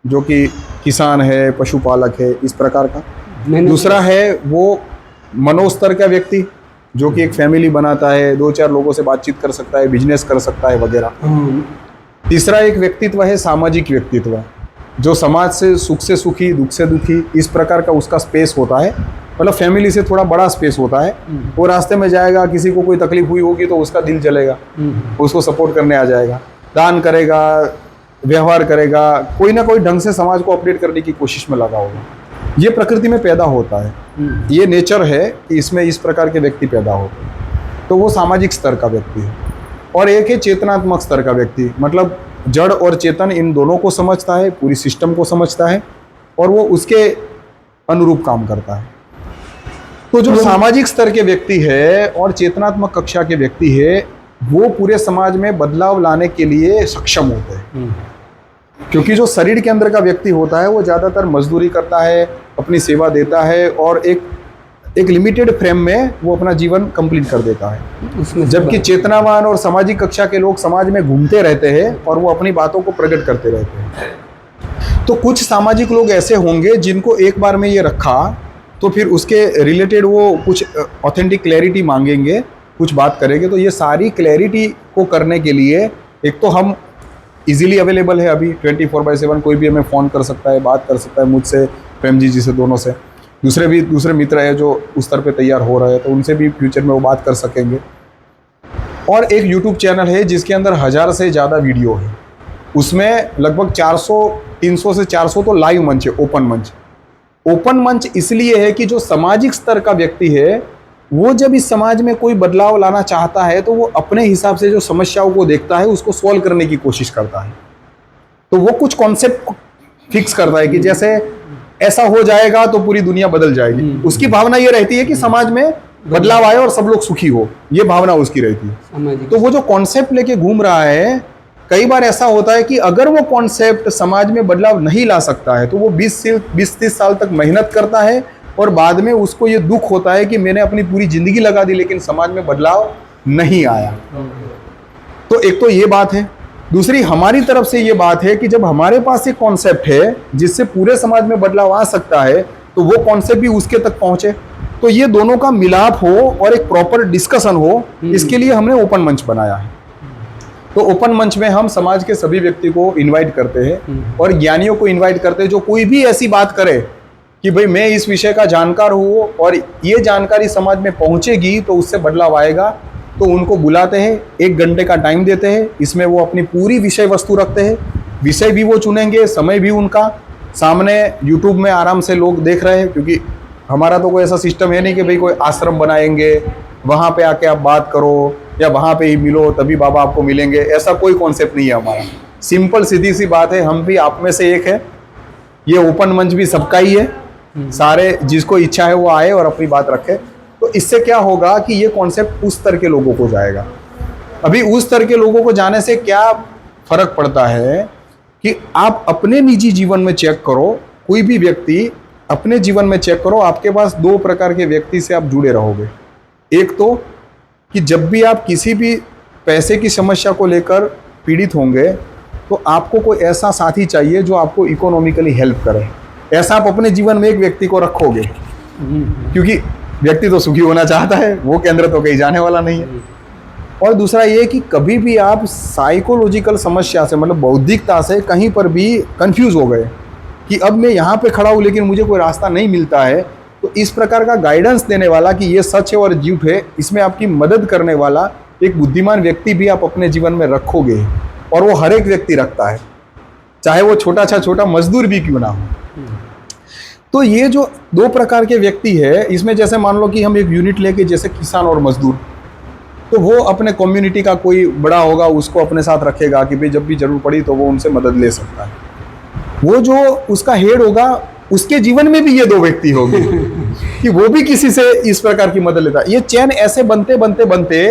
जो कि किसान है, पशुपालक है, इस प्रकार का। मैंने दूसरा है वो मनोस्तर का व्यक्ति जो कि एक फैमिली बनाता है, 2-4 लोगों से बातचीत कर सकता है, बिजनेस कर सकता है वगैरह। तीसरा एक व्यक्तित्व है सामाजिक व्यक्तित्व, जो समाज से सुख से सुखी, दुख से दुखी, इस प्रकार का उसका स्पेस होता है, मतलब फैमिली से थोड़ा बड़ा स्पेस होता है। वो रास्ते में जाएगा, किसी को कोई तकलीफ हुई होगी तो उसका दिल जलेगा, उसको सपोर्ट करने आ जाएगा, दान करेगा, व्यवहार करेगा, कोई ना कोई ढंग से समाज को अपडेट करने की कोशिश में लगा होगा। ये प्रकृति में पैदा होता है, ये नेचर है कि इसमें इस प्रकार के व्यक्ति पैदा होते हैं, तो वो सामाजिक स्तर का व्यक्ति है। और एक है चेतनात्मक स्तर का व्यक्ति, मतलब जड़ और चेतन इन दोनों को समझता है, पूरी सिस्टम को समझता है और वो उसके अनुरूप काम करता है। तो जो सामाजिक स्तर के व्यक्ति है और चेतनात्मक कक्षा के व्यक्ति है वो पूरे समाज में बदलाव लाने के लिए सक्षम होते हैं, क्योंकि जो शरीर के अंदर का व्यक्ति होता है वो ज़्यादातर मजदूरी करता है, अपनी सेवा देता है और एक लिमिटेड फ्रेम में वो अपना जीवन कंप्लीट कर देता है। उसमें जबकि चेतनावान और सामाजिक कक्षा के लोग समाज में घूमते रहते हैं और वो अपनी बातों को प्रकट करते रहते हैं। तो कुछ सामाजिक लोग ऐसे होंगे जिनको एक बार में ये रखा तो फिर उसके रिलेटेड वो कुछ ऑथेंटिक क्लैरिटी मांगेंगे, कुछ बात करेंगे। तो ये सारी क्लैरिटी को करने के लिए एक तो हम इजीली अवेलेबल है अभी 24/7, कोई भी हमें फ़ोन कर सकता है, बात कर सकता है मुझसे, प्रेम जी से, दोनों से। दूसरे मित्र है जो उस स्तर पे तैयार हो रहे हैं तो उनसे भी फ्यूचर में वो बात कर सकेंगे। और एक यूट्यूब चैनल है जिसके अंदर 1000 से ज़्यादा वीडियो है, उसमें लगभग 300 से 400 तो लाइव मंच है, ओपन मंच। ओपन मंच इसलिए है कि जो सामाजिक स्तर का व्यक्ति है वो जब इस समाज में कोई बदलाव लाना चाहता है तो वो अपने हिसाब से जो समस्याओं को देखता है उसको सॉल्व करने की कोशिश करता है। तो वो कुछ कॉन्सेप्ट फिक्स करता है कि जैसे ऐसा हो जाएगा तो पूरी दुनिया बदल जाएगी। उसकी भावना ये रहती है कि समाज में बदलाव आए और सब लोग सुखी हो, ये भावना उसकी रहती है। तो वो जो कॉन्सेप्ट लेके घूम रहा है, कई बार ऐसा होता है कि अगर वो कॉन्सेप्ट समाज में बदलाव नहीं ला सकता है तो वो 20-30 साल तक मेहनत करता है और बाद में उसको ये दुख होता है कि मैंने अपनी पूरी जिंदगी लगा दी लेकिन समाज में बदलाव नहीं आया। तो एक तो ये बात है। दूसरी हमारी तरफ से ये बात है कि जब हमारे पास एक कॉन्सेप्ट है जिससे पूरे समाज में बदलाव आ सकता है तो वो कॉन्सेप्ट भी उसके तक पहुंचे, तो ये दोनों का मिलाप हो और एक प्रॉपर डिस्कशन हो, इसके लिए हमने ओपन मंच बनाया है। तो ओपन मंच में हम समाज के सभी व्यक्ति को इनवाइट करते हैं और ज्ञानियों को इनवाइट करते हैं जो कोई भी ऐसी बात करे कि भाई मैं इस विषय का जानकार हूँ और ये जानकारी समाज में पहुंचेगी तो उससे बदलाव आएगा। तो उनको बुलाते हैं, 1 घंटे का टाइम देते हैं, इसमें वो अपनी पूरी विषय वस्तु रखते हैं, विषय भी वो चुनेंगे, समय भी उनका सामने यूट्यूब में आराम से लोग देख रहे हैं, क्योंकि हमारा तो कोई ऐसा सिस्टम है नहीं कि भाई कोई आश्रम बनाएंगे वहाँ पे आके आप बात करो या वहाँ पे ही मिलो तभी बाबा आपको मिलेंगे, ऐसा कोई कॉन्सेप्ट नहीं है हमारा। सिंपल सीधी सी बात है, हम भी आप में से एक है, ये ओपन मंच भी सबका ही है, सारे जिसको इच्छा है वो आए और अपनी बात रखे। तो इससे क्या होगा कि ये कॉन्सेप्ट उस तरह के लोगों को जाएगा। अभी उस तरह के लोगों को जाने से क्या फर्क पड़ता है कि आप अपने निजी जीवन में चेक करो, कोई भी व्यक्ति अपने जीवन में चेक करो, आपके पास 2 प्रकार के व्यक्ति से आप जुड़े रहोगे। एक तो कि जब भी आप किसी भी पैसे की समस्या को लेकर पीड़ित होंगे तो आपको कोई ऐसा साथी चाहिए जो आपको इकोनॉमिकली हेल्प करे। ऐसा आप अपने जीवन में एक व्यक्ति को रखोगे, क्योंकि व्यक्ति तो सुखी होना चाहता है, वो केंद्र तो कहीं जाने वाला नहीं है। और दूसरा ये कि कभी भी आप साइकोलॉजिकल समस्या से मतलब बौद्धिकता से कहीं पर भी कंफ्यूज हो गए कि अब मैं यहाँ पे खड़ा हूँ लेकिन मुझे कोई रास्ता नहीं मिलता है, तो इस प्रकार का गाइडेंस देने वाला कि ये सच है और झूठ है, इसमें आपकी मदद करने वाला एक बुद्धिमान व्यक्ति भी आप अपने जीवन में रखोगे। और वो हर एक व्यक्ति रखता है, चाहे वो छोटा मजदूर भी क्यों ना हो। तो ये जो 2 प्रकार के व्यक्ति है, इसमें जैसे मान लो कि हम एक यूनिट लेके जैसे किसान और मजदूर, तो वो अपने कम्युनिटी का कोई बड़ा होगा उसको अपने साथ रखेगा कि भाई जब भी जरूर पड़ी तो वो उनसे मदद ले सकता है। वो जो उसका हेड होगा उसके जीवन में भी ये 2 व्यक्ति होंगे कि वो भी किसी से इस प्रकार की मदद लेता है। ये चैन ऐसे बनते बनते बनते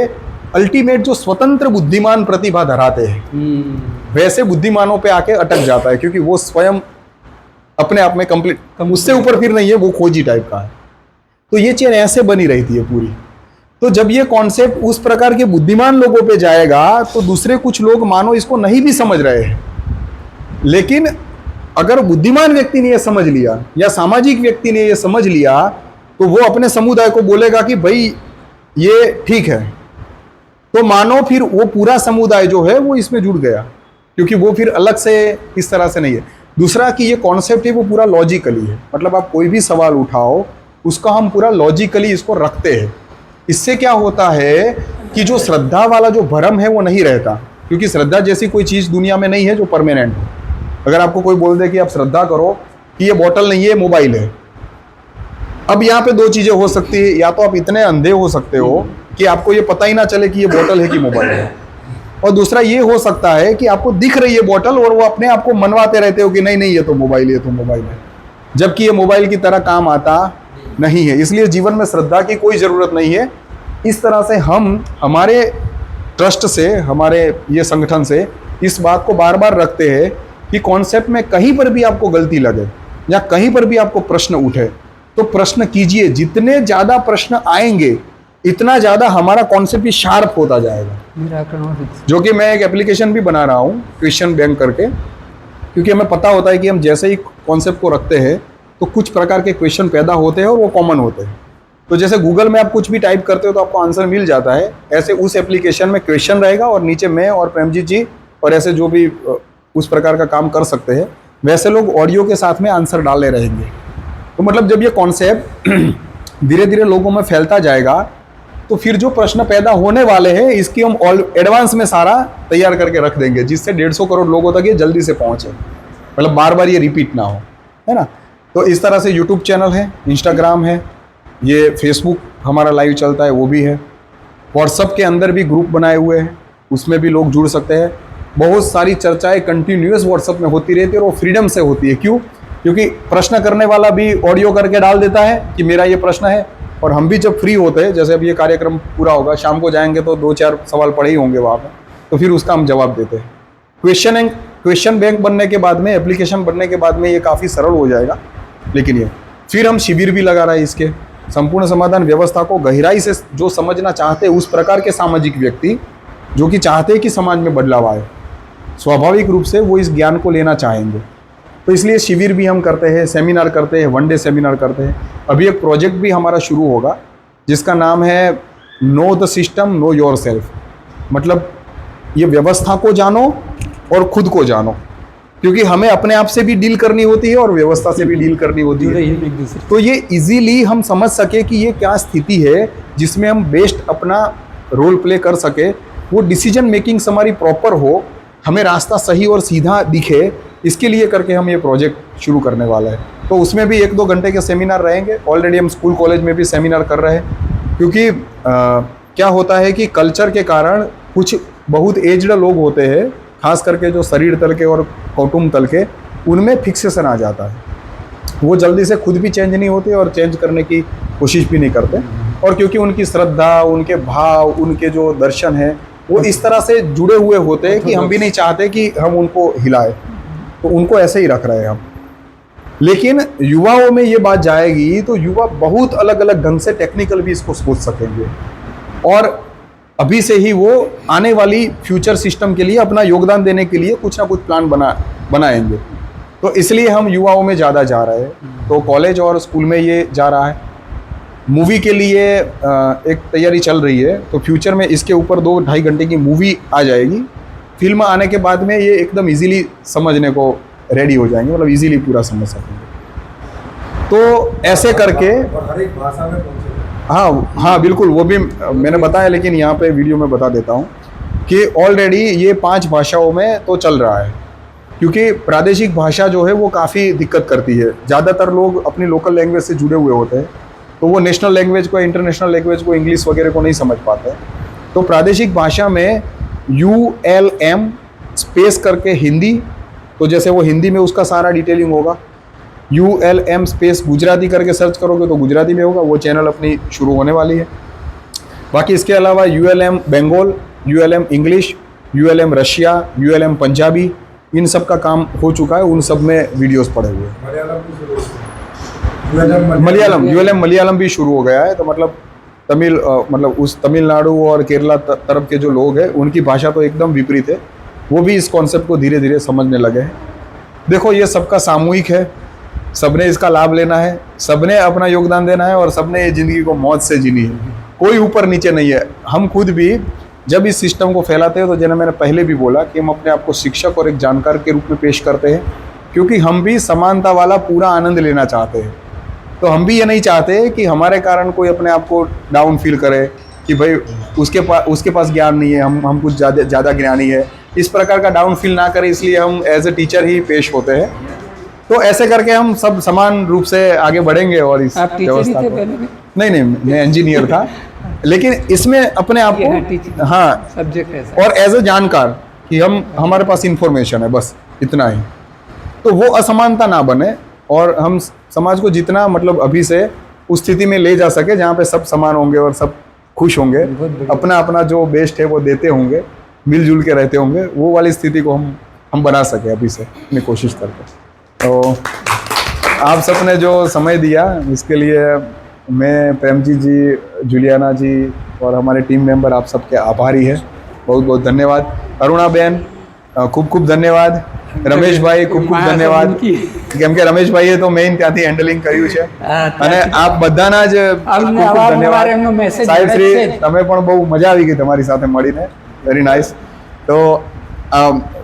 अल्टीमेट जो स्वतंत्र बुद्धिमान प्रतिभा धराते हैं वैसे बुद्धिमानों पे आके अटक जाता है, क्योंकि वो स्वयं अपने आप में कंप्लीट, उससे ऊपर फिर नहीं है, वो खोजी टाइप का है। तो ये चेन ऐसे बनी रहती है पूरी। तो जब ये कॉन्सेप्ट उस प्रकार के बुद्धिमान लोगों पे जाएगा तो दूसरे कुछ लोग मानो इसको नहीं भी समझ रहे हैं, लेकिन अगर बुद्धिमान व्यक्ति ने यह समझ लिया या सामाजिक व्यक्ति ने यह समझ लिया तो वो अपने समुदाय को बोलेगा कि भाई ये ठीक है, तो मानो फिर वो पूरा समुदाय जो है वो इसमें जुड़ गया, क्योंकि वो फिर अलग से इस तरह से नहीं है। दूसरा कि ये कॉन्सेप्ट है वो पूरा लॉजिकली है, मतलब आप कोई भी सवाल उठाओ उसका हम पूरा लॉजिकली इसको रखते हैं। इससे क्या होता है कि जो श्रद्धा वाला जो भ्रम है वो नहीं रहता, क्योंकि श्रद्धा जैसी कोई चीज़ दुनिया में नहीं है जो परमानेंट हो। अगर आपको कोई बोल दे कि आप श्रद्धा करो कि ये बोतल नहीं है मोबाइल है, अब यहाँ पे 2 चीज़ें हो सकती है, या तो आप इतने अंधे हो सकते हो कि आपको ये पता ही ना चले कि ये बोतल है कि मोबाइल है, और दूसरा ये हो सकता है कि आपको दिख रही है बोतल और वो अपने आप को मनवाते रहते हो कि नहीं नहीं ये तो मोबाइल है, ये तो मोबाइल है, जबकि ये मोबाइल की तरह काम आता नहीं है। इसलिए जीवन में श्रद्धा की कोई ज़रूरत नहीं है। इस तरह से हम हमारे ट्रस्ट से, हमारे ये संगठन से इस बात को बार बार रखते हैं कि कॉन्सेप्ट में कहीं पर भी आपको गलती लगे या कहीं पर भी आपको प्रश्न उठे तो प्रश्न कीजिए। जितने ज़्यादा प्रश्न आएंगे इतना ज़्यादा हमारा कॉन्सेप्ट भी शार्प होता जाएगा। जो कि मैं एक एप्लीकेशन भी बना रहा हूँ क्वेश्चन बैंक करके, क्योंकि हमें पता होता है कि हम जैसे ही कॉन्सेप्ट को रखते हैं तो कुछ प्रकार के क्वेश्चन पैदा होते हैं और वो कॉमन होते हैं। तो जैसे गूगल में आप कुछ भी टाइप करते हो तो आपको आंसर मिल जाता है, ऐसे उस एप्लीकेशन में क्वेश्चन रहेगा और नीचे मैं और प्रेमजीत जी और ऐसे जो भी उस प्रकार का काम कर सकते हैं वैसे लोग ऑडियो के साथ में आंसर डाले रहेंगे। तो मतलब जब ये कॉन्सेप्ट धीरे धीरे लोगों में फैलता जाएगा तो फिर जो प्रश्न पैदा होने वाले हैं इसकी हम एडवांस में सारा तैयार करके रख देंगे, जिससे 150 करोड़ लोगों तक ये जल्दी से पहुंचे, मतलब बार बार ये रिपीट ना हो, है ना। तो इस तरह से यूट्यूब चैनल है, इंस्टाग्राम है, ये फेसबुक हमारा लाइव चलता है वो भी है। व्हाट्सअप के अंदर भी ग्रुप बनाए हुए हैं, उसमें भी लोग जुड़ सकते हैं। बहुत सारी चर्चाएं कंटिन्यूअस व्हाट्सअप में होती रहती है और वो फ्रीडम से होती है। क्यों? क्योंकि प्रश्न करने वाला भी ऑडियो करके डाल देता है कि मेरा ये प्रश्न है, और हम भी जब फ्री होते हैं, जैसे अब ये कार्यक्रम पूरा होगा, शाम को जाएंगे तो 2-4 सवाल पड़े ही होंगे वहाँ पर, तो फिर उसका हम जवाब देते हैं। क्वेश्चन बैंक बनने के बाद में, एप्लीकेशन बनने के बाद में ये काफ़ी सरल हो जाएगा। लेकिन ये फिर हम शिविर भी लगा रहे हैं इसके, संपूर्ण समाधान व्यवस्था को गहराई से जो समझना चाहते हैं, उस प्रकार के सामाजिक व्यक्ति जो कि चाहते हैं कि समाज में बदलाव आए, स्वाभाविक रूप से वो इस ज्ञान को लेना चाहेंगे। तो इसलिए शिविर भी हम करते हैं, सेमिनार करते हैं, 1 डे सेमिनार करते हैं। अभी एक प्रोजेक्ट भी हमारा शुरू होगा जिसका नाम है know the system know your self. मतलब ये व्यवस्था को जानो और खुद को जानो, क्योंकि हमें अपने आप से भी डील करनी होती है और व्यवस्था से भी डील करनी होती है। तो ये इजीली हम समझ सके कि ये क्या स्थिति है जिसमें हम बेस्ट अपना रोल प्ले कर सके, वो डिसीजन मेकिंग हमारी प्रॉपर हो, हमें रास्ता सही और सीधा दिखे, इसके लिए करके हम ये प्रोजेक्ट शुरू करने वाला है। तो उसमें भी 1-2 घंटे के सेमिनार रहेंगे। ऑलरेडी हम स्कूल कॉलेज में भी सेमिनार कर रहे हैं, क्योंकि क्या होता है कि कल्चर के कारण कुछ बहुत एज्ड लोग होते हैं, खास करके जो शरीर तल के और कौटुंब तल के, उनमें फिक्सेशन आ जाता है। वो जल्दी से खुद भी चेंज नहीं होते और चेंज करने की कोशिश भी नहीं करते, और क्योंकि उनकी श्रद्धा, उनके भाव, उनके जो दर्शन है वो इस तरह से जुड़े हुए होते हैं कि हम भी नहीं चाहते कि हम उनको हिलाएं, तो उनको ऐसे ही रख रहे हैं हम। लेकिन युवाओं में ये बात जाएगी तो युवा बहुत अलग अलग ढंग से टेक्निकल भी इसको सोच सकेंगे, और अभी से ही वो आने वाली फ्यूचर सिस्टम के लिए अपना योगदान देने के लिए कुछ ना कुछ प्लान बनाएंगे। तो इसलिए हम युवाओं में ज़्यादा जा रहे हैं। तो कॉलेज और स्कूल में ये जा रहा है। मूवी के लिए एक तैयारी चल रही है, तो फ्यूचर में इसके ऊपर 2-2.5 घंटे की मूवी आ जाएगी। फिल्म आने के बाद में ये एकदम इजीली समझने को रेडी हो जाएंगे, मतलब इजीली पूरा समझ सकेंगे। तो ऐसे करके हर एक भाषा में पहुंचेगा। हाँ बिल्कुल, वो भी मैंने बताया, लेकिन यहाँ पे वीडियो में बता देता हूँ कि ऑलरेडी ये 5 भाषाओं में तो चल रहा है, क्योंकि प्रादेशिक भाषा जो है वो काफ़ी दिक्कत करती है। ज़्यादातर लोग अपनी लोकल लैंग्वेज से जुड़े हुए होते हैं, तो वो नेशनल लैंग्वेज को, इंटरनेशनल लैंग्वेज को, इंग्लिश वगैरह को नहीं समझ पाते। तो प्रादेशिक भाषा में ULM स्पेस करके हिंदी, तो जैसे वो हिंदी में उसका सारा डिटेलिंग होगा। ULM स्पेस गुजराती करके सर्च करोगे तो गुजराती में होगा। वो चैनल अपनी शुरू होने वाली है। बाकी इसके अलावा ULM Bengal, ULM English, ULM Russia, ULM Punjabi, इन सब का काम हो चुका है। उन सब में वीडियोस पड़े हुए हैं। ULM मलयालम भी शुरू हो गया है। तो मतलब तमिल, मतलब उस तमिलनाडु और केरला तरफ के जो लोग हैं उनकी भाषा तो एकदम विपरीत है, वो भी इस कॉन्सेप्ट को धीरे धीरे समझने लगे हैं। देखो, ये सबका सामूहिक है, सबने इसका लाभ लेना है, सबने अपना योगदान देना है, और सबने ये ज़िंदगी को मौज से जीनी है। कोई ऊपर नीचे नहीं है। हम खुद भी जब इस सिस्टम को फैलाते हैं, तो जैसे मैंने पहले भी बोला कि हम अपने आप को शिक्षक और एक जानकार के रूप में पेश करते हैं, क्योंकि हम भी समानता वाला पूरा आनंद लेना चाहते हैं। तो हम भी ये नहीं चाहते कि हमारे कारण कोई अपने आप को डाउन फील करे कि भाई उसके पास ज्ञान नहीं है, हम कुछ ज़्यादा ज्ञानी है, इस प्रकार का डाउन फील ना करें। इसलिए हम एज ए टीचर ही पेश होते हैं। तो ऐसे करके हम सब समान रूप से आगे बढ़ेंगे। और इस व्यवस्था को, नहीं, मैं इंजीनियर था, लेकिन इसमें अपने आप को, हाँ, सब्जेक्ट है और एज ए जानकार कि हमारे पास इंफॉर्मेशन है, बस इतना ही। तो वो असमानता ना बने, और हम समाज को जितना मतलब अभी से उस स्थिति में ले जा सके जहाँ पे सब समान होंगे और सब खुश होंगे, अपना अपना जो बेस्ट है वो देते होंगे, मिलजुल के रहते होंगे, वो वाली स्थिति को हम बना सके अभी से अपनी कोशिश करके। तो आप सबने जो समय दिया इसके लिए मैं, प्रेम जी, जुलियाना जी और हमारे टीम मेंबर आप सबके आभारी है। बहुत बहुत धन्यवाद। अरुणा बहन, खूब खूब धन्यवाद। રમેશ ભાઈ ખૂબ ખૂબ ધન્યવાદ, કેમ કે રમેશ ભાઈએ તો મેઇન ત્યાંથી હેન્ડલિંગ કર્યું છે, અને આપ બધાના જ ખૂબ ખૂબ ધન્યવાદ। સાહેબ શ્રી, તમે પણ બહુ મજા આવી ગઈ તમારી સાથે મળીને, વેરી નાઇસ। તો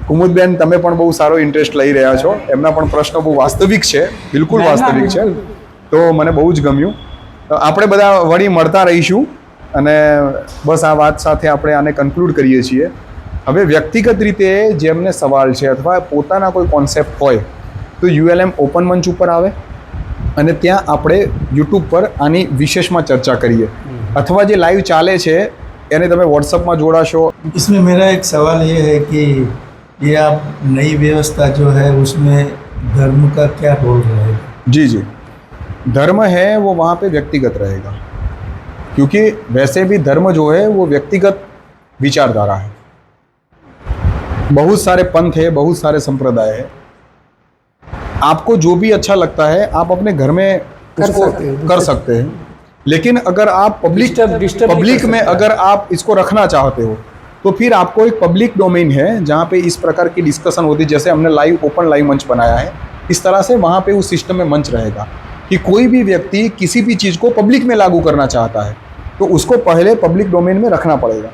કુમુદબેન, તમે પણ બહુ સારો ઇન્ટરેસ્ટ લઈ રહ્યા છો, એમના પણ પ્રશ્નો બહુ વાસ્તવિક છે, બિલકુલ વાસ્તવિક છે, તો મને બહુ જ ગમ્યું। તો આપણે બધા વળી મળતા રહીશું, અને બસ આ વાત સાથે આપણે આને કન્ક્લુડ કરીએ છીએ। હવે વ્યક્તિગત રીતે જેમને સવાલ છે અથવા પોતાના કોઈ કોન્સેપ્ટ હોય તો ULM ઓપન મંચ ઉપર આવે, અને ત્યાં આપણે યુટ્યુબ પર આની વિશેષમાં ચર્ચા કરીએ અથવા જે લાઈવ ચાલે છે એને તમે વોટ્સઅપમાં જોડાશો. इसमें मेरा एक सवाल ये है कि ये आप नई व्यवस्था जो है उसमें धर्म का क्या रोल रहेगा? जी जी, धर्म है वो वहाँ पे व्यक्तिगत रहेगा, क्योंकि वैसे भी धर्म जो है वो व्यक्तिगत विचारधारा है. बहुत सारे पंथ है, बहुत सारे संप्रदाय है. आपको जो भी अच्छा लगता है आप अपने घर में उसको कर सकते हैं, लेकिन अगर आप पब्लिक में अगर आप इसको रखना चाहते हो तो फिर आपको एक पब्लिक डोमेन है जहाँ पे इस प्रकार की डिस्कशन होती है. जैसे हमने लाइव ओपन लाइव मंच बनाया है, इस तरह से वहाँ पे उस सिस्टम में मंच रहेगा कि कोई भी व्यक्ति किसी भी चीज़ को पब्लिक में लागू करना चाहता है तो उसको पहले पब्लिक डोमेन में रखना पड़ेगा,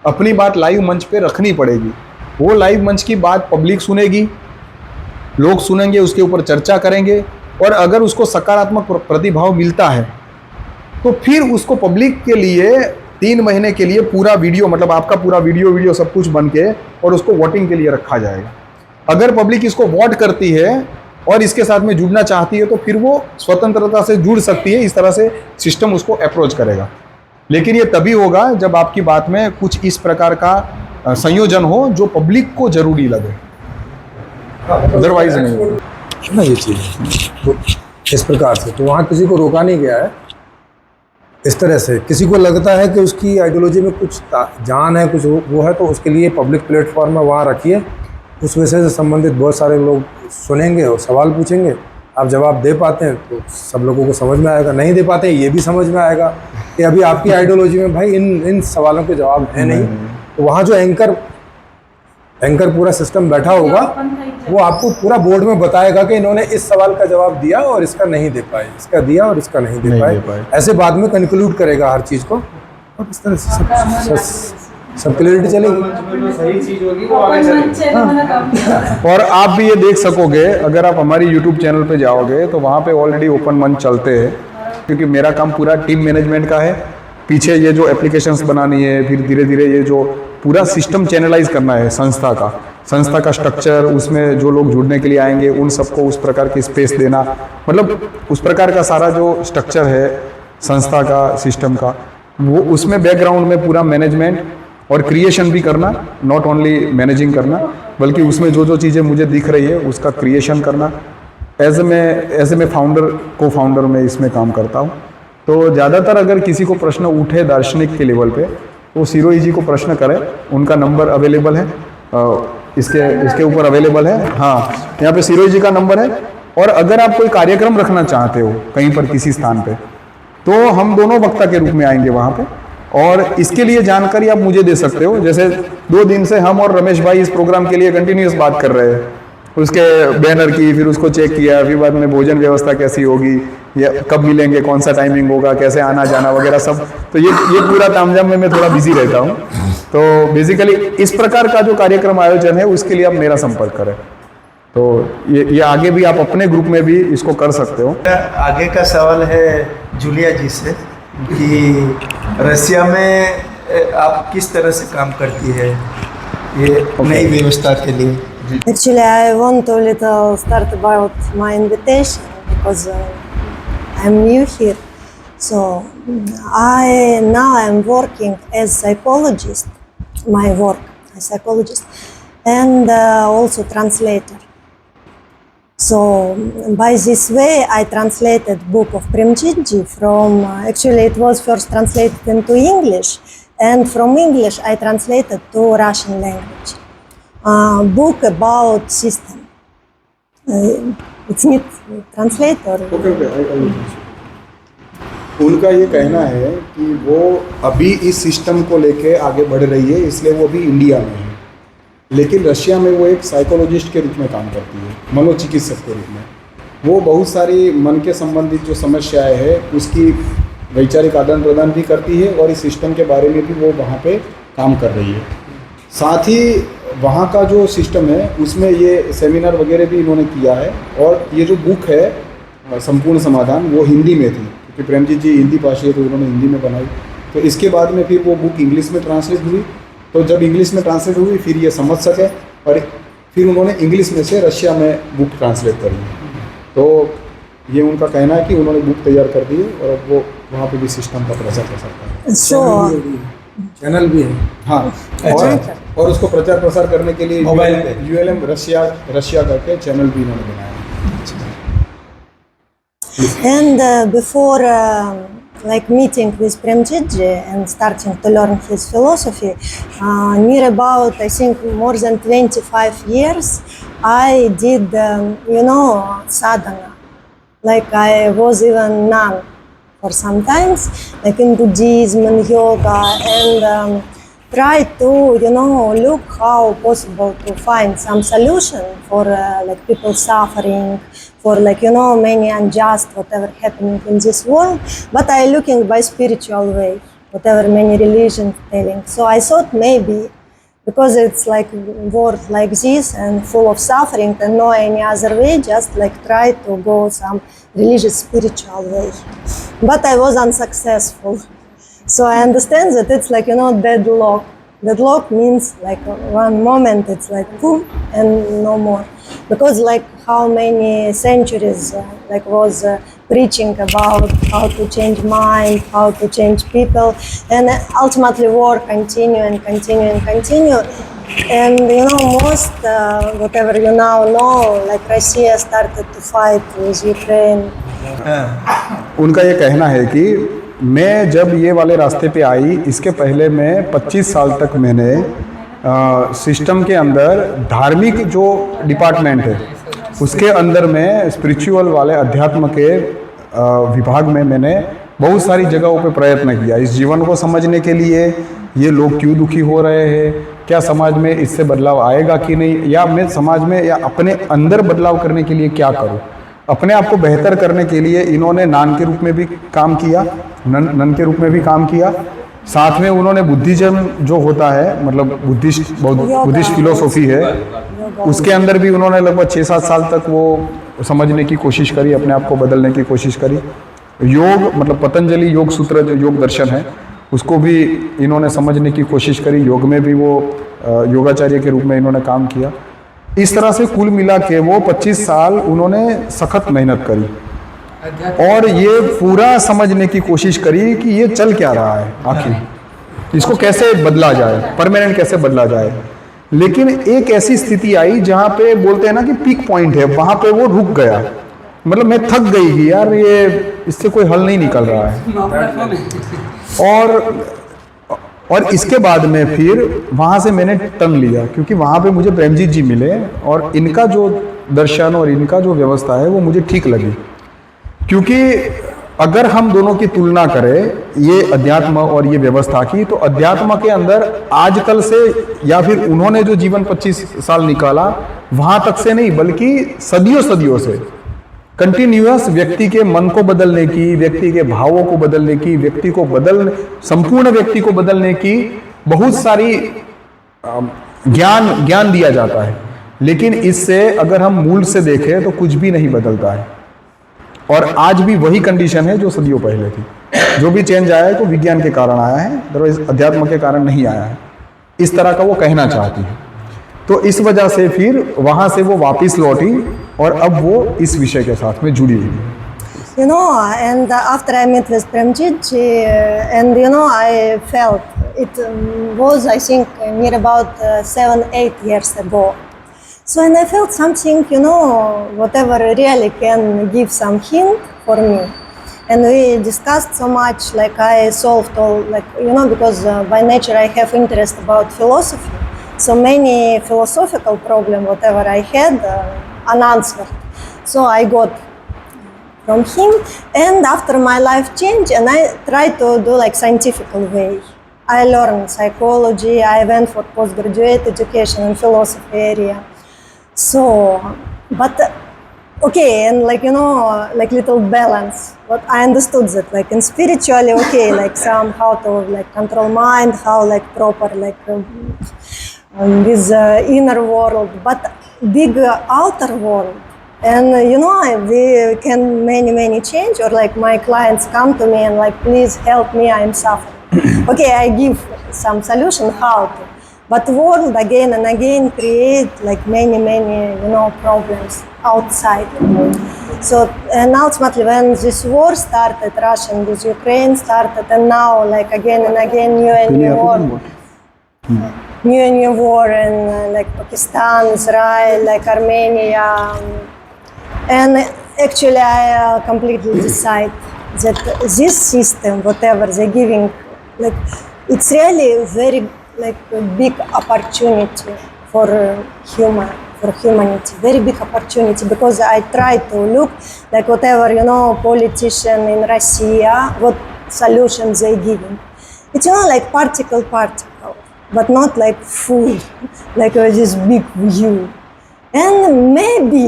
अपनी बात लाइव मंच पे रखनी पड़ेगी. वो लाइव मंच की बात पब्लिक सुनेगी, लोग सुनेंगे, उसके ऊपर चर्चा करेंगे और अगर उसको सकारात्मक प्रतिभाव मिलता है तो फिर उसको पब्लिक के लिए 3 महीने के लिए पूरा वीडियो, मतलब आपका पूरा वीडियो सब कुछ बन के और उसको वोटिंग के लिए रखा जाएगा. अगर पब्लिक इसको वोट करती है और इसके साथ में जुड़ना चाहती है तो फिर वो स्वतंत्रता से जुड़ सकती है. इस तरह से सिस्टम उसको अप्रोच करेगा, लेकिन ये तभी होगा जब आपकी बात में कुछ इस प्रकार का संयोजन हो जो पब्लिक को जरूरी लगे, अदरवाइज नहीं होगा. ना ये चीज़ तो इस प्रकार से तो वहाँ किसी को रोका नहीं गया है. इस तरह से किसी को लगता है कि उसकी आइडियोलॉजी में कुछ जान है, कुछ वो है, तो उसके लिए पब्लिक प्लेटफॉर्म में वहाँ रखिए. उस विषय से संबंधित बहुत सारे लोग सुनेंगे और सवाल पूछेंगे. आप जवाब दे पाते हैं तो सब लोगों को समझ में आएगा, नहीं दे पाते हैं ये भी समझ में आएगा कि अभी आपकी आइडियोलॉजी में भाई इन सवालों के जवाब है नहीं. तो वहाँ जो एंकर पूरा सिस्टम बैठा होगा वो आपको पूरा बोर्ड में बताएगा कि इन्होंने इस सवाल का जवाब दिया और इसका नहीं दे पाए, इसका दिया और इसका नहीं दे पाए. ऐसे बाद में कंक्लूड करेगा हर चीज़ को और इस तरह से सब क्लियरिटी चलेगी. सही चीज होगी वो आगे चलेगी. और आप भी ये देख सकोगे अगर आप हमारी यूट्यूब चैनल पे जाओगे तो वहाँ पे ऑलरेडी ओपन मंच चलते हैं, क्योंकि मेरा काम पूरा टीम मैनेजमेंट का है. पीछे ये जो एप्लीकेशंस बनानी है, फिर धीरे धीरे ये जो पूरा सिस्टम चैनलाइज करना है संस्था का स्ट्रक्चर, उसमें जो लोग जुड़ने के लिए आएंगे उन सबको उस प्रकार की स्पेस देना, मतलब उस प्रकार का सारा जो स्ट्रक्चर है संस्था का, सिस्टम का, वो उसमें बैकग्राउंड में पूरा मैनेजमेंट और क्रिएशन भी करना, नॉट ओनली मैनेजिंग करना, बल्कि उसमें जो चीज़ें मुझे दिख रही है उसका क्रिएशन करना. एज ए मैं को फाउंडर में इसमें काम करता हूँ. तो ज़्यादातर अगर किसी को प्रश्न उठे दार्शनिक के लेवल पे तो सिरोही जी को प्रश्न करें, उनका नंबर अवेलेबल है, इसके ऊपर अवेलेबल है. हाँ, यहाँ पे सिरोही जी का नंबर है. और अगर आप कोई कार्यक्रम रखना चाहते हो कहीं पर किसी स्थान पे तो हम दोनों वक्ता के रूप में आएंगे वहाँ पे, और इसके लिए जानकारी आप मुझे दे सकते हो. जैसे 2 दिन से हम और रमेश भाई इस प्रोग्राम के लिए कंटिन्यूस बात कर रहे हैं, उसके बैनर की, फिर उसको चेक किया, फिर बाद में भोजन व्यवस्था कैसी होगी, या कब मिलेंगे, कौन सा टाइमिंग होगा, कैसे आना जाना वगैरह सब. तो ये पूरा तामझाम में मैं थोड़ा बिजी रहता हूँ. तो बेसिकली इस प्रकार का जो कार्यक्रम आयोजन है उसके लिए आप मेरा संपर्क करें. तो ये आगे भी आप अपने ग्रुप में भी इसको कर सकते हो. आगे का सवाल है जूलिया जी से कि रसिया में आप किस तरह से काम करती है ये नई व्यवस्था के लिए? Actually, I want to little start about my invitation because I'm new here. So I'm working as psychologist. My work as psychologist and also translator. So by this way, I translated book of Premchitji from. Actually, it was first translated into English, and from English I translated to Russian language. Book about system. It's not translator. उनका ये कहना है कि वो अभी इस सिस्टम को लेके आगे बढ़ रही है, इसलिए वो अभी इंडिया में है, लेकिन रशिया में वो एक साइकोलॉजिस्ट के रूप में काम करती है, मनोचिकित्सक के रूप में. वो बहुत सारी मन के संबंधित जो समस्याएं हैं उसकी वैचारिक आदान प्रदान भी करती है और इस सिस्टम के बारे में भी वो वहाँ पे काम कर रही है. साथ ही वहाँ का जो सिस्टम है उसमें ये सेमिनार वगैरह भी इन्होंने किया है. और ये जो बुक है संपूर्ण समाधान वो हिंदी में थी, क्योंकि प्रेमजीत जी हिंदी भाषी है तो उन्होंने हिंदी में बनाई. तो इसके बाद में फिर वो बुक इंग्लिश में ट्रांसलेट हुई. तो जब इंग्लिश में ट्रांसलेट हुई फिर ये समझ सके और फिर उन्होंने इंग्लिश में से रशिया में बुक ट्रांसलेट करी. तो ये उनका कहना है कि उन्होंने बुक तैयार कर दी है और अब वो वहाँ पे भी सिस्टम का प्रचार कर सकता है। So चैनल भी है। हाँ, और उसको प्रचार प्रसार करने के लिए मोबाइल पे ULM रशिया करके चैनल भी इन्होंने बनाया है। and before like meeting with Premjitji and starting to learn his philosophy, near about I think more than 25 years, I did sadhana. Like I was even nun for some times, like in Buddhism and yoga, and try to look how possible to find some solution for like people suffering, for like many unjust whatever happening in this world, but I looking by spiritual way, whatever many religions telling. So I thought maybe because it's like world like this and full of suffering and no any other way, just like try to go some religious spiritual way, but I was unsuccessful. So I understand that it's like deadlock. Deadlock means like one moment it's like boom and no more, because like how many centuries like was preaching about how to change mind, how to change people, and ultimately war continue and continue and continue. And most whatever you now know, like Russia started to fight with Ukraine. उनका ये कहना है कि मैं जब ये वाले रास्ते पे आई, इसके पहले मैं 25 साल तक मैंने सिस्टम के अंदर धार्मिक जो डिपार्टमेंट है उसके अंदर में स्पिरिचुअल वाले अध्यात्म के विभाग में मैंने बहुत सारी जगहों पे प्रयत्न किया इस जीवन को समझने के लिए, ये लोग क्यों दुखी हो रहे हैं, क्या समाज में इससे बदलाव आएगा कि नहीं, या मैं समाज में या अपने अंदर बदलाव करने के लिए क्या करूं। अपने आप को बेहतर करने के लिए इन्होंने नान के रूप में भी काम किया, नन के रूप में भी काम किया, साथ में उन्होंने बुद्धिज्म जो होता है मतलब बुद्धिस्ट फिलोसॉफी है उसके अंदर भी उन्होंने लगभग 6-7 साल तक वो समझने की कोशिश करी, अपने आप को बदलने की कोशिश करी। योग मतलब पतंजलि योग सूत्र जो योग दर्शन है उसको भी इन्होंने समझने की कोशिश करी, योग में भी वो योगाचार्य के रूप में इन्होंने काम किया। इस तरह से कुल मिला के वो 25 साल उन्होंने सख्त मेहनत करी और ये पूरा समझने की कोशिश करी कि ये चल क्या रहा है, आखिर इसको कैसे बदला जाए, परमानेंट कैसे बदला जाए। लेकिन एक ऐसी स्थिति आई जहाँ पे बोलते हैं ना कि पीक पॉइंट है, वहाँ पे वो रुक गया, मतलब मैं थक गई कि यार ये इससे कोई हल नहीं निकल रहा है। और इसके बाद में फिर वहाँ से मैंने टर्न लिया, क्योंकि वहाँ पे मुझे प्रेमजीत जी मिले और इनका जो दर्शन और इनका जो व्यवस्था है वो मुझे ठीक लगी। क्योंकि अगर हम दोनों की तुलना करें ये अध्यात्म और ये व्यवस्था की, तो अध्यात्म के अंदर आजकल से या फिर उन्होंने जो जीवन 25 साल निकाला वहाँ तक से नहीं, बल्कि सदियों से कंटिन्यूअस व्यक्ति के मन को बदलने की, व्यक्ति के भावों को बदलने की, संपूर्ण व्यक्ति को बदलने की बहुत सारी ज्ञान दिया जाता है। लेकिन इससे अगर हम मूल से देखें तो कुछ भी नहीं बदलता है और आज भी वही कंडीशन है जो सदियों पहले थी। जो भी चेंज आया है तो विज्ञान के कारण आया है, अदरवाइज अध्यात्म के कारण नहीं आया है, इस तरह का वो कहना चाहती है। तो इस वजह से फिर वहां से वो वापस लौटी और अब वो इस विषय के साथ में जुड़ी हुई है। And after I met with Premjit, and I felt it was I think near about 7-8 years ago. So and I felt something, whatever really can give some hint for me. And we discussed so much, like I solved all, like, because by nature I have interest about philosophy. So many philosophical problem, whatever I had, unanswered. So I got from him, and after my life changed, and I tried to do like scientific way. I learned psychology, I went for postgraduate education in philosophy area. So, but okay, and like like little balance. But I understood that like in spiritually, okay, like somehow to like control mind, how like proper like this inner world, but big outer world. And we can many change, or like my clients come to me and like, please help me, I'm suffering. Okay, I give some solution how to. But world again and again create like many problems outside. So and ultimately when this war started, Russia with Ukraine started, and now like again and again new war in like Pakistan, Israel, like Armenia, and actually I completely decide that this system, whatever they're giving, like it's really very like a big opportunity for humanity, very big opportunity, because I try to look like whatever politician in Russia, what solutions they giving. It's like particle, but not like full, like this big view. And maybe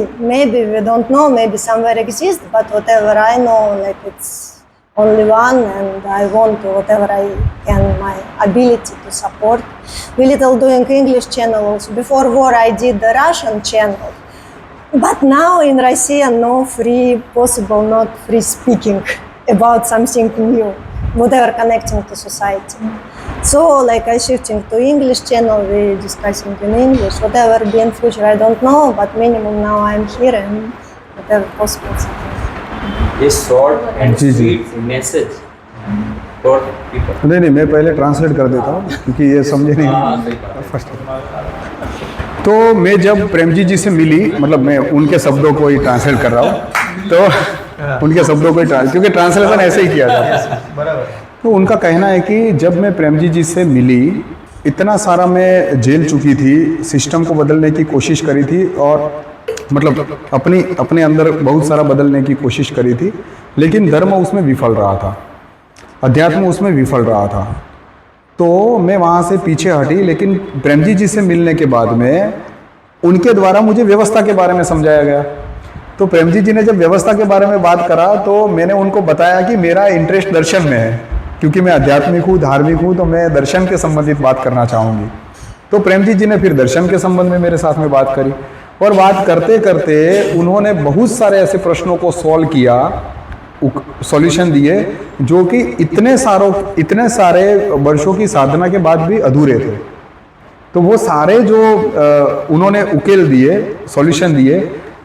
we don't know, maybe somewhere exists, but whatever I know, like it's only one, and I want to whatever I can, my ability to support. We little doing English channel also. Before war I did the Russian channel, but now in Russia no free possible, not free speaking about something new, whatever connecting to society. So like I shifting to English channel, we discussing in English, whatever be in future I don't know, but minimum now I'm here and whatever possible. ये short and sweet message for people. नहीं मैं पहले ट्रांसलेट कर देता हूँ क्योंकि ये समझे नहीं फर्स्ट। तो मैं जब प्रेमजी जी से मिली, मतलब मैं उनके शब्दों को ही ट्रांसलेट कर रहा हूँ, तो उनके शब्दों को ही क्योंकि ट्रांसलेशन ऐसे ही किया जाता है। बराबर। तो उनका कहना है कि जब मैं प्रेमजी जी से मिली, इतना सारा मैं झेल चुकी थी, सिस्टम को बदलने की कोशिश करी थी, और मतलब अपने अंदर बहुत सारा बदलने की कोशिश करी थी, लेकिन धर्म उसमें विफल रहा था, अध्यात्म उसमें विफल रहा था। तो मैं वहाँ से पीछे हटी, लेकिन प्रेमजी जी से मिलने के बाद में उनके द्वारा मुझे व्यवस्था के बारे में समझाया गया। तो प्रेमजी जी ने जब व्यवस्था के बारे में बात करा, तो मैंने उनको बताया कि मेरा इंटरेस्ट दर्शन में है, क्योंकि मैं आध्यात्मिक हूँ, धार्मिक हूँ, तो मैं दर्शन के संबंधित बात करना चाहूँगी। तो प्रेमजी जी ने फिर दर्शन के संबंध में मेरे साथ में बात करी, और बात करते करते उन्होंने बहुत सारे ऐसे प्रश्नों को सॉल्व किया, सॉल्यूशन दिए, जो कि इतने सारे वर्षों की साधना के बाद भी अधूरे थे। तो वो सारे जो उन्होंने उकेल दिए, सॉल्यूशन दिए,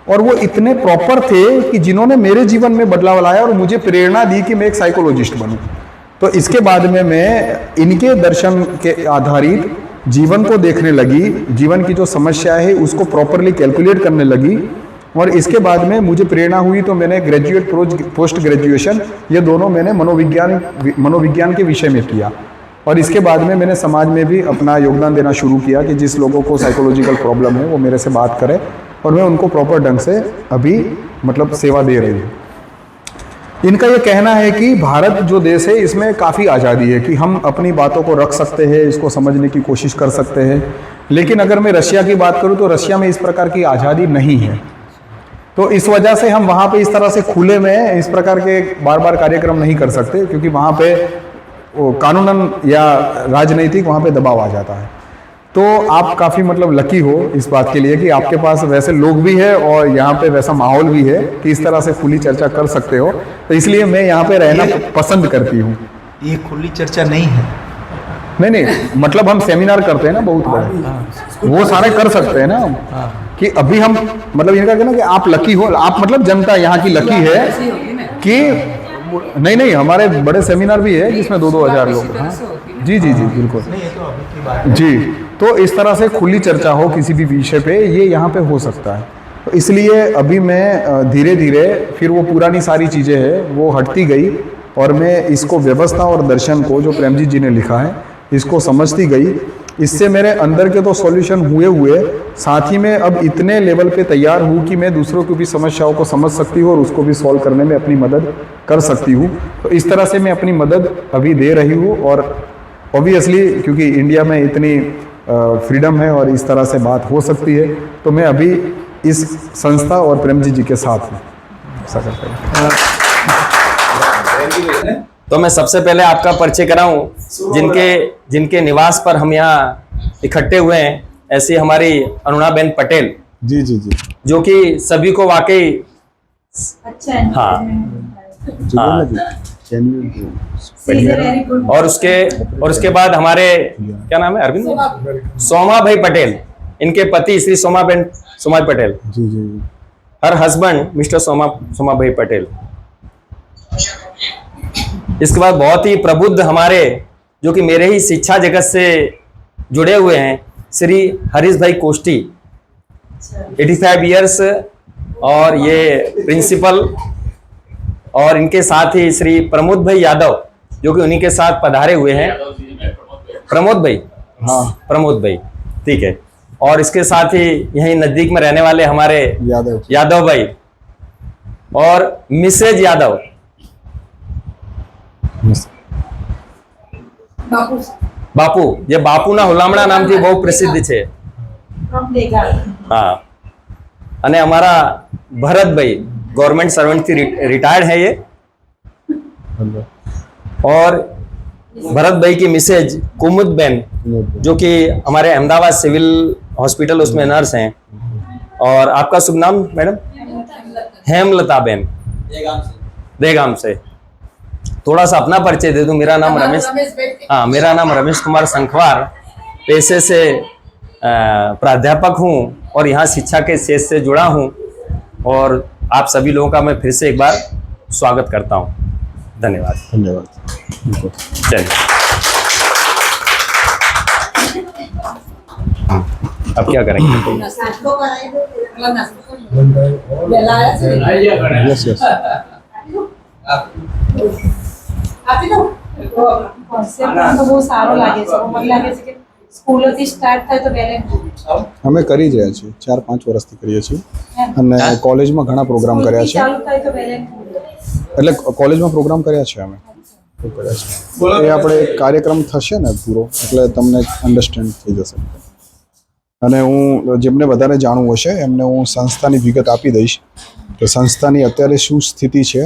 और वो इतने प्रॉपर थे कि जिन्होंने मेरे जीवन में बदलाव लाया और मुझे प्रेरणा दी कि मैं एक साइकोलॉजिस्ट बनूं। तो इसके बाद में मैं इनके दर्शन के आधारित जीवन को देखने लगी, जीवन की जो समस्या है उसको प्रॉपरली कैलकुलेट करने लगी, और इसके बाद में मुझे प्रेरणा हुई, तो मैंने ग्रेजुएट पोस्ट ग्रेजुएशन ये दोनों मैंने मनोविज्ञान के विषय में किया। और इसके बाद में मैंने समाज में भी अपना योगदान देना शुरू किया कि जिस लोगों को साइकोलॉजिकल प्रॉब्लम है वो मेरे से बात करें, और मैं उनको प्रॉपर ढंग से अभी मतलब सेवा दे रही हूँ। इनका ये कहना है कि भारत जो देश है इसमें काफ़ी आज़ादी है कि हम अपनी बातों को रख सकते हैं, इसको समझने की कोशिश कर सकते हैं, लेकिन अगर मैं रशिया की बात करूं तो रशिया में इस प्रकार की आज़ादी नहीं है। तो इस वजह से हम वहाँ पे इस तरह से खुले में इस प्रकार के बार बार कार्यक्रम नहीं कर सकते, क्योंकि वहाँ पे कानूनन या राजनीतिक वहाँ पे दबाव आ जाता है। तो आप काफ़ी मतलब लकी हो इस बात के लिए कि आपके पास वैसे लोग भी है और यहाँ पे वैसा माहौल भी है कि इस तरह से खुली चर्चा कर सकते हो। तो इसलिए मैं यहाँ पे रहना पसंद करती हूँ। ये खुली चर्चा नहीं है। नहीं मतलब हम सेमिनार करते हैं ना बहुत बड़े, वो सारे कर सकते हैं ना कि अभी हम मतलब इनका कहना कि आप लकी हो, आप मतलब जनता यहाँ की लकी है कि नहीं हमारे बड़े सेमिनार भी है जिसमें 2-2 हज़ार लोग। हाँ जी बिल्कुल जी। तो इस तरह से खुली चर्चा हो किसी भी विषय पे, ये यहाँ पे हो सकता है। तो इसलिए अभी मैं धीरे धीरे फिर वो पुरानी सारी चीज़ें हैं वो हटती गई, और मैं इसको व्यवस्था और दर्शन को जो प्रेमजी जी ने लिखा है इसको समझती गई। इससे मेरे अंदर के तो सॉल्यूशन हुए, साथ ही में अब इतने लेवल पे तैयार हूँ कि मैं दूसरों की भी समस्याओं को समझ सकती हूँ और उसको भी सॉल्व करने में अपनी मदद कर सकती हूँ। तो इस तरह से मैं अपनी मदद अभी दे रही हूँ, और ऑब्वियसली क्योंकि इंडिया में इतनी फ्रीडम है और इस तरह से बात हो सकती है, तो मैं अभी इस संस्था और प्रेमजी जी के साथ हूँ। तो मैं सबसे पहले आपका परिचय कराऊं, जिनके निवास पर हम यहाँ इकट्ठे हुए हैं, ऐसी हमारी अरुणाबेन पटेल जी, जो कि सभी को वाकई अच्छा है। हाँ शी इज वेरी गुड। और उसके बाद हमारे क्या नाम है, अरविंद सोमा भाई पटेल, इनके पति श्री सोमा पटेल, जी जी जी। हर हस्बैंड मिस्टर सोमा भाई पटेल। इसके बाद बहुत ही प्रबुद्ध हमारे, जो कि मेरे ही शिक्षा जगत से जुड़े हुए हैं, श्री हरीश भाई कोष्टी, 85 इयर्स, और ये प्रिंसिपल। और इनके साथ ही श्री प्रमोद भाई यादव, जो कि उन्हीं के साथ पधारे हुए हैं। प्रमोद भाई, हाँ प्रमोद भाई, ठीक है। और इसके साथ ही यहीं नजदीक में रहने वाले हमारे यादव भाई और मिसेज यादव, બાપુ, જે બાપુના હુલામણા નામથી બહુ પ્રસિદ્ધ છે। फ्रॉम देगा। હા, અને અમારા ભરતભાઈ ગવર્મેન્ટ સર્વન્ટથી रिटायर्ड है ये। और भरत भाई की मिसेज कुमुद बेन, जो कि हमारे अहमदाबाद सिविल हॉस्पिटल उसमें नर्स हैं। और आपका शुभ नाम मैडम? हेमलता बेन, देगाम से। थोड़ा सा अपना परिचय दे दूं। मेरा नाम रमेश, हाँ, मेरा नाम रमेश कुमार संखवार, पेशे से प्राध्यापक हूँ और यहाँ शिक्षा के क्षेत्र से जुड़ा हूँ। और आप सभी लोगों का मैं फिर से एक बार स्वागत करता हूँ। धन्यवाद। धन्यवाद। चलिए, अब क्या करेंगे? Yes yes. કોન્સેપ્ટ તો બહુ સારો લાગે છે। મને લાગે છે કે સ્કૂલોથી સ્ટાર્ટ થાય તો વેલ એન્ડ ગુડ। અમે કરી જ રહ્યા છીએ, 4-5 વર્ષથી કરીએ છીએ અને કોલેજમાં ઘણા પ્રોગ્રામ કર્યા છે। ચાલુ થાય તો વેલ એન્ડ ગુડ। એટલે કોલેજમાં પ્રોગ્રામ કર્યા છે અમે, કર્યા છે। એ આપણે એક કાર્યક્રમ થશે ને પૂરો, એટલે તમને અન્ડરસ્ટેન્ડ થઈ જશે। અને હું જેમને વધારે જાણવું હશે એમને હું સંસ્થાની વિગત આપી દઈશ કે સંસ્થાની અત્યારે શું સ્થિતિ છે